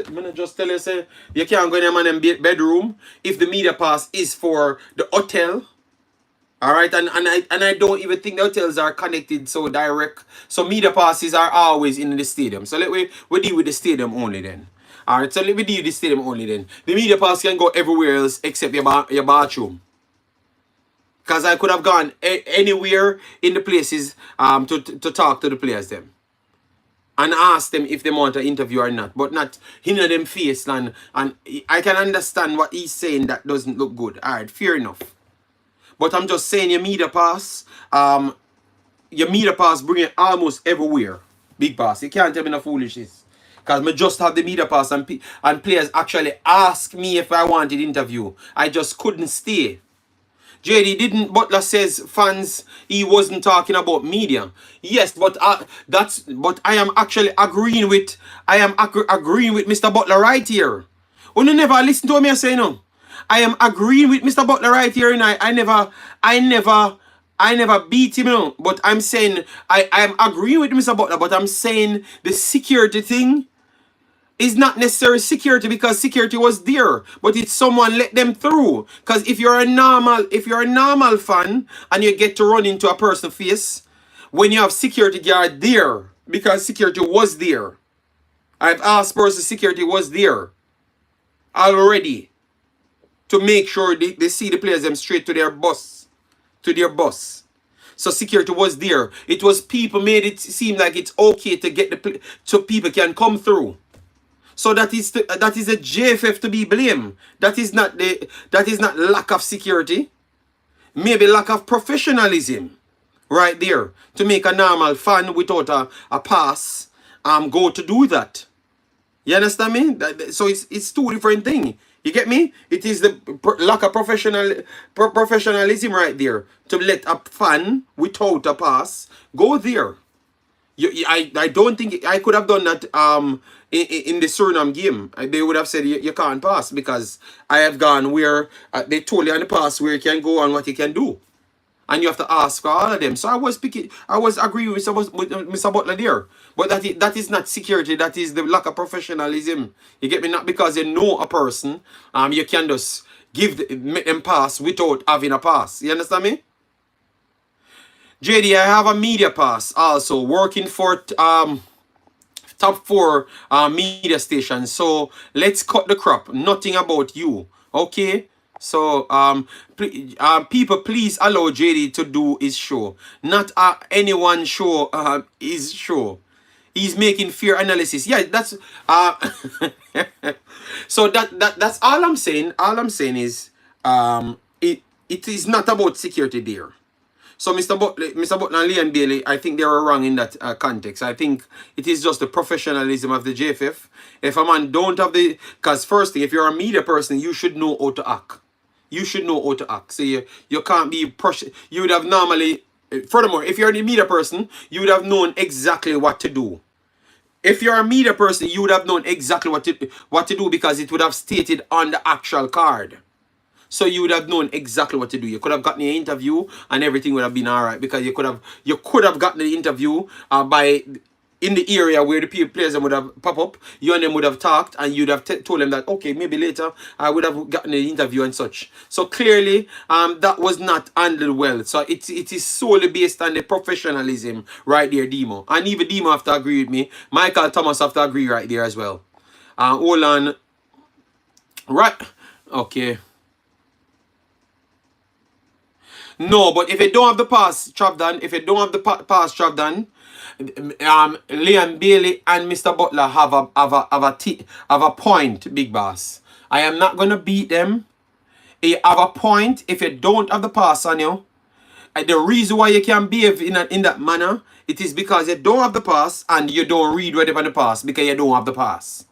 tell you, say you can't go in a man bedroom if the media pass is for the hotel. All right, and I don't even think the hotels are connected so direct. So media passes are always in the stadium. So we deal with the stadium only then. All right, so let me deal with the stadium only then. The media pass can go everywhere else except your bathroom. Because I could have gone anywhere in the places to talk to the players them. And ask them if they want an interview or not. But not hinder them face. And I can understand what he's saying that doesn't look good. Alright, fair enough. But I'm just saying your media pass bring it almost everywhere. Big pass. You can't tell me no foolishness. Because I just have the media pass and players actually ask me if I wanted interview. I just couldn't stay. JD, didn't Butler says fans he wasn't talking about media? Yes, but I am actually agreeing with agreeing with Mr. Butler right here. You never listen to me say no. I am agreeing with Mr. Butler right here, and I never beat him, you know. But I'm saying I am agreeing with Mr. Butler, but I'm saying the security thing is not necessarily security, because security was there, but it's someone let them through. Because if you're a normal fan and you get to run into a person's face when you have security guard there, because security was there. I've asked person security was there already to make sure they see the players them straight to their bus. So security was there. It was people made it seem like it's okay to get so people can come through. So that is a JFF to be blamed. That is not lack of security. Maybe lack of professionalism. Right there. To make a normal fan without a pass go to do that. You understand me? So it's two different things. You get me? It is the lack of professionalism right there. To let a fan without a pass go there. I don't think I could have done that in the Suriname game. They would have said you can't pass because I have gone where they told you on the pass where you can go and what you can do. And you have to ask for all of them. So I was agreeing with Mr. Butler there. But that is not security, that is the lack of professionalism. You get me? Not because you know a person, you can just make them pass without having a pass. You understand me? JD, I have a media pass also, working for top 4 media stations. So let's cut the crap. Nothing about you. Okay? So people, please allow JD to do his show. Not anyone show his show. He's making fair analysis. Yeah, that's so that's all I'm saying. All I'm saying is it is not about security there. So Mr. Butler and Leon Bailey, I think they were wrong in that context. I think it is just the professionalism of the JFF. If a man don't have the... Because firstly, if you're a media person, you should know how to act. You should know how to act. So you can't be... You would have normally... Furthermore, if you're a media person, you would have known exactly what to do. If you're a media person, you would have known exactly what to do because it would have stated on the actual card. So you would have known exactly what to do. You could have gotten an interview and everything would have been alright because you could have gotten the interview by in the area where the players would have pop up. You and them would have talked and you'd have told them that okay, maybe later I would have gotten an interview and such. So clearly that was not handled well. So it is solely based on the professionalism right there, Demo. And even Demo have to agree with me. Michael Thomas have to agree right there as well. Hold on. Right. Okay. No, but if you don't have the pass, Chavdan, Leon Bailey and Mr. Butler have a point, big boss. I am not gonna beat them. You have a point if you don't have the pass on you. The reason why you can behave in that manner, it is because you don't have the pass and you don't read whatever the pass because you don't have the pass.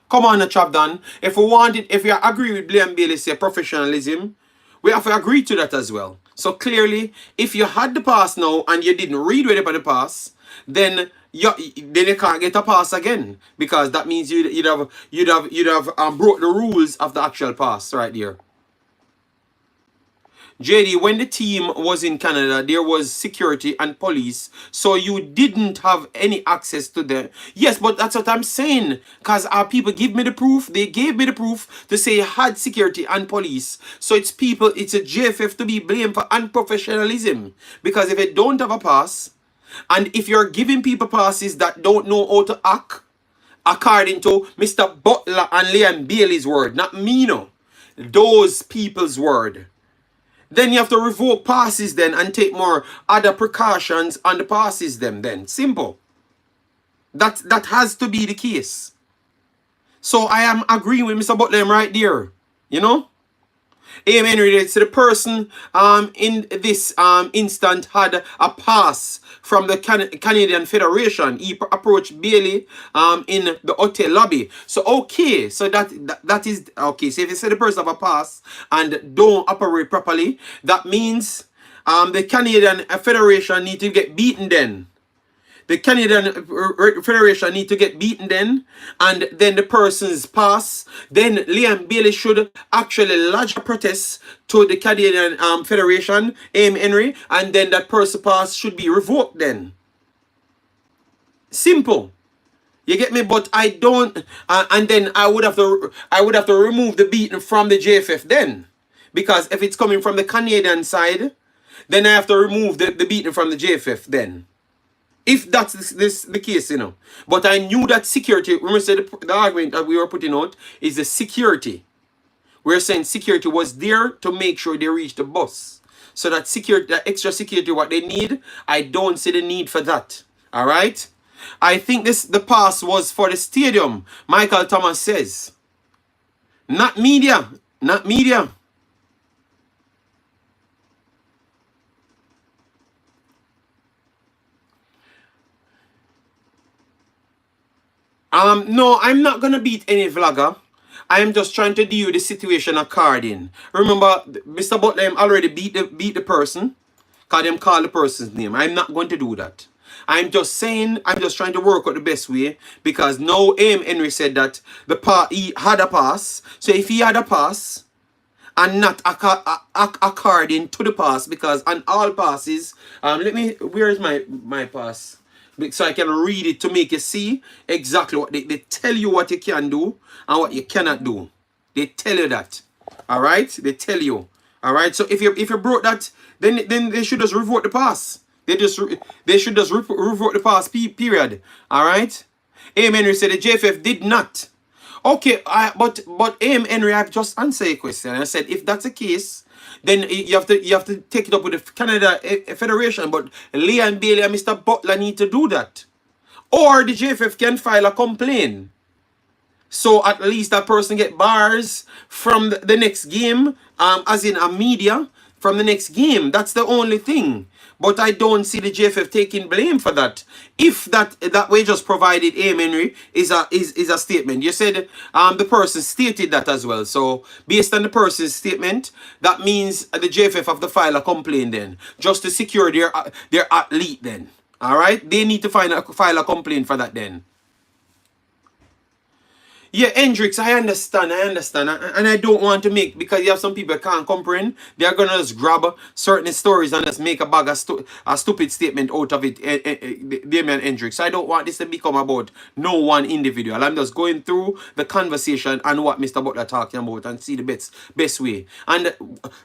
Come on, Chavdan. If we want it, if you agree with Leon Bailey say professionalism, we have to agree to that as well. So clearly, if you had the pass now and you didn't read whatever the pass, then you can't get a pass again because that means you'd have broke the rules of the actual pass right there. JD, when the team was in Canada, there was security and police, so you didn't have any access to them. Yes, but that's what I'm saying, because our people give me the proof. They gave me the proof to say had security and police. So it's a JFF to be blamed for unprofessionalism, because if they don't have a pass, and if you're giving people passes that don't know how to act, according to Mr. Butler and Leon Bailey's word, not me, no, those people's word, then you have to revoke passes then and take more other precautions on the passes then. Simple. That has to be the case. So I am agreeing with Mr. Butler right there. You know? Amen. So the person in this instant had a pass from the Canadian Federation. He approached Bailey in the hotel lobby. So okay, so that is okay. So if you say the person have a pass and don't operate properly, that means the Canadian Federation need to get beaten then. The Canadian Federation need to get beaten then, and then the person's pass. Then Leon Bailey should actually lodge a protest to the Canadian Federation, Henry, and then that person's pass should be revoked then. Simple. You get me? But I don't, and then I would have to remove the beating from the JFF then, because if it's coming from the Canadian side, then I have to remove the beating from the JFF then. If that's the case, you know. But I knew that security, remember the argument that we were putting out is the security. We're saying security was there to make sure they reach the bus. So that security, that extra security what they need, I don't see the need for that. Alright? I think the pass was for the stadium, Michael Thomas says. Not media. Not media. No, I'm not gonna beat any vlogger. I am just trying to deal with the situation according. Remember, Mr. Butler already beat the person. Cause them call the person's name. I'm not going to do that. I'm just saying, I'm just trying to work out the best way. Because now Henry said that he had a pass. So if he had a pass, and not according to the pass, because on all passes, where is my pass? So I can read it to make you see exactly what they tell you what you can do and what you cannot do. They tell you that. Alright? They tell you. Alright? So if you broke that, then they should just revoke the pass. They should just revoke the pass, period. Alright? Henry said the JFF did not. Okay, but Henry, I've just answered your question. I said if that's the case, then you have to take it up with the Canada Federation. But Leon Bailey and Mr. Butler need to do that, or the JFF can file a complaint. So at least that person get bars from the next game, as in a media from the next game. That's the only thing. But I don't see the JFF taking blame for that. If that way just provided Henry is a statement. You said the person stated that as well. So based on the person's statement, that means the JFF have to file a complaint then, just to secure their athlete then. Alright? They need to file a complaint for that then. Yeah, Hendrix, I understand, and I don't want to make, because you have some people can't comprehend, they're gonna just grab certain stories and just make a bag of a stupid statement out of it, Damian Hendrix. I don't want this to become about no one individual. I'm just going through the conversation and what Mr. Butler talking about and see the best way. And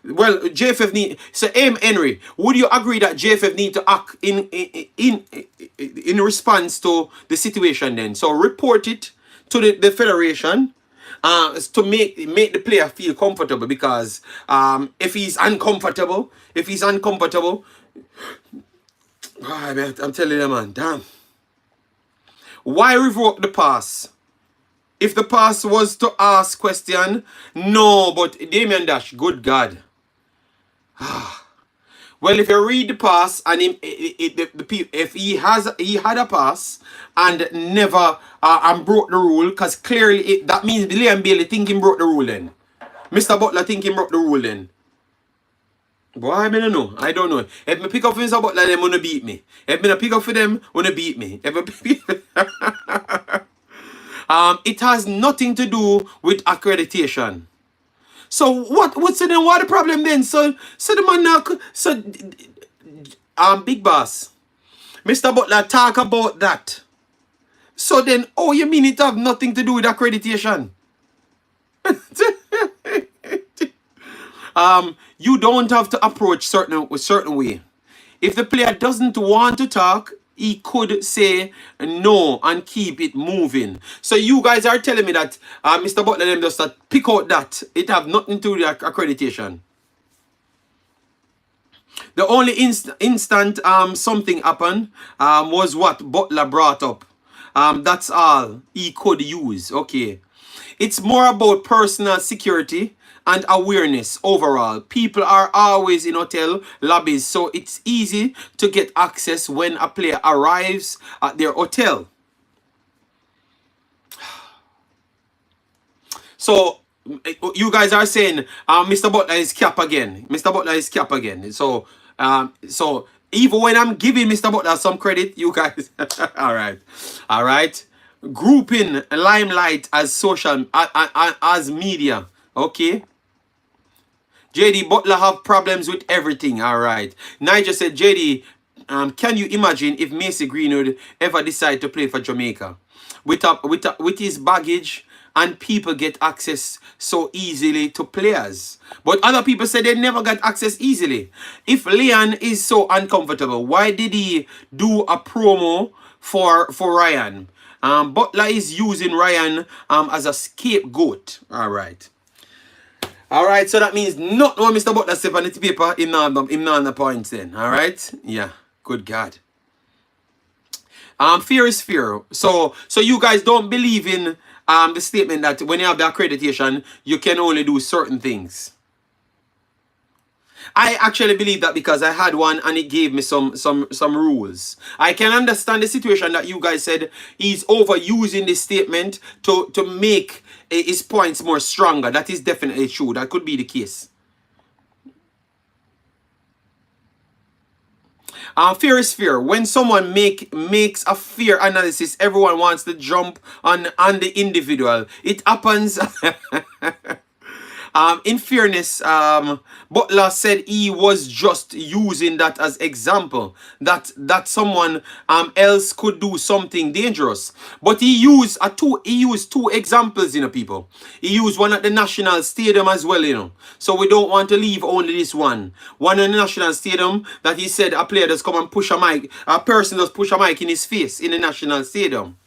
well, JFF need, so Henry, would you agree that JFF need to act in response to the situation then? So report it to the federation, to make the player feel comfortable, because if he's uncomfortable, I'm telling you, man, damn. Why revoke the pass? If the pass was to ask question, no, but Damian Dash, good God. Well, if you read the pass and if he had a pass and never and broke the rule, because clearly that means Liam Bailey think he broke the rule then. Mr. Butler think he broke the rule then. Boy, I don't know. I don't know. If me pick up for Mr. Butler, them wanna beat me. If me pick up for them, wanna beat me. It has nothing to do with accreditation. So what's the problem then? So the man now, so Big Boss, Mr. Butler talk about that. So then, oh, you mean it have nothing to do with accreditation? You don't have to approach certain way. If the player doesn't want to talk, he could say no and keep it moving. So you guys are telling me that Mr. Butler them just pick out that it have nothing to do with accreditation. The only instant something happened was what Butler brought up. That's all he could use. Okay. It's more about personal security and awareness overall. People are always in hotel lobbies, so it's easy to get access when a player arrives at their hotel. So you guys are saying Mr. Butler is cap again. Mr. Butler is cap again. So even when I'm giving Mr. Butler some credit, you guys all right. Grouping limelight as social as media. Okay. JD, Butler have problems with everything. All right. Nigel said, JD, can you imagine if Macy Greenwood ever decide to play for Jamaica? With his baggage, and people get access so easily to players. But other people say they never got access easily. If Leon is so uncomfortable, why did he do a promo for Ryan? Butler is using Ryan as a scapegoat. All right. Alright, so that means not what Mr. Butler said on the paper, him not the points then. Alright? Yeah, good God. Fear is fear. So you guys don't believe in the statement that when you have the accreditation, you can only do certain things. I actually believe that because I had one and it gave me some rules. I can understand the situation that you guys said he's overusing this statement to make his points more stronger. That is definitely true. That could be the case. Fear is fear. When someone makes a fear analysis, everyone wants to jump on the individual. It happens. In fairness, Butler said he was just using that as example that someone else could do something dangerous. But he used two examples, people. He used one at the National Stadium as well, So we don't want to leave only this one. One in the National Stadium that he said a player does come and push a mic, a person does push a mic in his face in the National Stadium.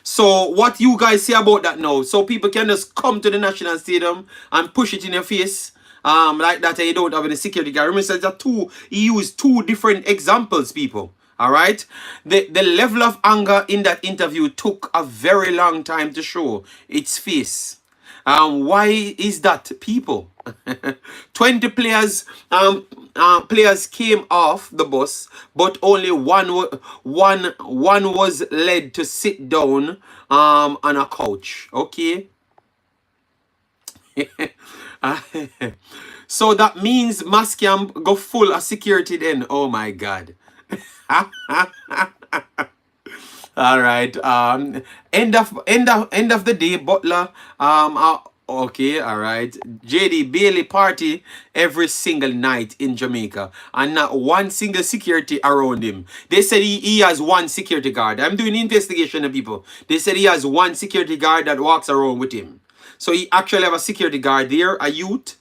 So what you guys say about that now? So people can just come to the National Stadium and push it in your face like that, and you don't have any security guard. Remember, that he used two different examples, people. All right, the level of anger in that interview took a very long time to show its face. Why is that, people? 20 players came off the bus, but only one was led to sit down on a couch. Okay. So that means Mascam go full of security then. Oh my God. All right. End of the day, Butler. Okay, all right. JD Bailey party every single night in Jamaica, and not one single security around him. They said he has one security guard. I'm doing investigation of people. They said he has one security guard that walks around with him. So he actually have a security guard there, a youth.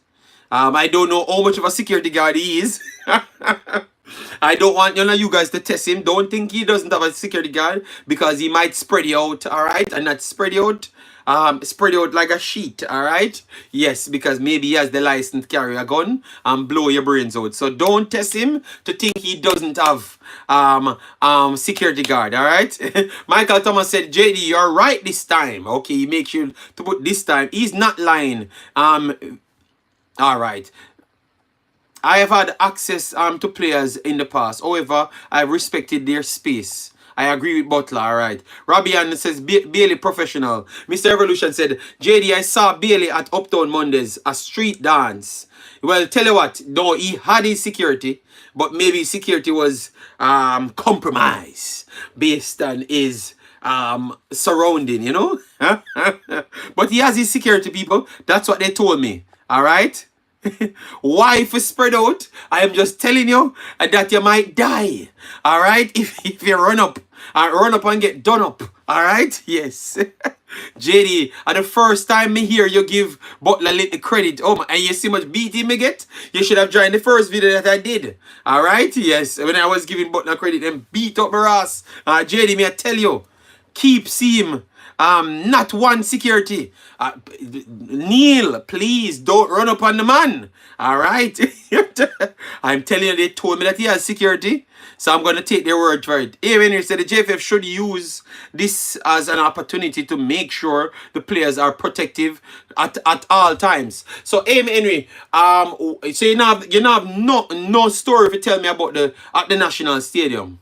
I don't know how much of a security guard he is. I don't want you guys to test him. Don't think he doesn't have a security guard, because he might spread you out, all right? And not spread you out. Spread out like a sheet, all right? Yes, because maybe he has the license to carry a gun and blow your brains out. So don't test him to think he doesn't have security guard, all right? Michael Thomas said, JD, you're right this time. Okay, he makes you to put this time. He's not lying. All right. I have had access to players in the past. However, I respected their space. I agree with Butler, all right. Robbie Ann says, Bailey professional. Mr. Evolution said, JD, I saw Bailey at Uptown Mondays, a street dance. Well, tell you what, no, he had his security, but maybe security was compromised based on his surrounding, But he has his security, people. That's what they told me, all right? Why if it's spread out? I am just telling you that you might die. All right, if you run up and get done up. All right, yes. JD, at the first time me hear you give Butler little credit, and you see much beating me get, you should have joined the first video that I did. All right, yes, when I was giving Butler credit and beat up my ass. JD, me I tell you, keep seeing. Not one security. Neil, please don't run up on the man. All right. I'm telling you, they told me that he has security, so I'm going to take their word for it. Even he said the JFF should use this as an opportunity to make sure the players are protective at all times. So, Amy Henry, so you have no story to tell me about at the National Stadium.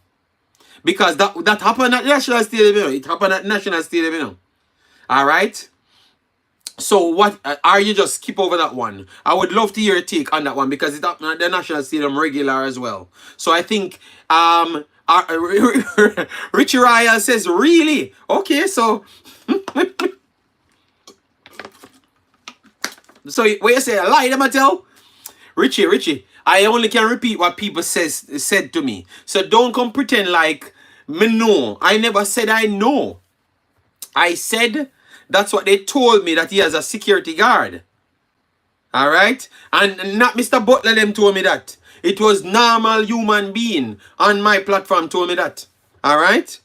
Because that happened at National Stadium, It happened at National Stadium, All right? So what, are you just skip over that one? I would love to hear your take on that one, because it happened at the National Stadium regular as well. So I think, Richie Ryan says, really? Okay, so... So, what you say, a lie, them I tell? Richie, I only can repeat what people said to me. So don't come pretend like me know. I never said I know. I said that's what they told me, that he has a security guard. All right? And not Mr. Butler them told me that. It was normal human being on my platform told me that. All right?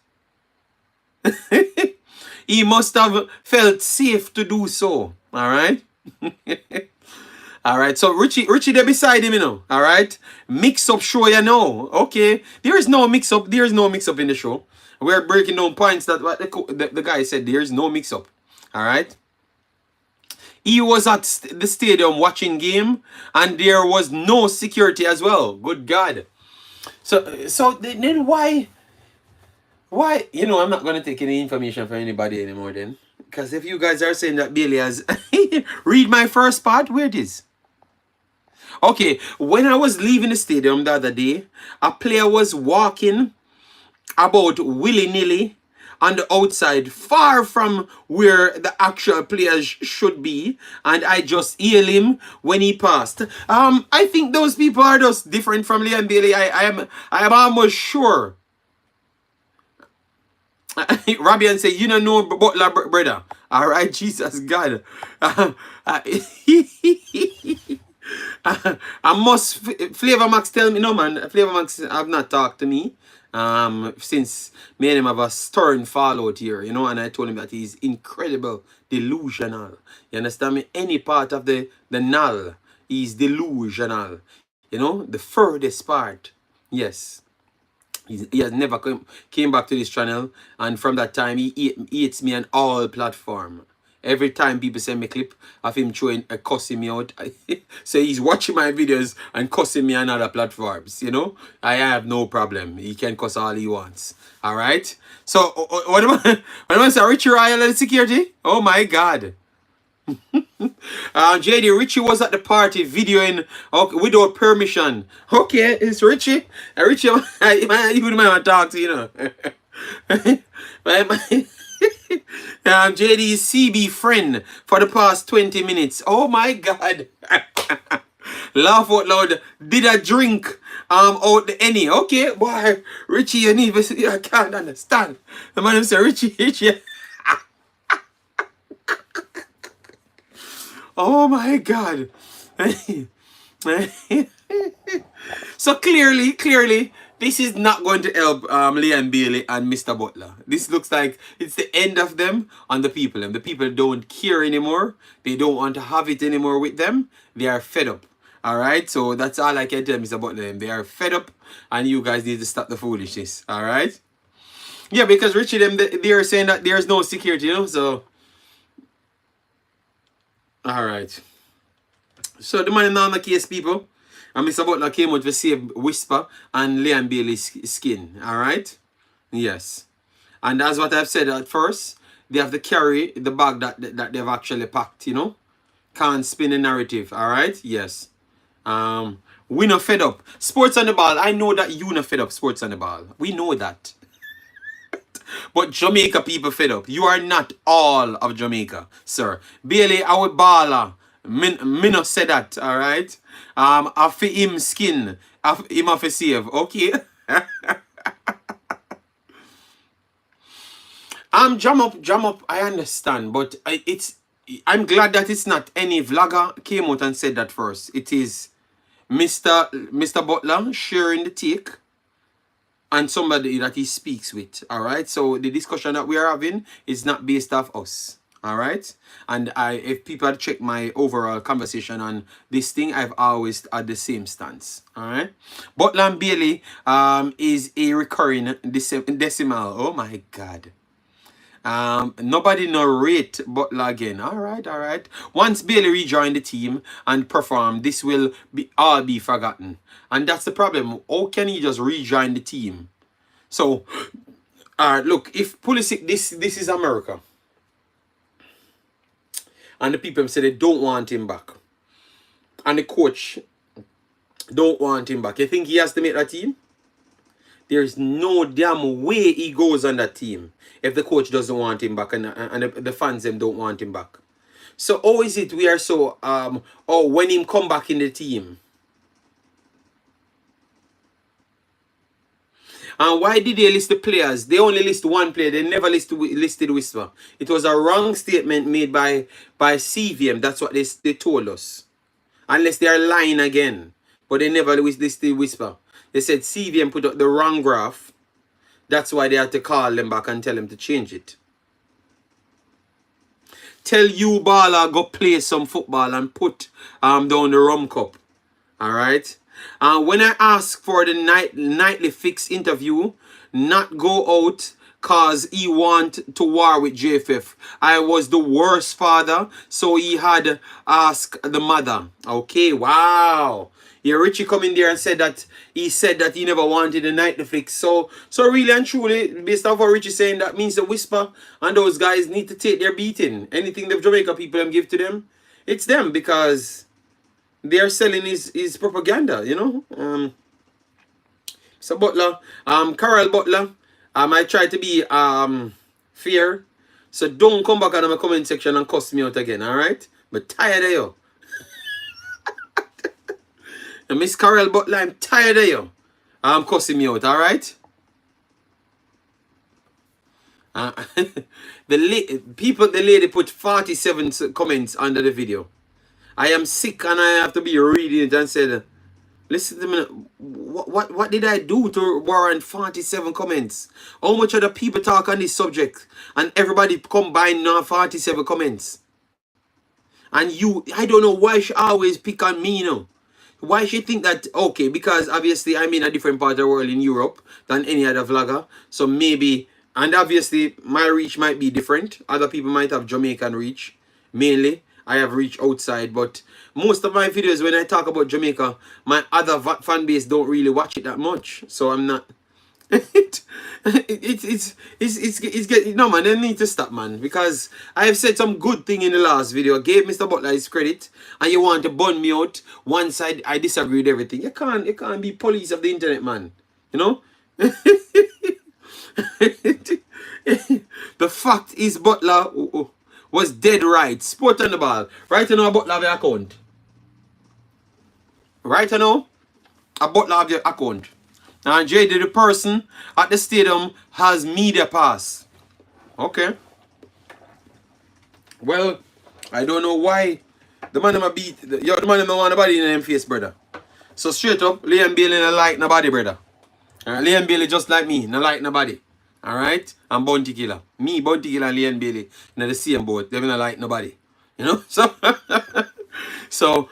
He must have felt safe to do so. All right? All right, so Richie there beside him, all right? Mix up show, Okay, there is no mix up in the show. We're breaking down points that what the guy said. There's no mix-up. All right. He was at the stadium watching game, and there was no security as well. Good God. So then why? You know, I'm not going to take any information from anybody anymore then. Because if you guys are saying that Bailey has... read my first part, where it is. Okay, when I was leaving the stadium the other day, a player was walking about willy-nilly on the outside, far from where the actual players should be, and I just hailed him when he passed. I think those people are just different from Leon Bailey. I am almost sure. Rabian say, you don't know Butler, brother. All right, Jesus God. I must Flavor Max tell me, no man, Flavor Max have not talked to me since me and him have a stern fallout here, you know, and I told him that he's incredible delusional. You understand me? Any part of the null, he's delusional. You know, the furthest part. Yes. He has never came back to this channel, and from that time he hates me on all platforms. Every time people send me a clip of him cussing me out, so he's watching my videos and cussing me on other platforms. You know, I have no problem. He can cuss all he wants. All right. So what am I saying? Richie Royal and security? Oh my God. JD, Richie was at the party videoing without permission. Okay, it's Richie. Richie, I even might talk to you know. JD's CB friend for the past 20 minutes. Oh my God. Laugh out loud. Did I drink out the any? Okay, boy, Richie, you need to, I can't understand. The man say Richie. Oh my God. So clearly, this is not going to help Leon Bailey and Mr. Butler. This looks like it's the end of them on the people. And the people don't care anymore. They don't want to have it anymore with them. They are fed up. All right? So that's all I can tell Mr. Butler. They are fed up, and you guys need to stop the foolishness. All right? Yeah, because Richie, they are saying that there's no security, you know? So... all right. So the man in the case, people, and Mr. Butler came out to save Whisper and Leon Bailey's skin. All right. Yes. And that's what I've said at first. They have to carry the bag that they've actually packed. You know, can't spin the narrative. All right. Yes. We not fed up. Sports on the ball. I know that you not fed up. Sports on the ball. We know that. But Jamaica people fed up. You are not all of Jamaica, sir. Bailey, our baller. Me not say that, alright? After him skin. After him have a save. Okay? Jam up, I understand. But I'm glad that it's not any vlogger came out and said that first. It is Mr. Butler sharing the take. And somebody that he speaks with, all right? So the discussion that we are having is not based off us, all right? And if people had checked my overall conversation on this thing, I've always had the same stance, all right? Butler and Bailey is a recurring decimal. Oh my God. Nobody no rate Butler again. All right. Once Bailey rejoin the team and perform, this will all be forgotten. And that's the problem. How can he just rejoin the team? So, look, if Pulisic, this is America. And the people say they don't want him back. And the coach don't want him back. You think he has to make that team? There's no damn way he goes on that team if the coach doesn't want him back and the fans them don't want him back. So how is it we are so when him come back in the team? And why did they list the players? They only list one player. They never listed Whisper. It was a wrong statement made by CVM. That's what they told us. Unless they are lying again. But they never listed Whisper. They said CVM put up the wrong graph. That's why they had to call them back and tell them to change it. Tell you baller go play some football and put down the rum cup. Alright? When I ask for the nightly fix interview, not go out cause he want to war with JFF. I was the worst father, so he had asked the mother. Okay, wow. Yeah, Richie come in there and said that he never wanted a night to fix. So really and truly, based off what Richie saying, that means the Whisper and those guys need to take their beating. Anything the Jamaica people them give to them, it's them, because they are selling his propaganda, you know. So Butler, Carol Butler, I try to be fair. So don't come back on my comment section and cuss me out again, alright? But tired of you. Miss Carol Butler, I'm tired of you. I'm cussing me out, alright? The lady put 47 comments under the video. I am sick and I have to be reading it and said, listen to me, what did I do to warrant 47 comments? How much other people talk on this subject and everybody combine now 47 comments? And I don't know why she always pick on me, you know. Why she think that, okay, because obviously I'm in a different part of the world in Europe than any other vlogger. So maybe, and obviously my reach might be different. Other people might have Jamaican reach, mainly. I have reach outside, but most of my videos when I talk about Jamaica, my other fan base don't really watch it that much. So I'm not... it's getting... No, man, they need to stop, man. Because I have said some good thing in the last video. I gave Mr. Butler his credit. And you want to burn me out. One side, I disagree with everything. You can't be police of the internet, man. You know? The fact is Butler was dead right. Sport on the ball. Right now, Butler have your account. Right now, a Butler have your account. And JD, the person at the stadium, has media pass. Okay. Well, I don't know why the man them beat the man them want nobody in them face, brother. So straight up, Liam Bailey not like nobody, brother. Liam Bailey just like me, not like nobody. Alright? I'm Bounty Killer. Me, Bounty Killer and Liam Bailey in the same boat. They not like nobody. You know? So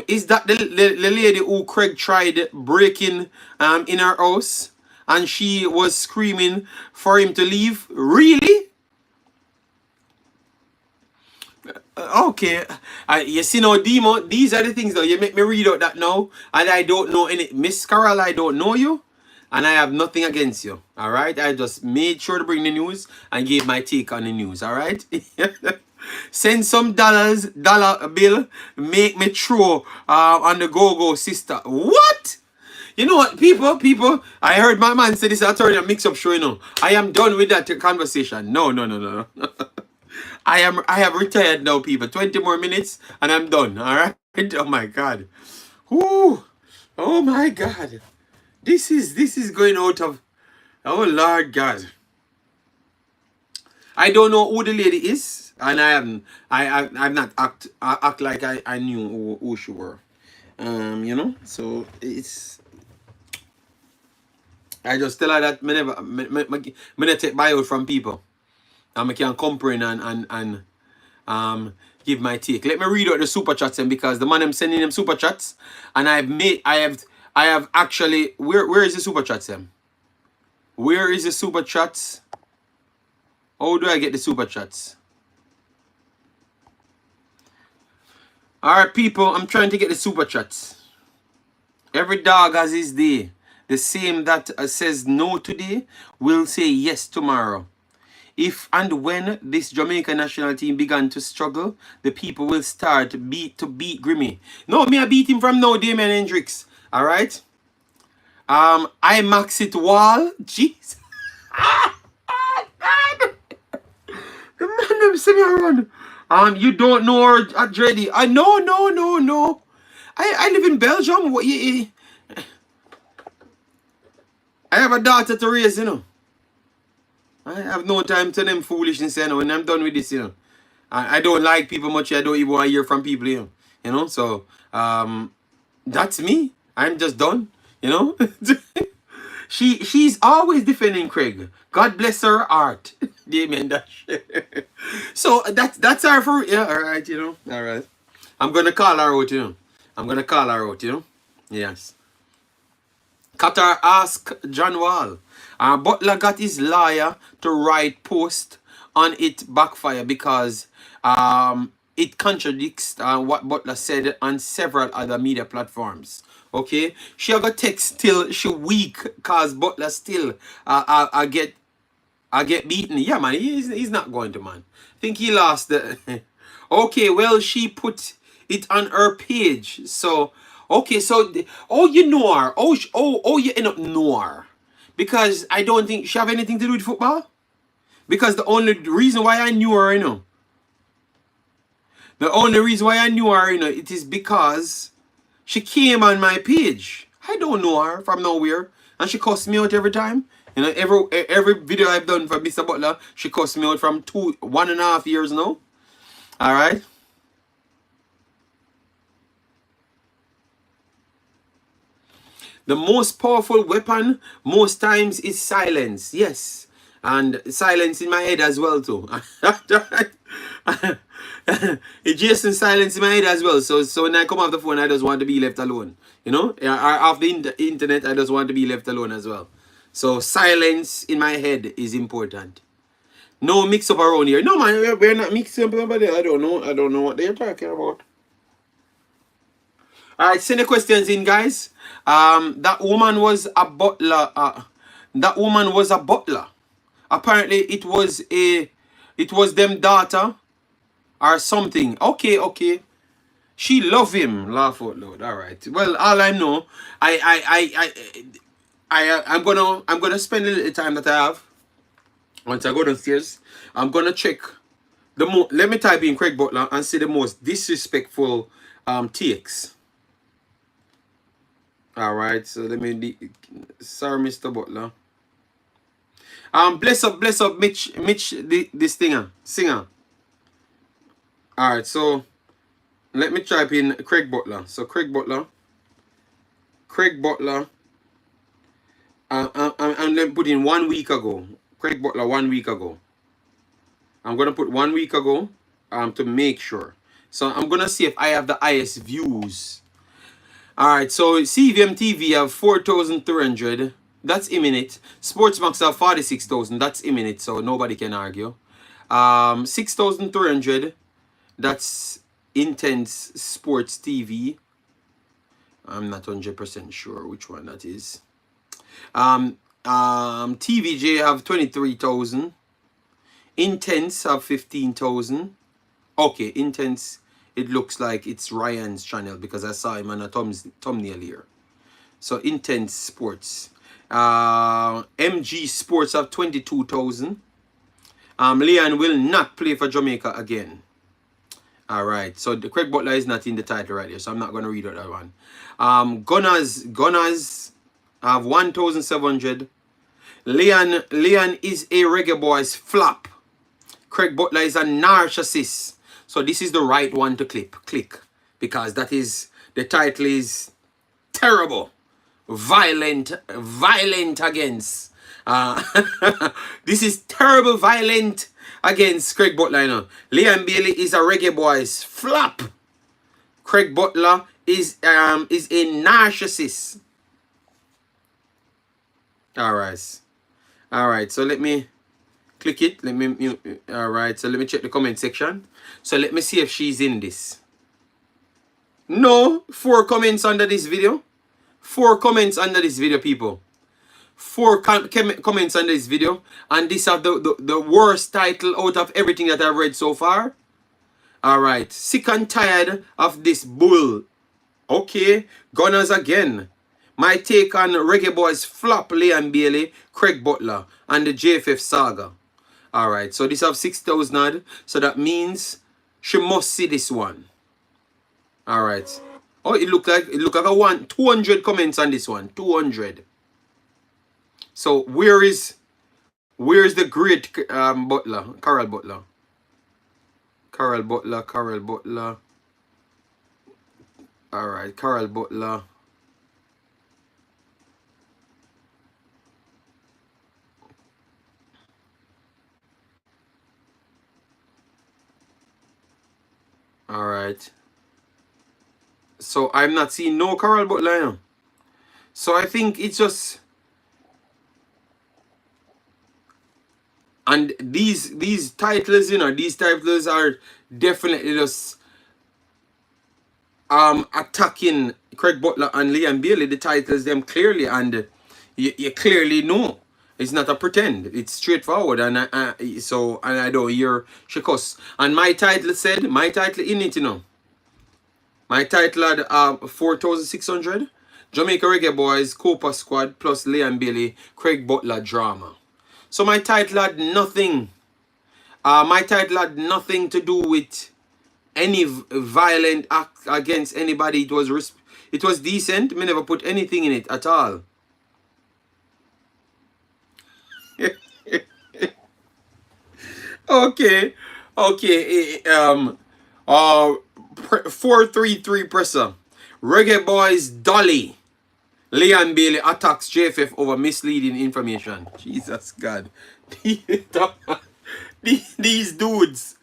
is that the lady who Craig tried breaking in her house and she was screaming for him to leave? Really? Okay. You see now, Demo, these are the things though. You make me read out that now and I don't know any. Miss Carol, I don't know you and I have nothing against you. Alright? I just made sure to bring the news and gave my take on the news. Alright? Send some dollar bill, make me throw on the go-go sister. What? You know what, people, I heard my man say this attorney a mix-up show, you know. I am done with that conversation. No. I have retired now, people. 20 more minutes and I'm done. Alright? Oh my god. Ooh. Oh my god. This is going out of... Oh Lord God. I don't know who the lady is. And I've not act like I knew who she were. You know, so it's... I just tell her that me never take buyout from people. And I can come in and give my take. Let me read out the super chats then, because the man I'm sending them super chats. And I have actually... Where is the super chats then? Where is the super chats? How do I get the super chats? Alright, people, I'm trying to get the super chats. Every dog has his day. The same that says no today will say yes tomorrow. If and when this Jamaican national team began to struggle, the people will start to beat Grimmy. No, me I beat him from now, Damian Hendricks. Alright? Imaxit wall. Jeez. The man them send me around. You don't know her at Dreddy. No. I live in Belgium. What I have a daughter to raise, you know. I have no time to them foolishness, you know. When I'm done with this, you know. I don't like people much. I don't even want to hear from people, you know. So, that's me. I'm just done, you know. She's always defending Craig. God bless her heart. Amen. So that's her for... Yeah, alright, you know. Alright. I'm gonna call her out, you know. Yes. Qatar ask John Wall. Butler got his lawyer to write post on it backfire because it contradicts what Butler said on several other media platforms. Okay, she got text till she weak cause Butler still I get beaten. Yeah, man, he's not going to, man. I think he lost the. Okay, well, she put it on her page. So, okay, so oh, you know her. Oh, you end up know her because I don't think she have anything to do with football. Because the only reason why I knew her, the only reason why I knew her, it is because she came on my page. I don't know her from nowhere, and she cussed me out every time. Every video I've done for Mr. Butler, she cussed me out from 1.5 years now. All right. The most powerful weapon most times is silence. Yes. And silence in my head as well too. It's just in silence in my head as well. So when I come off the phone, I just want to be left alone. Off the internet, I just want to be left alone as well. So silence in my head is important. No mix up around here. No, man, we're not mixing up over there. I don't know what they're talking about. Alright, send the questions in, guys. That woman was a butler. That woman was a butler. Apparently it was them daughter or something. Okay. She love him. Laugh out loud. Alright. Well, all I know, I'm gonna spend a little time that I have. Once I go downstairs, I'm gonna check let me type in Craig Butler and see the most disrespectful takes. Alright, so let me sorry, Mr. Butler. Bless up Mitch this singer. Alright, so let me type in Craig Butler. So Craig Butler. And then put in 1 week ago. Craig Butler 1 week ago. I'm gonna put 1 week ago to make sure. So I'm gonna see if I have the highest views. Alright, so CVM TV have 4,300. That's imminent. Sportsmax have 46,000. That's imminent, so nobody can argue. 6,300. That's Intense Sports TV. I'm not 100% sure which one that is. TVJ have 23,000. Intense have 15,000. Okay, Intense. It looks like it's Ryan's channel because I saw him on a thumbnail here. So Intense Sports. MG Sports have 22,000. Leon will not play for Jamaica again. Alright, so the Craig Butler is not in the title right here, so I'm not going to read out that one. Gunners have 1,700. Leon is a Reggae Boyz flop. Craig Butler is a narcissist. So this is the right one to click. Because that is, the title is terrible. Violent against. This is terrible, violent against Craig Butler. Leon Bailey is a Reggae Boyz flop. Craig Butler is a narcissist. Alright, so let me click it. Alright, so let me check the comment section. So let me see if she's in this. No, 4 comments under this video. 4 comments under this video, people. 4 comments under this video. And this are the worst title out of everything that I've read so far. Alright, sick and tired of this bull. Okay, Gunners again. My take on Reggae Boyz flop Leon Bailey, Craig Butler, and the JFF saga. Alright, so this have 6,000 odd. So that means she must see this one. Alright. Oh, it look like a 200 comments on this one. 200. So where is the great Butler? Carol Butler. Alright, Carol Butler. Alright. So I'm not seeing no Carol Butler. So I think it's just And these titles, these titles are definitely just attacking Craig Butler and Liam Bailey, the titles them clearly, and you clearly know it's not a pretend. It's straightforward, and I don't hear shikos. And my title in it, My title had 4,600. Jamaica Reggae Boyz, Copa Squad plus Liam Bailey, Craig Butler drama. So my title had nothing. My title had nothing to do with any violent act against anybody. It was decent. Me never put anything in it at all. Okay. 433 presser. Reggae Boyz Dolly. Liam Bailey attacks JFF over misleading information. Jesus God. These dudes.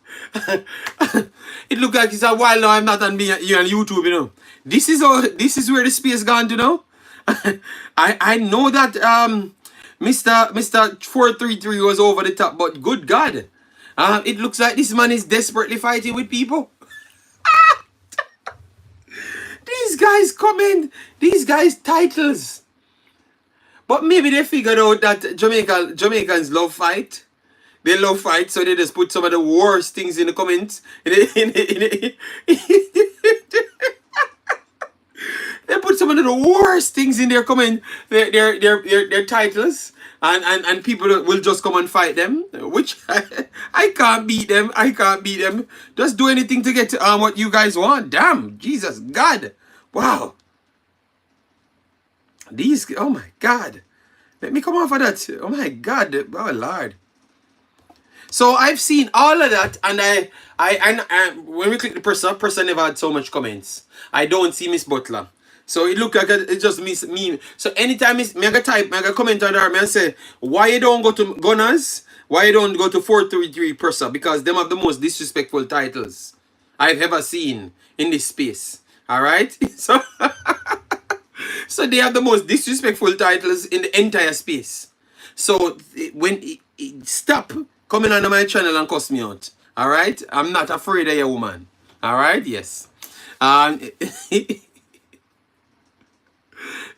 It look like it's a while now I'm not on YouTube, This is where the space gone to now. I know that Mr. 433 was over the top, but good God. It looks like this man is desperately fighting with people. These guys comment, these guys titles. But maybe they figured out that Jamaicans love fight. They love fight, so they just put some of the worst things in the comments. They put some of the worst things in their comment, their titles, and people will just come and fight them. Which I can't beat them. I can't beat them. Just do anything to get what you guys want. Damn, Jesus God, wow. These, oh my God, let me come off of that. Oh my God, oh Lord. So I've seen all of that, and I when we click the person never had so much comments. I don't see Miss Butler. So it look like it just miss me. So anytime me I comment on her, I say, why you don't go to Gunners? Why you don't go to 433 Persa? Because them have the most disrespectful titles I've ever seen in this space. Alright? So so they have the most disrespectful titles in the entire space. So when stop coming on my channel and cuss me out. Alright? I'm not afraid of your woman. Alright? Yes.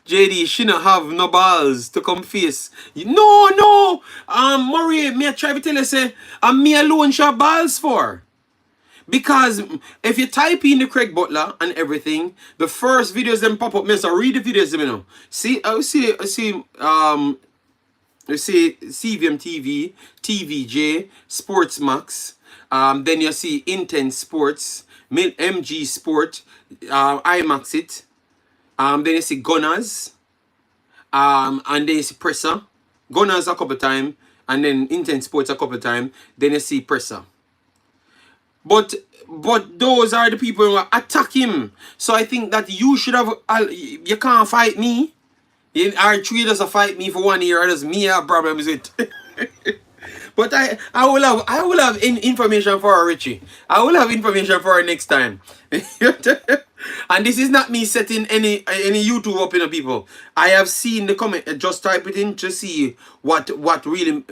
JD, she not have no balls to come face. No. Murray, me I try to tell you, say, and me alone she have balls for. Because if you type in the Craig Butler and everything, the first videos them pop up, me so read the videos them, See, I see CVM TV, TVJ, Sports Max, then you see Intense Sports, MG Sport, Imaxit, then you see Gunners, and then you see Presser. Gunners a couple times, and then Intense Sports a couple times, then you see Presser. But those are the people who attack him. So I think that you should have, you can't fight me. Our three doesn't fight me for 1 year, does me have problems with. But I will have information for her, Richie. I will have information for her next time. And this is not me setting any YouTube up, people. I have seen the comment. Just type it in to see what really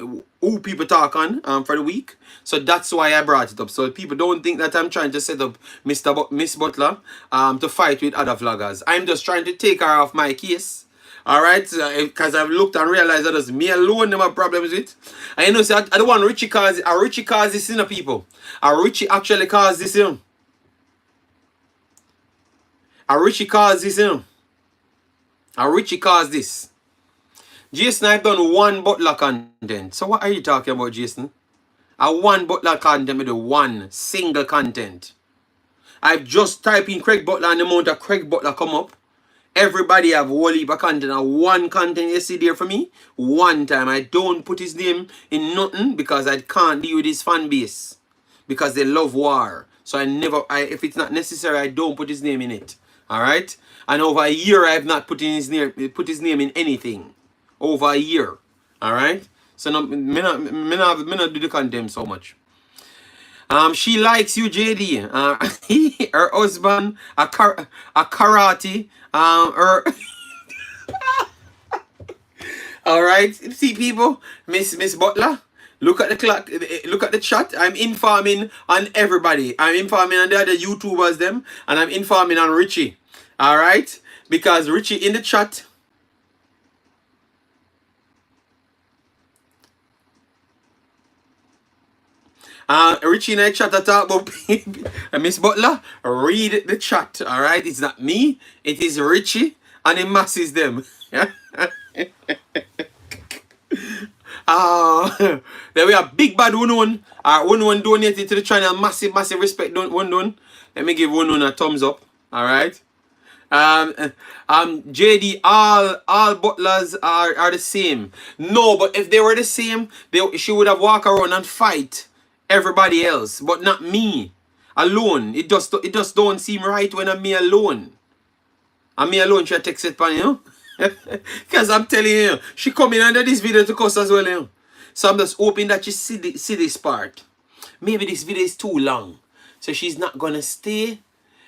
who people talk on for the week. So that's why I brought it up. So people don't think that I'm trying to set up Miss Butler to fight with other vloggers. I'm just trying to take her off my case. Alright, because I've looked and realized that it's me alone them have problems with. And you know, I don't want Richie cause this in people. Richie actually caused this in. Richie caused this in. Richie caused this. Jason, I've done one Butler content. So what are you talking about, Jason? One Butler content with one single content. I've just typed in Craig Butler and the amount of Craig Butler come up. Everybody have whole heap of content. And one content you see there for me. One time. I don't put his name in nothing because I can't deal with his fan base. Because they love war. So if it's not necessary, I don't put his name in it. Alright? And over a year I have not put his name in anything. Over a year. Alright? So no, me not do the content so much. She likes you, JD. Her husband, a karate. Alright, see people, Miss Butler. Look at the clock. Look at the chat. I'm informing on everybody. I'm informing on the other YouTubers them, and I'm informing on Richie. All right, because Richie in the chat. Richie in the chat I talk about Miss Butler. Read the chat. All right, it's not me. It is Richie, and it masses them. Then we have Big Bad Unun. Unun donated to the channel. Massive respect. Unun. Let me give Unun a thumbs up. Alright. JD, all butlers are the same. No, but if they were the same, she would have walked around and fight everybody else, but not me. Alone. It just don't seem right when I'm me alone. And me alone she takes it pan, you know? Because I'm telling you, she coming under this video to cuss as well, you know? So I'm just hoping that you see this part. Maybe this video is too long. So she's not gonna stay.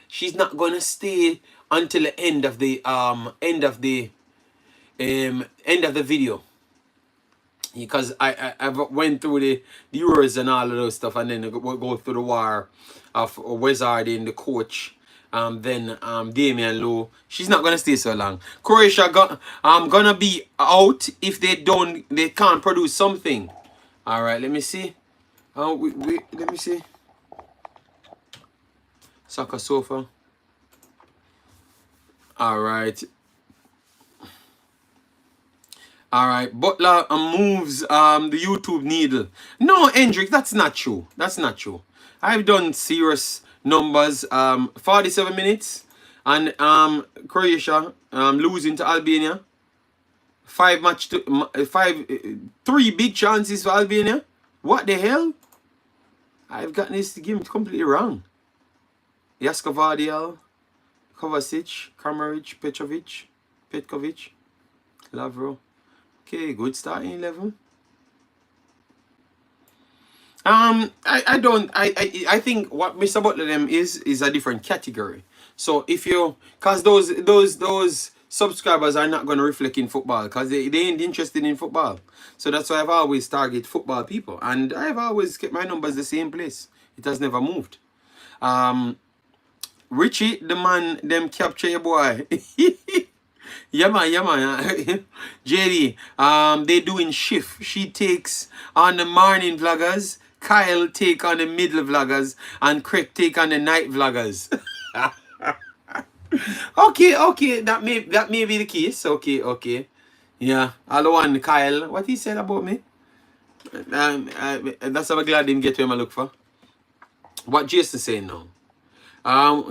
She's not gonna stay until the end of the video. Because I went through the Euros and all of those stuff, and then we'll go through the war of Wizard in the coach. Then Damion Lowe. She's not gonna stay so long. Croatia gonna be out if they can't produce something. All right, let me see. Let me see. Soccer sofa. All right. All right. Butler moves the YouTube needle. No, Hendrik, that's not true. That's not true. I've done serious numbers. 47 minutes, and Croatia losing to Albania. 3 big chances for Albania. What the hell? I've gotten this game completely wrong. Yaskovardial, Kovacic, Kramaric, Petkovic, Lavro. Okay, good starting 11. I think what Mr. Butler them is a different category. So if you, cause those subscribers are not gonna reflect in football, cause they ain't interested in football. So that's why I've always targeted football people, and I've always kept my numbers the same place. It has never moved. Richie, the man, them capture your boy. Yeah man. JD, they doing shift. She takes on the morning vloggers, Kyle take on the middle vloggers, and Craig take on the night vloggers. Okay, that may be the case. Okay. Yeah, all one Kyle. What he said about me? That's how I'm glad him get where I look for. What Jason saying now?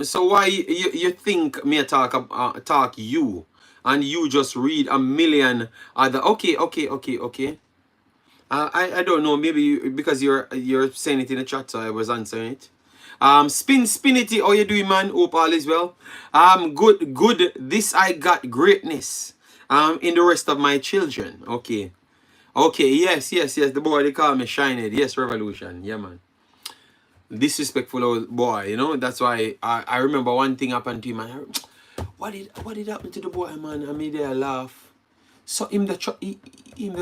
So why you think me talk you, and you just read a million other? Okay. I don't know. Maybe because you're saying it in the chat, so I was answering it. Spinity, how you doing, man? Hope all is well. Good. This I got greatness. In the rest of my children. Okay. Yes. The boy they call me Shinehead. Yes, Revolution. Yeah, man. Disrespectful old boy, you know. That's why I remember one thing happened to him, man. What did happen to the boy, man? I made her laugh. So him the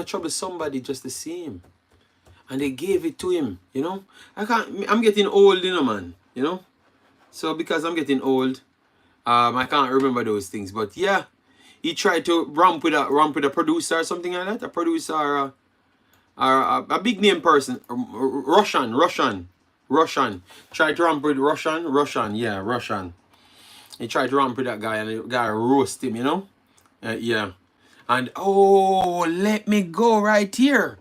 trouble somebody just the same, and they gave it to him, you know. I'm getting old, you know, man, you know. So because I'm getting old, I can't remember those things. But yeah, he tried to romp with a producer or something like that. A producer or a big name person, Russian. Tried to ramp with Russian. He tried to ramp with that guy, and the guy roast him, you know? Yeah. And, oh, let me go right here.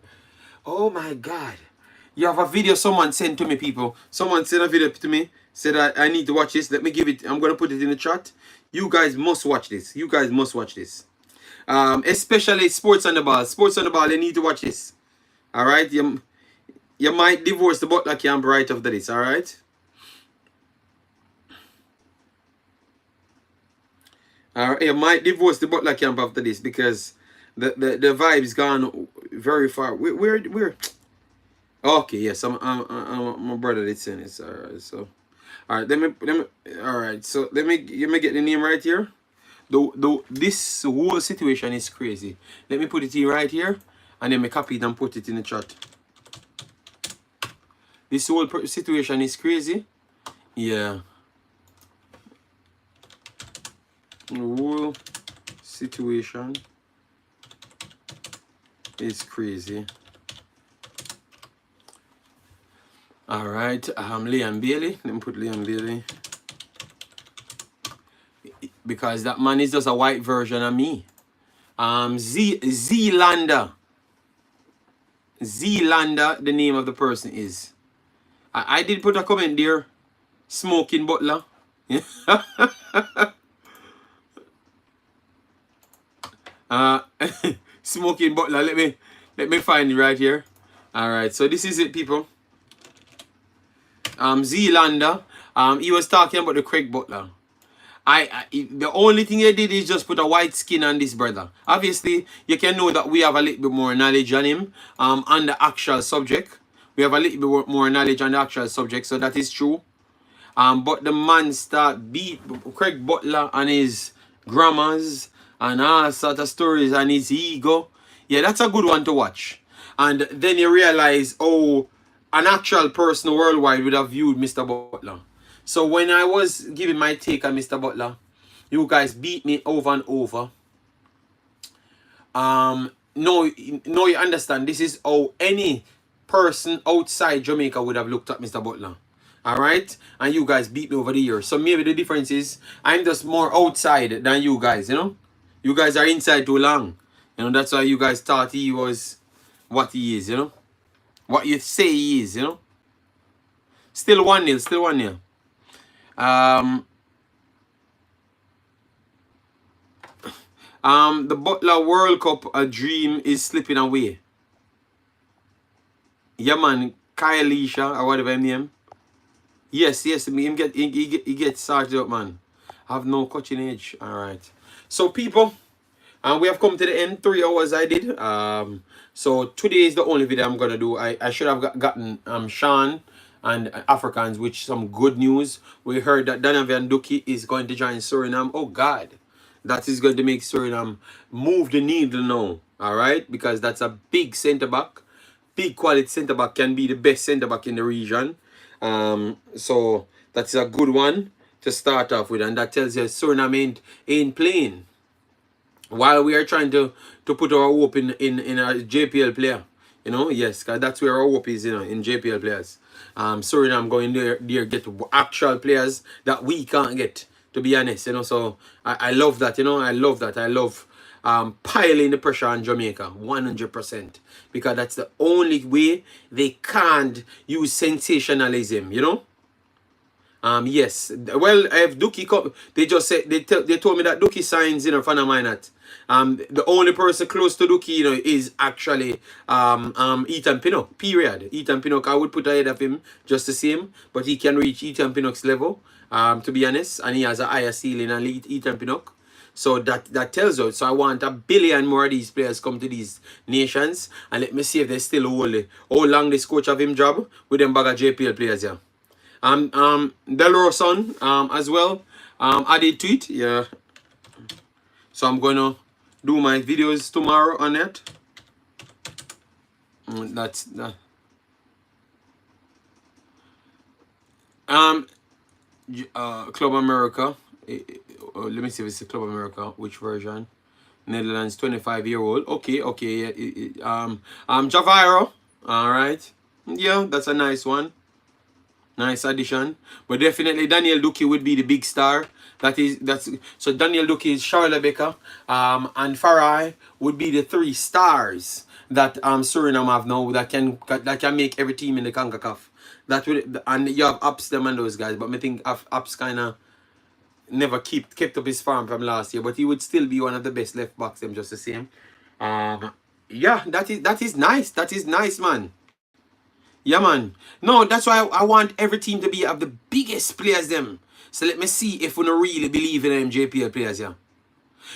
Oh, my God. You have a video someone sent to me, people. Someone sent a video to me. Said I need to watch this. Let me give it. I'm going to put it in the chat. You guys must watch this. Especially Sports on the Ball. Sports on the Ball, they need to watch this. All right? You might divorce the Butler camp right after this, alright? You might divorce the Butler camp after this because the vibe's gone very far. Where? Okay, yes, my brother did send this. Alright, so alright, let me alright, so let me get the name right here. This whole situation is crazy. Let me put it in right here, and then me copy it and put it in the chat. This whole situation is crazy. Yeah. The whole situation is crazy. Alright, Liam Bailey. Let me put Liam Bailey. Because that man is just a white version of me. Zealander. Zealander, the name of the person is. I did put a comment there. Smoking Butler. Smoking Butler. Let me find it right here. Alright, so this is it, people. Zealander. He was talking about the Craig Butler. The only thing I did is just put a white skin on this brother. Obviously, you can know that we have a little bit more knowledge on him on the actual subject. We have a little bit more knowledge on the actual subject, so that is true. But the man start beat Craig Butler and his grammars and all sort of stories and his ego. Yeah, that's a good one to watch. And then you realize, oh, an actual person worldwide would have viewed Mr. Butler. So when I was giving my take on Mr. Butler, you guys beat me over and over. No, you understand. This is how any person outside Jamaica would have looked at Mr. Butler. Alright? And you guys beat me over the years. So maybe the difference is I'm just more outside than you guys, you know? You guys are inside too long. You know, that's why you guys thought he was what he is, you know? What you say he is, you know? Still 1-0, still 1-0. The Butler World Cup dream is slipping away. Yeah, man, Kyle or whatever his name. Yes, he gets charged up, man. I have no coaching age. Alright. So people, we have come to the end. 3 hours I did. So today is the only video I'm gonna do. I should have gotten Sean and Africans with some good news. We heard that Damian Lowe is going to join Suriname. Oh God, that is going to make Suriname move the needle now. Alright, because that's a big centre back. Big quality centre back, can be the best centre back in the region. So that's a good one to start off with, and that tells you Suriname ain't playing. While we are trying to put our hope in a JPL player, you know, yes, because that's where our hope is, you know, in JPL players. Suriname going there get actual players that we can't get, to be honest, you know. So I love that, you know. I love that. I love piling the pressure on Jamaica 100%, because that's the only way they can't use sensationalism, you know. Yes. Well, if Duki come, they just said they told me that Duki signs, you know, fan of mine that the only person close to Duki, you know, is actually Ethan Pinnock. Period. Ethan Pinnock, I would put ahead of him just the same, but he can reach Ethan Pinnock's level, to be honest, and he has a higher ceiling than Ethan Pinnock. So that tells us. So I want 1 billion more of these players come to these nations, and let me see if they still hold it. How long this coach have him job with them bag of JPL players here. Delroson as well added to it. Yeah. So I'm gonna do my videos tomorrow on it. That's that. Club America. Let me see if it's the Club America. Which version? Netherlands, 25-year-old. Okay. Javiro. All right. Yeah, that's a nice one. Nice addition. But definitely Daniel Lowe would be the big star. So Daniel Lowe is Charlotte Baker, and Farai would be the 3 stars that Suriname have now that can make every team in the Concacaf. That would, and you have Ups them and those guys, but I think Ups kinda never kept up his farm from last year, but he would still be one of the best left backs them just the same. Yeah, that is nice. That is nice, man. Yeah, man. No, that's why I want every team to be of the biggest players them. So let me see if we don't really believe in them JPL players, yeah.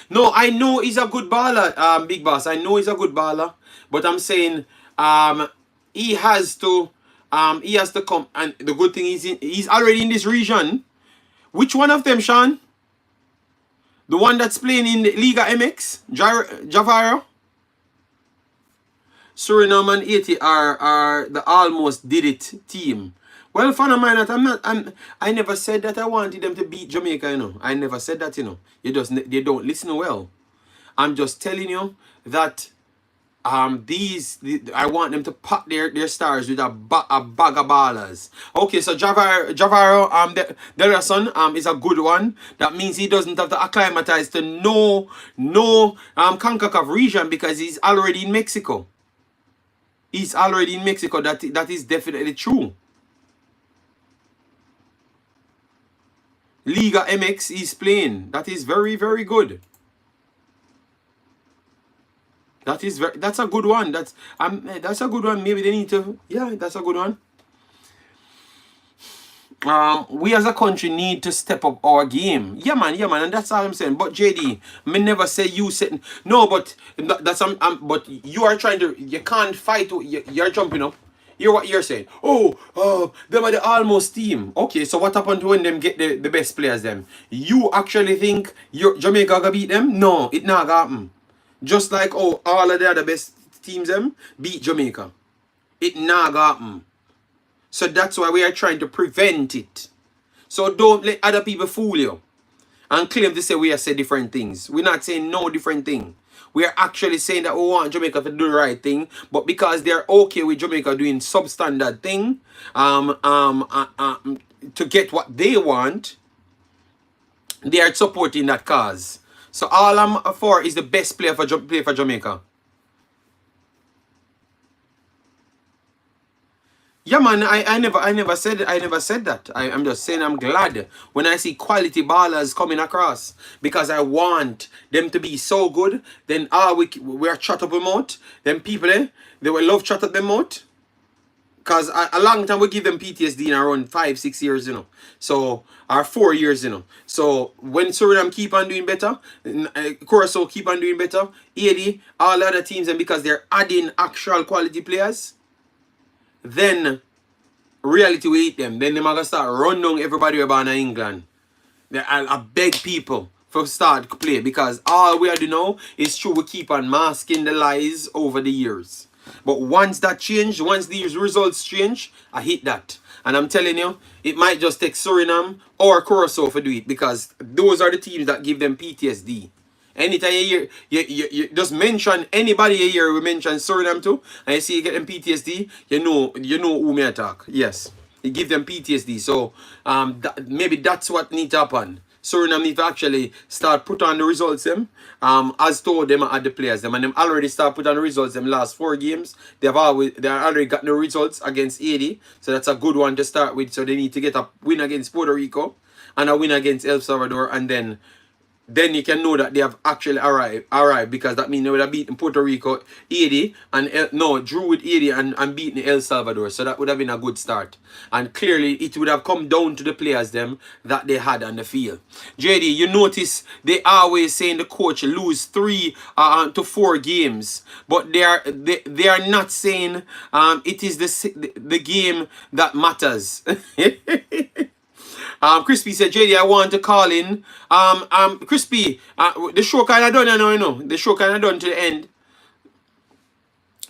No, I know he's a good baller, Big Boss. I know he's a good baller. But I'm saying he has to come, and the good thing is he's already in this region. Which one of them, Sean? The one that's playing in the Liga MX? Javaro? Suriname and Haiti are the almost did it team. Well, fan of mine, I never said that I wanted them to beat Jamaica, you know. I never said that, you know. They don't listen well. I'm just telling you that I want them to pack their stars with a bag of ballers. Okay, so Javaro Delason is a good one. That means he doesn't have to acclimatize to no Concacaf region because he's already in Mexico. He's already in Mexico. That is definitely true. Liga MX is playing. That is very, very good. That's a good one. That's a good one. Maybe they need to, yeah, that's a good one. We as a country need to step up our game. Yeah man, and that's all I'm saying. But JD, me never say you sitting. No, but that's but you are trying to, you can't fight. You're jumping up. Hear what you're saying. Oh, them are the almost team. Okay, so what happened to when them get the best players them? You actually think Jamaica gonna beat them? No, it not gonna happen. Just like all of the other best teams them beat Jamaica. It not gonna happen. So that's why we are trying to prevent it. So don't let other people fool you and claim to say we are saying different things. We're not saying no different thing. We are actually saying that we want Jamaica to do the right thing, but because they're okay with Jamaica doing substandard thing, to get what they want, they are supporting that cause. So all I'm for is the best player for Jamaica. Yeah, man, I never said that. I'm just saying I'm glad when I see quality ballers coming across because I want them to be so good. Then we are chat up them out. Then people they will love chat up them out. Cause a long time we give them PTSD in around 5-6 years, you know. So or 4 years, you know. So when Suriname keep on doing better, Curacao keep on doing better, Haiti, all other teams, and because they're adding actual quality players, then reality will eat them. Then they're gonna start run down everybody we're born in England. I beg people for start to play because all we are doing now is true we keep on masking the lies over the years. But once that change, once these results change, I hit that. And I'm telling you, it might just take Suriname or Curacao to do it because those are the teams that give them PTSD. Anytime you hear, you just mention anybody here, we mention Suriname too, and you see you get them PTSD, you know who may attack. Yes, you give them PTSD. So maybe that's what needs to happen. Suriname need to actually start put on the results them. As told them at the players them, and them already start put on the results them last 4 games. They already got the results against Haiti, so that's a good one to start with. So they need to get a win against Puerto Rico and a win against El Salvador, and then you can know that they have actually arrived because that means they would have beaten Puerto Rico, Haiti, and drew with Haiti and beaten El Salvador. So that would have been a good start. And clearly it would have come down to the players them that they had on the field. JD, you notice they always saying the coach lose 3 to 4 games, but they are not saying it is the game that matters. Crispy said, JD, I want to call in. Crispy, the show kind of done, you know. The show kind of done to the end.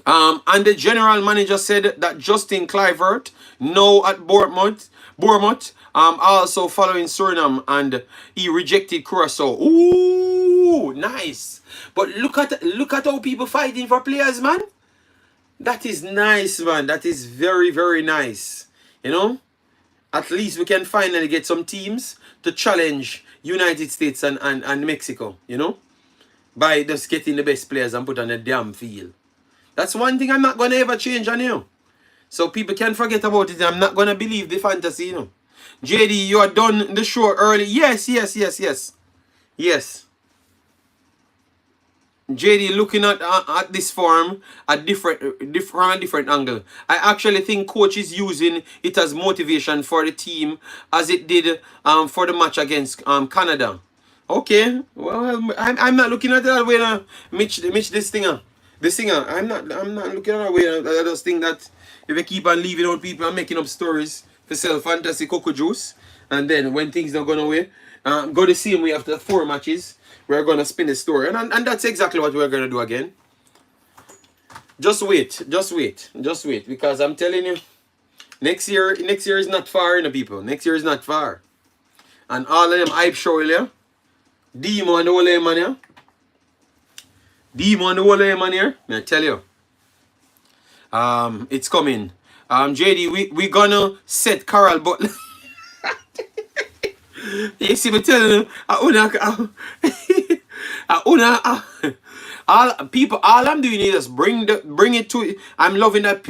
And the general manager said that Justin Clivert, now at Bournemouth, also following Suriname, and he rejected Curacao. Ooh, nice. But look at how people fighting for players, man. That is nice, man. That is very, very nice. You know? At least we can finally get some teams to challenge United States and Mexico, you know, by just getting the best players and put on a damn field. That's one thing I'm not going to ever change on you. So people can forget about it. I'm not going to believe the fantasy, you know. JD, you are done the show early. Yes. JD looking at this form from a different angle. I actually think coach is using it as motivation for the team as it did for the match against Canada. Okay, well I'm not looking at it that way now. Mitch this singer. I'm not looking at that way. I just think that if we keep on leaving out people and making up stories to sell fantasy cocoa juice, and then when things don't go away, go the same way after 4 matches. We're going to spin the story. And that's exactly what we're going to do again. Just wait, because I'm telling you, next year is not far, you know, people. Next year is not far. And all of them hype show, yeah. Demo and the whole of them, man, yeah. Demo and the whole of them, man, here. I tell you. It's coming. JD, we gonna set Carol Butler. You see me telling you, all I'm doing is just bring it to. I'm loving that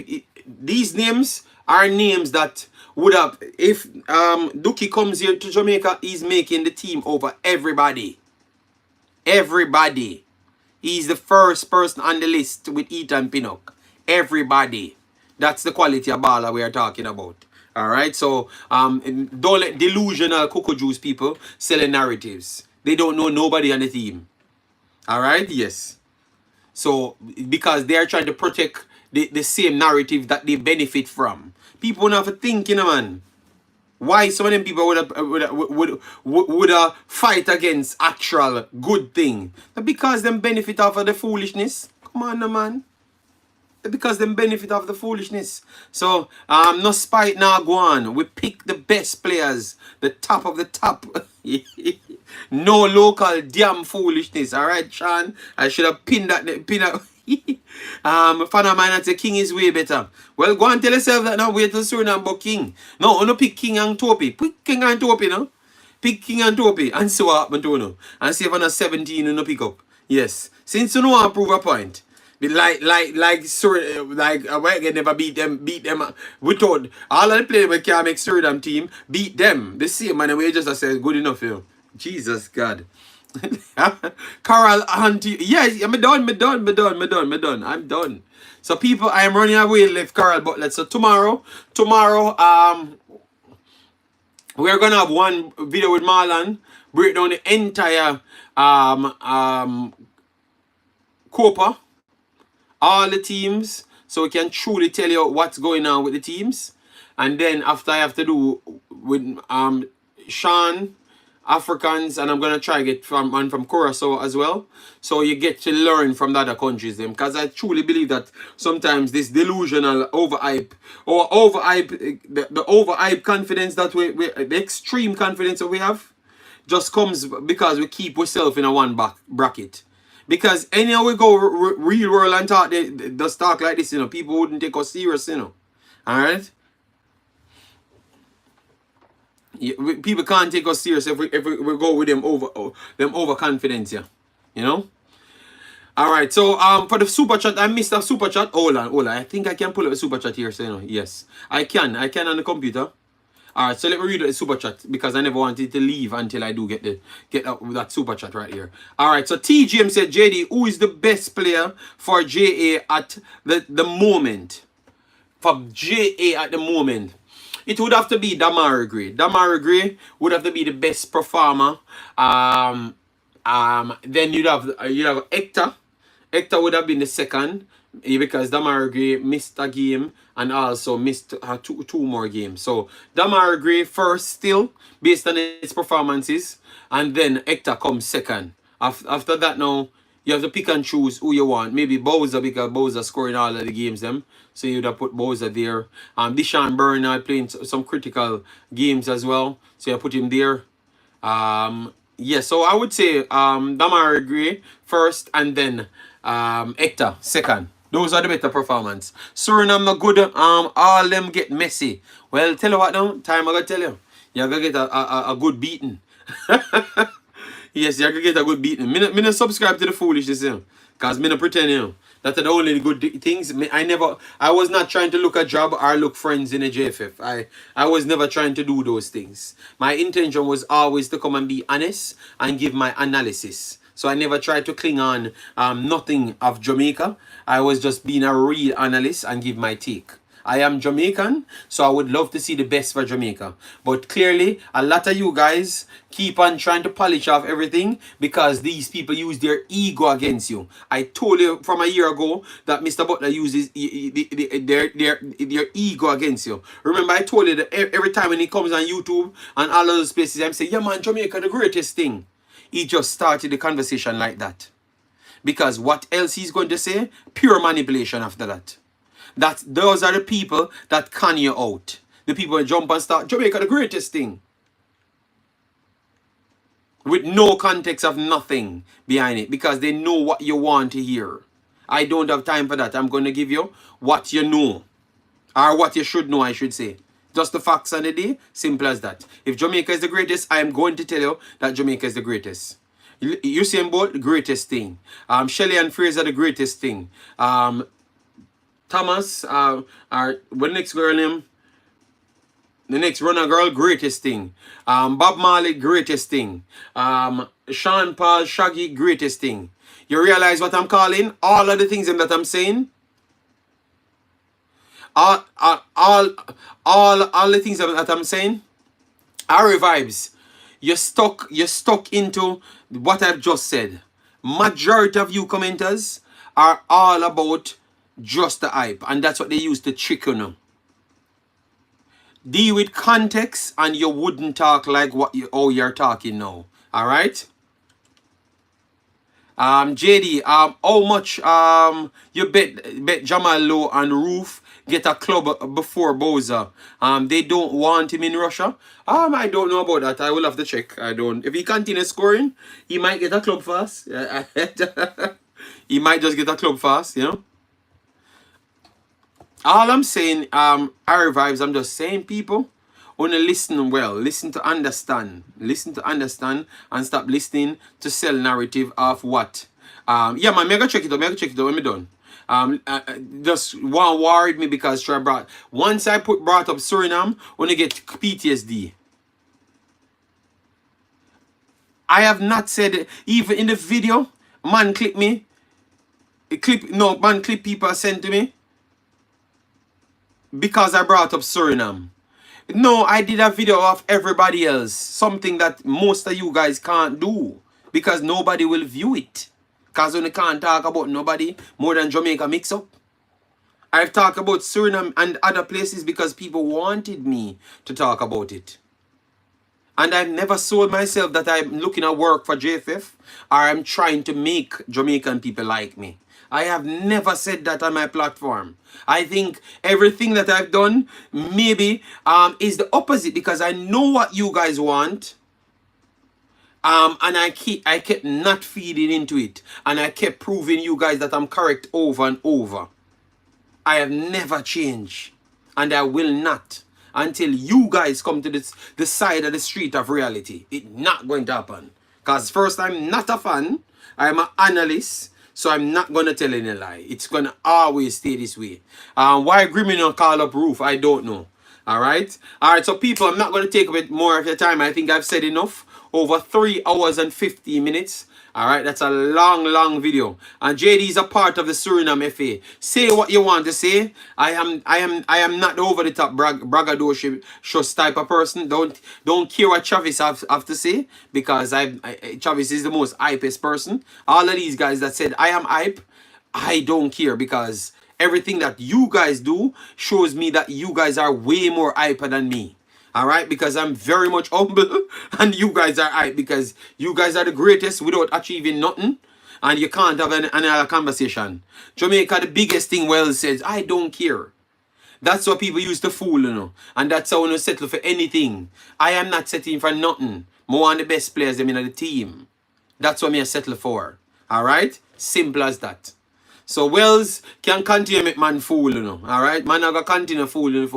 these names are names that would have, if Duki comes here to Jamaica, he's making the team over everybody. Everybody. He's the first person on the list with Ethan Pinnock. Everybody. That's the quality of baller we are talking about. Alright, so don't let delusional cocoa juice people selling narratives. They don't know nobody on the team. Alright, yes. So because they are trying to protect the same narrative that they benefit from. People don't have to think, you know, man. Why some of them people would fight against actual good thing? Because them benefit off of the foolishness. Come on, no, man. Because them benefit off the foolishness. So no spite now go on. We pick the best players, the top of the top. No local damn foolishness. Alright, Sean. I should have pinned that. Fan of mine that say King is way better. Well, go and tell yourself that now. Wait till Suriname but King. No, no pick King and Topi. Pick King and Topi, no? Pick King and Topi and see what happen to you. And see if on a 17 you no pick up. Yes. Since you know I prove a point. Like we never beat them. We thought all of the players we can make Suriname team beat them. The same man we just said good enough, you know. Jesus God. Carol Auntie. Yes, I'm done. I'm done. So people, I am running away left Carol Butler. So tomorrow, we're gonna have one video with Marlon, break down the entire Copa, all the teams, so we can truly tell you what's going on with the teams. And then after I have to do with Sean, Africans, and I'm gonna try get from Curacao as well. So you get to learn from the other countries them. Because I truly believe that sometimes this delusional overhype or the overhype confidence that the extreme confidence that we have just comes because we keep ourselves in a one bracket. Because anyhow we go real world and talk, they just talk like this, you know, people wouldn't take us serious, you know. Alright? Yeah, people can't take us serious if we go with them overconfidence, yeah. You know? Alright, so for the super chat, I missed a super chat. Hold on. I think I can pull up a super chat here, so you know. Yes. I can on the computer. Alright, so let me read the super chat because I never wanted to leave until I do get that super chat right here. Alright, so TGM said, JD, who is the best player for JA at the moment? For JA at the moment, it would have to be Damion Lowe. Damion Lowe would have to be the best performer. Then you'd have Hector. Hector would have been the second because Damion Lowe missed a game and also missed two more games. So Damion Lowe first still based on his performances, and then Hector comes second. After that now, you have to pick and choose who you want. Maybe Bowser because Bowser scoring all of the games them. So you'd have put Bowser there. Deshaun Bernard playing some critical games as well. So you put him there. Yeah, so I would say Damion Lowe first and then Hector second. Those are the better performance. Suriname not good. All them get messy. Well, tell you what now. Time I gotta tell you. You're gonna get a good beating. Yes, you're gonna get a good beating. Me not subscribe to the foolishness, you know. Cause me not pretend, you know. That's the only good things. I was not trying to look a job or look friends in a JFF. I was never trying to do those things. My intention was always to come and be honest and give my analysis. So I never tried to cling on nothing of Jamaica. I was just being a real analyst and give my take. I am Jamaican, so I would love to see the best for Jamaica. But clearly, a lot of you guys keep on trying to polish off everything because these people use their ego against you. I told you from a year ago that Mr. Butler uses their ego against you. Remember, I told you that every time when he comes on YouTube and all of those places, I'm saying, yeah man, Jamaica the greatest thing. He just started the conversation like that. Because what else he's going to say? Pure manipulation after that. Those are the people that con you out. The people who jump and start, Jamaica the greatest thing. With no context of nothing behind it. Because they know what you want to hear. I don't have time for that. I'm going to give you what you know. Or what you should know, I should say. Just the facts on the day. Simple as that. If Jamaica is the greatest, I am going to tell you that Jamaica is the greatest. Usain Bolt, the greatest thing. Shelley and Fraser, the greatest thing. Thomas, what next girl name? The next runner girl, greatest thing. Bob Marley, greatest thing. Sean Paul, Shaggy, greatest thing. You realize what I'm calling? All of the things that I'm saying? All the things that I'm saying are vibes. You're stuck into what I've just said. Majority of you commenters are all about just the hype, and that's what they use to trick you now. Deal with context, and you wouldn't talk like how you're talking now. All right. JD, how much you bet Jamal Lowe and Roof get a club before Bowser? They don't want him in Russia. I don't know about that. I will have to check. I don't. If he continues scoring, he might get a club fast. He might just get a club fast, you know. All I'm saying, our vibes, I'm just saying, people, want to listen well, listen to understand, and stop listening to sell narrative of what. Yeah, man, mega check it out, when me done. Just one worried me because once I brought up Suriname, when I get PTSD. I have not said, even in the video, man clip people sent to me because I brought up Suriname. No, I did a video of everybody else. Something that most of you guys can't do. Because nobody will view it. Because when you can't talk about nobody more than Jamaica mix up. I've talked about Suriname and other places because people wanted me to talk about it. And I've never sold myself that I'm looking at work for JFF or I'm trying to make Jamaican people like me. I have never said that on my platform. I think everything that I've done maybe is the opposite because I know what you guys want. And I kept not feeding into it. And I kept proving you guys that I'm correct over and over. I have never changed. And I will not. Until you guys come to the side of the street of reality. It's not going to happen. Because first, I'm not a fan. I'm an analyst. So I'm not going to tell any lie. It's going to always stay this way. Why Criminal call up Roof? I don't know. Alright? Alright, so people, I'm not going to take a bit more of your time. I think I've said enough. Over 3 hours and 15 minutes. Alright, that's a long video. And JD is a part of the Suriname FA. Say what you want to say. I am not the over the top braggadocious type of person. Don't care what Travis have to say. Because Travis is the most hypest person. All of these guys that said I am hype, I don't care because everything that you guys do shows me that you guys are way more hyper than me. Alright, because I'm very much humble and you guys are hype because you guys are the greatest without achieving nothing and you can't have another conversation. Jamaica, the biggest thing Wells says, I don't care. That's what people used to fool, you know. And that's how I settle for anything. I am not settling for nothing. More on the best players in the team. That's what I settle for. Alright? Simple as that. So Wells can continue to make man fool, you know. Alright? Man not gonna continue fooling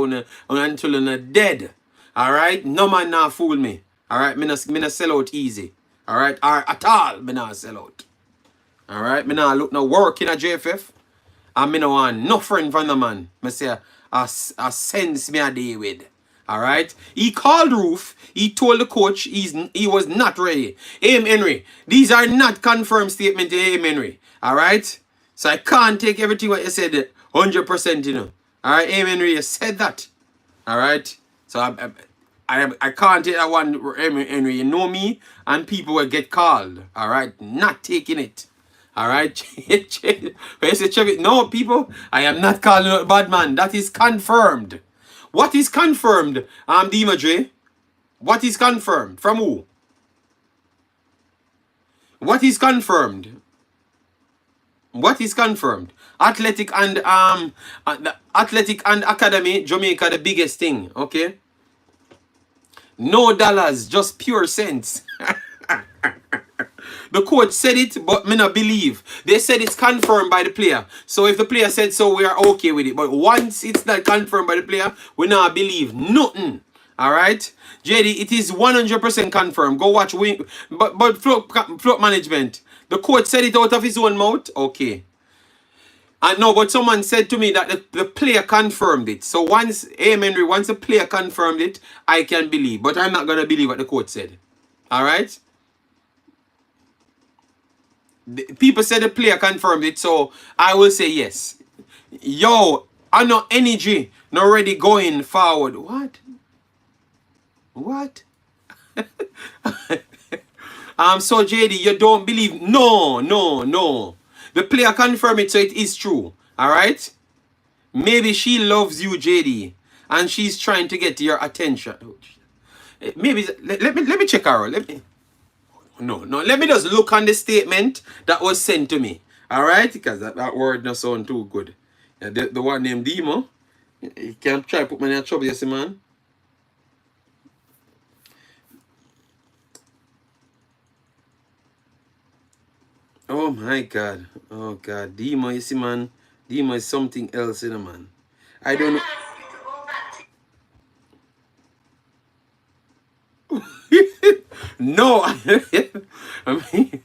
until you're dead. Alright? No man not fool me. Alright? Me not sell out easy. Alright? Or at all, me not sell out. Alright? Me not look no work in a JFF. And me no want no friend from the man. Me say a sense me a day with. Alright? He called Roof. He told the coach he was not ready. Aim Henry. These are not confirmed statements to Aim Henry. Alright? So I can't take everything what you said 100%, you know. Alright, Aim Henry, you said that. Alright? So I can't take that one, Henry. You know me, and people will get called. All right, not taking it. All right, no, people, I am not calling out bad man. That is confirmed. What is confirmed? Dmadre. What is confirmed from who? What is confirmed? What is confirmed? The Athletic and Academy, Jamaica, the biggest thing, okay? No dollars, just pure cents. The coach said it, but me not believe. They said it's confirmed by the player. So if the player said so, we are okay with it. But once it's not confirmed by the player, we not believe nothing. Alright? JD, it is 100% confirmed. Go watch wing. But float management. The coach said it out of his own mouth. Okay. And no, but someone said to me that the player confirmed it. So once, hey Henry, once the player confirmed it, I can believe. But I'm not gonna believe what the coach said. Alright? People said the player confirmed it, so I will say yes. Yo, I know energy, not ready going forward. What? What? So JD, you don't believe? No. The player confirmed it, so it is true. Alright? Maybe she loves you, JD, and she's trying to get your attention. Maybe let me check her. No. Let me just look on the statement that was sent to me. Alright? Because that word not sound too good. Yeah, the one named Demo. You can't try to put me in trouble, you see, man. Oh my God. Oh God. Demo, you see, man. Demo is something else, you know, man. I don't know. No, I mean,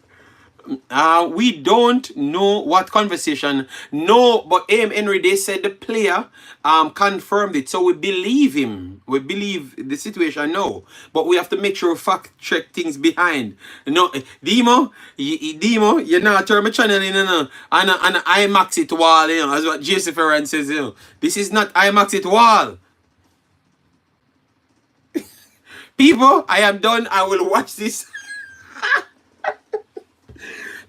we don't know what conversation. No, but Henry, they said the player confirmed it, so we believe him. We believe the situation now, but we have to make sure fact check things behind. No, Demo, you're not turn my channel in and Imaxit wall, you know, as what JC Ferran says, you know. This is not Imaxit wall. People, I am done. I will watch this.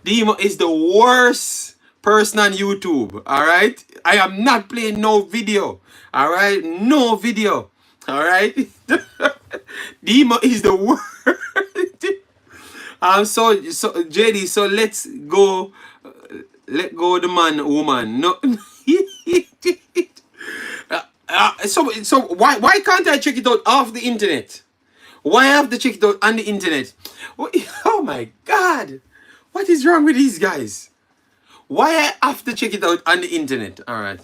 Demo is the worst person on YouTube. Alright? I am not playing no video. Alright? No video. Alright? Demo is the worst. So JD, so let's go. Let go the man, woman. No. So why can't I check it out off the internet? Why have to check it out on the internet? Oh my God. What is wrong with these guys? Why I have to check it out on the internet? Alright.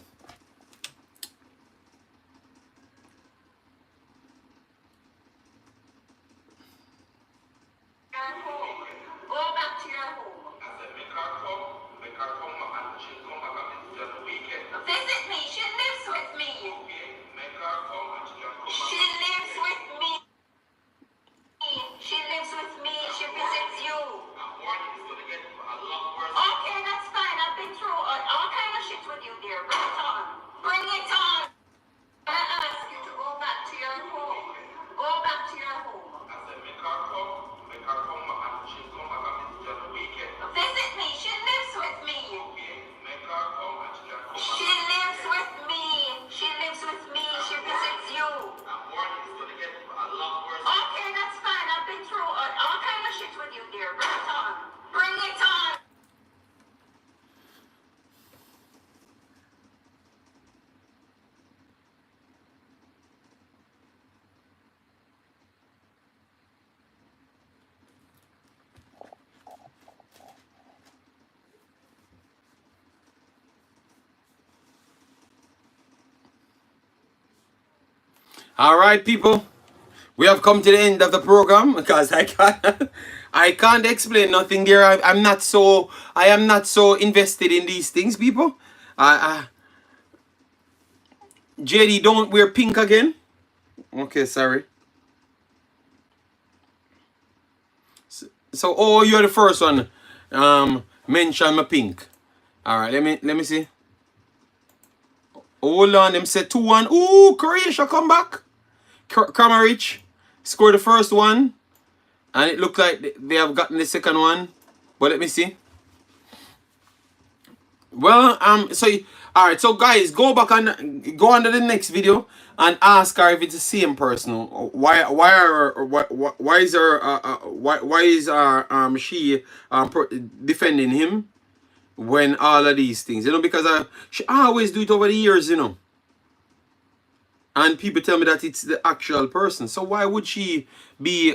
All right, people. We have come to the end of the program because I can't explain nothing there. I am not so invested in these things, people. JD, don't wear pink again. Okay, sorry. So oh, you're the first one. Mention my pink. All right, let me see. Hold on, them said 2-1. Ooh, Croatia come back. Kramaric scored the first one, and it looked like they have gotten the second one. But let me see. Well, all right. So guys, go back and go on to the next video and ask her if it's the same person. Why is she defending him? when all of these things, you know, because she always do it over the years, you know. And people tell me that it's the actual person. So why would she be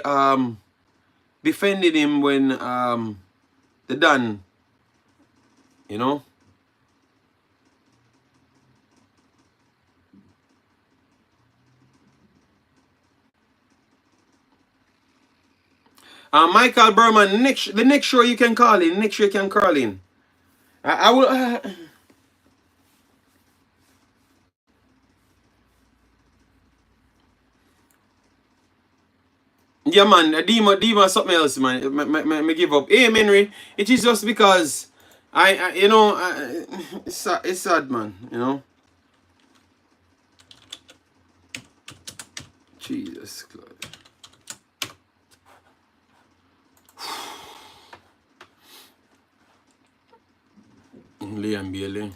defending him when the done, you know? Michael Berman, the next show you can call in. Next show you can call in. I will. Yeah, man. Dima, something else, man. Me give up. Hey, Henry. It is just because you know, it's sad, man. You know. Jesus Christ. Liam Bailey.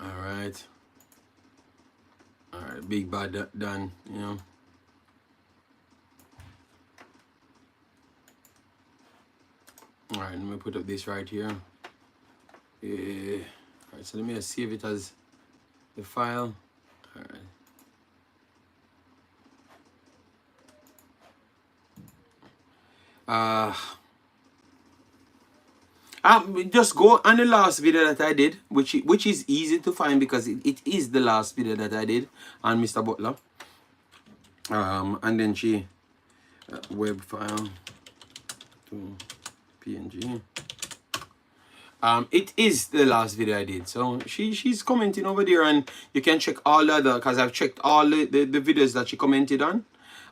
Alright. Alright, big bad done, you know. Alright, let me put up this right here. Alright, so let me save it as the file. Alright. Just go on the last video that I did, which is easy to find because it is the last video that I did on Mr. Butler. And then she web file to PNG. It is the last video I did. So she's commenting over there, and you can check all the other, because I've checked all the videos that she commented on.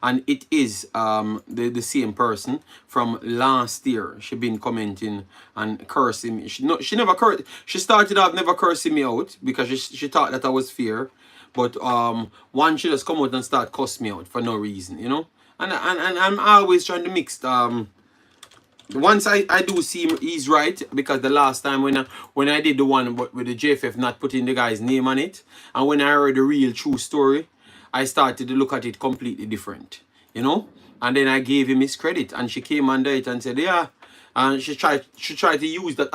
And it is the same person from last year. She been commenting and cursing me. She never cursed. She started off never cursing me out because she thought that I was fair. But one, she just come out and start cuss me out for no reason, you know. And I'm always trying to mix. Once I do see he's right, because the last time when I did the one with the JFF not putting the guy's name on it, and when I heard the real true story, I started to look at it completely different, you know. And then I gave him his credit, and she came under it and said, yeah. And she tried to use that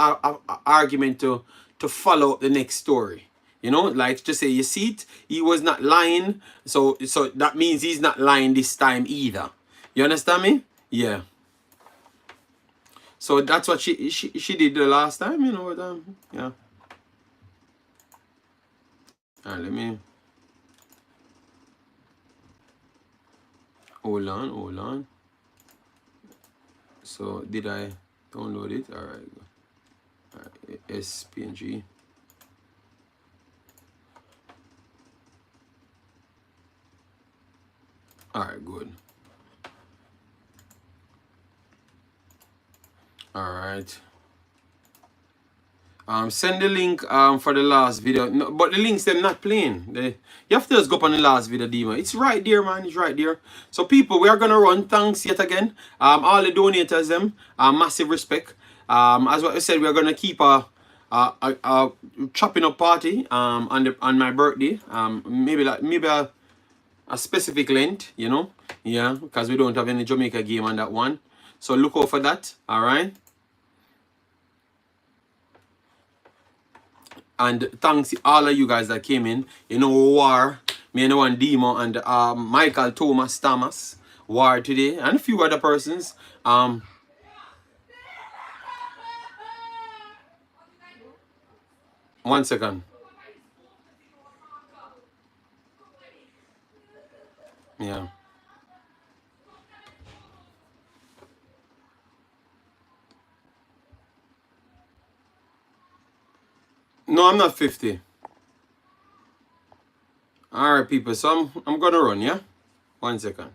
argument to follow up the next story, you know, like to say, you see it, he was not lying, so that means he's not lying this time either. You understand me? Yeah. So that's what she did the last time, you know. Yeah. All right, let me. Hold on. So did I download it? All right, SPNG. All right, good. All right. Send the link for the last video. No, but the links them not playing. You have to just go up on the last video, Dima. It's right there, man. It's right there. So people, we are gonna run. Thanks yet again. All the donators them. Massive respect. As what I said, we are gonna keep a chopping up party on my birthday. Maybe a specific length, you know. Yeah, because we don't have any Jamaica game on that one. So look out for that. All right. And thanks to all of you guys that came in. You know, War, me and one Demo and Michael Thomas War today, and a few other persons. 1 second. Yeah. No, I'm not 50. All right, people. So I'm gonna run. Yeah. 1 second.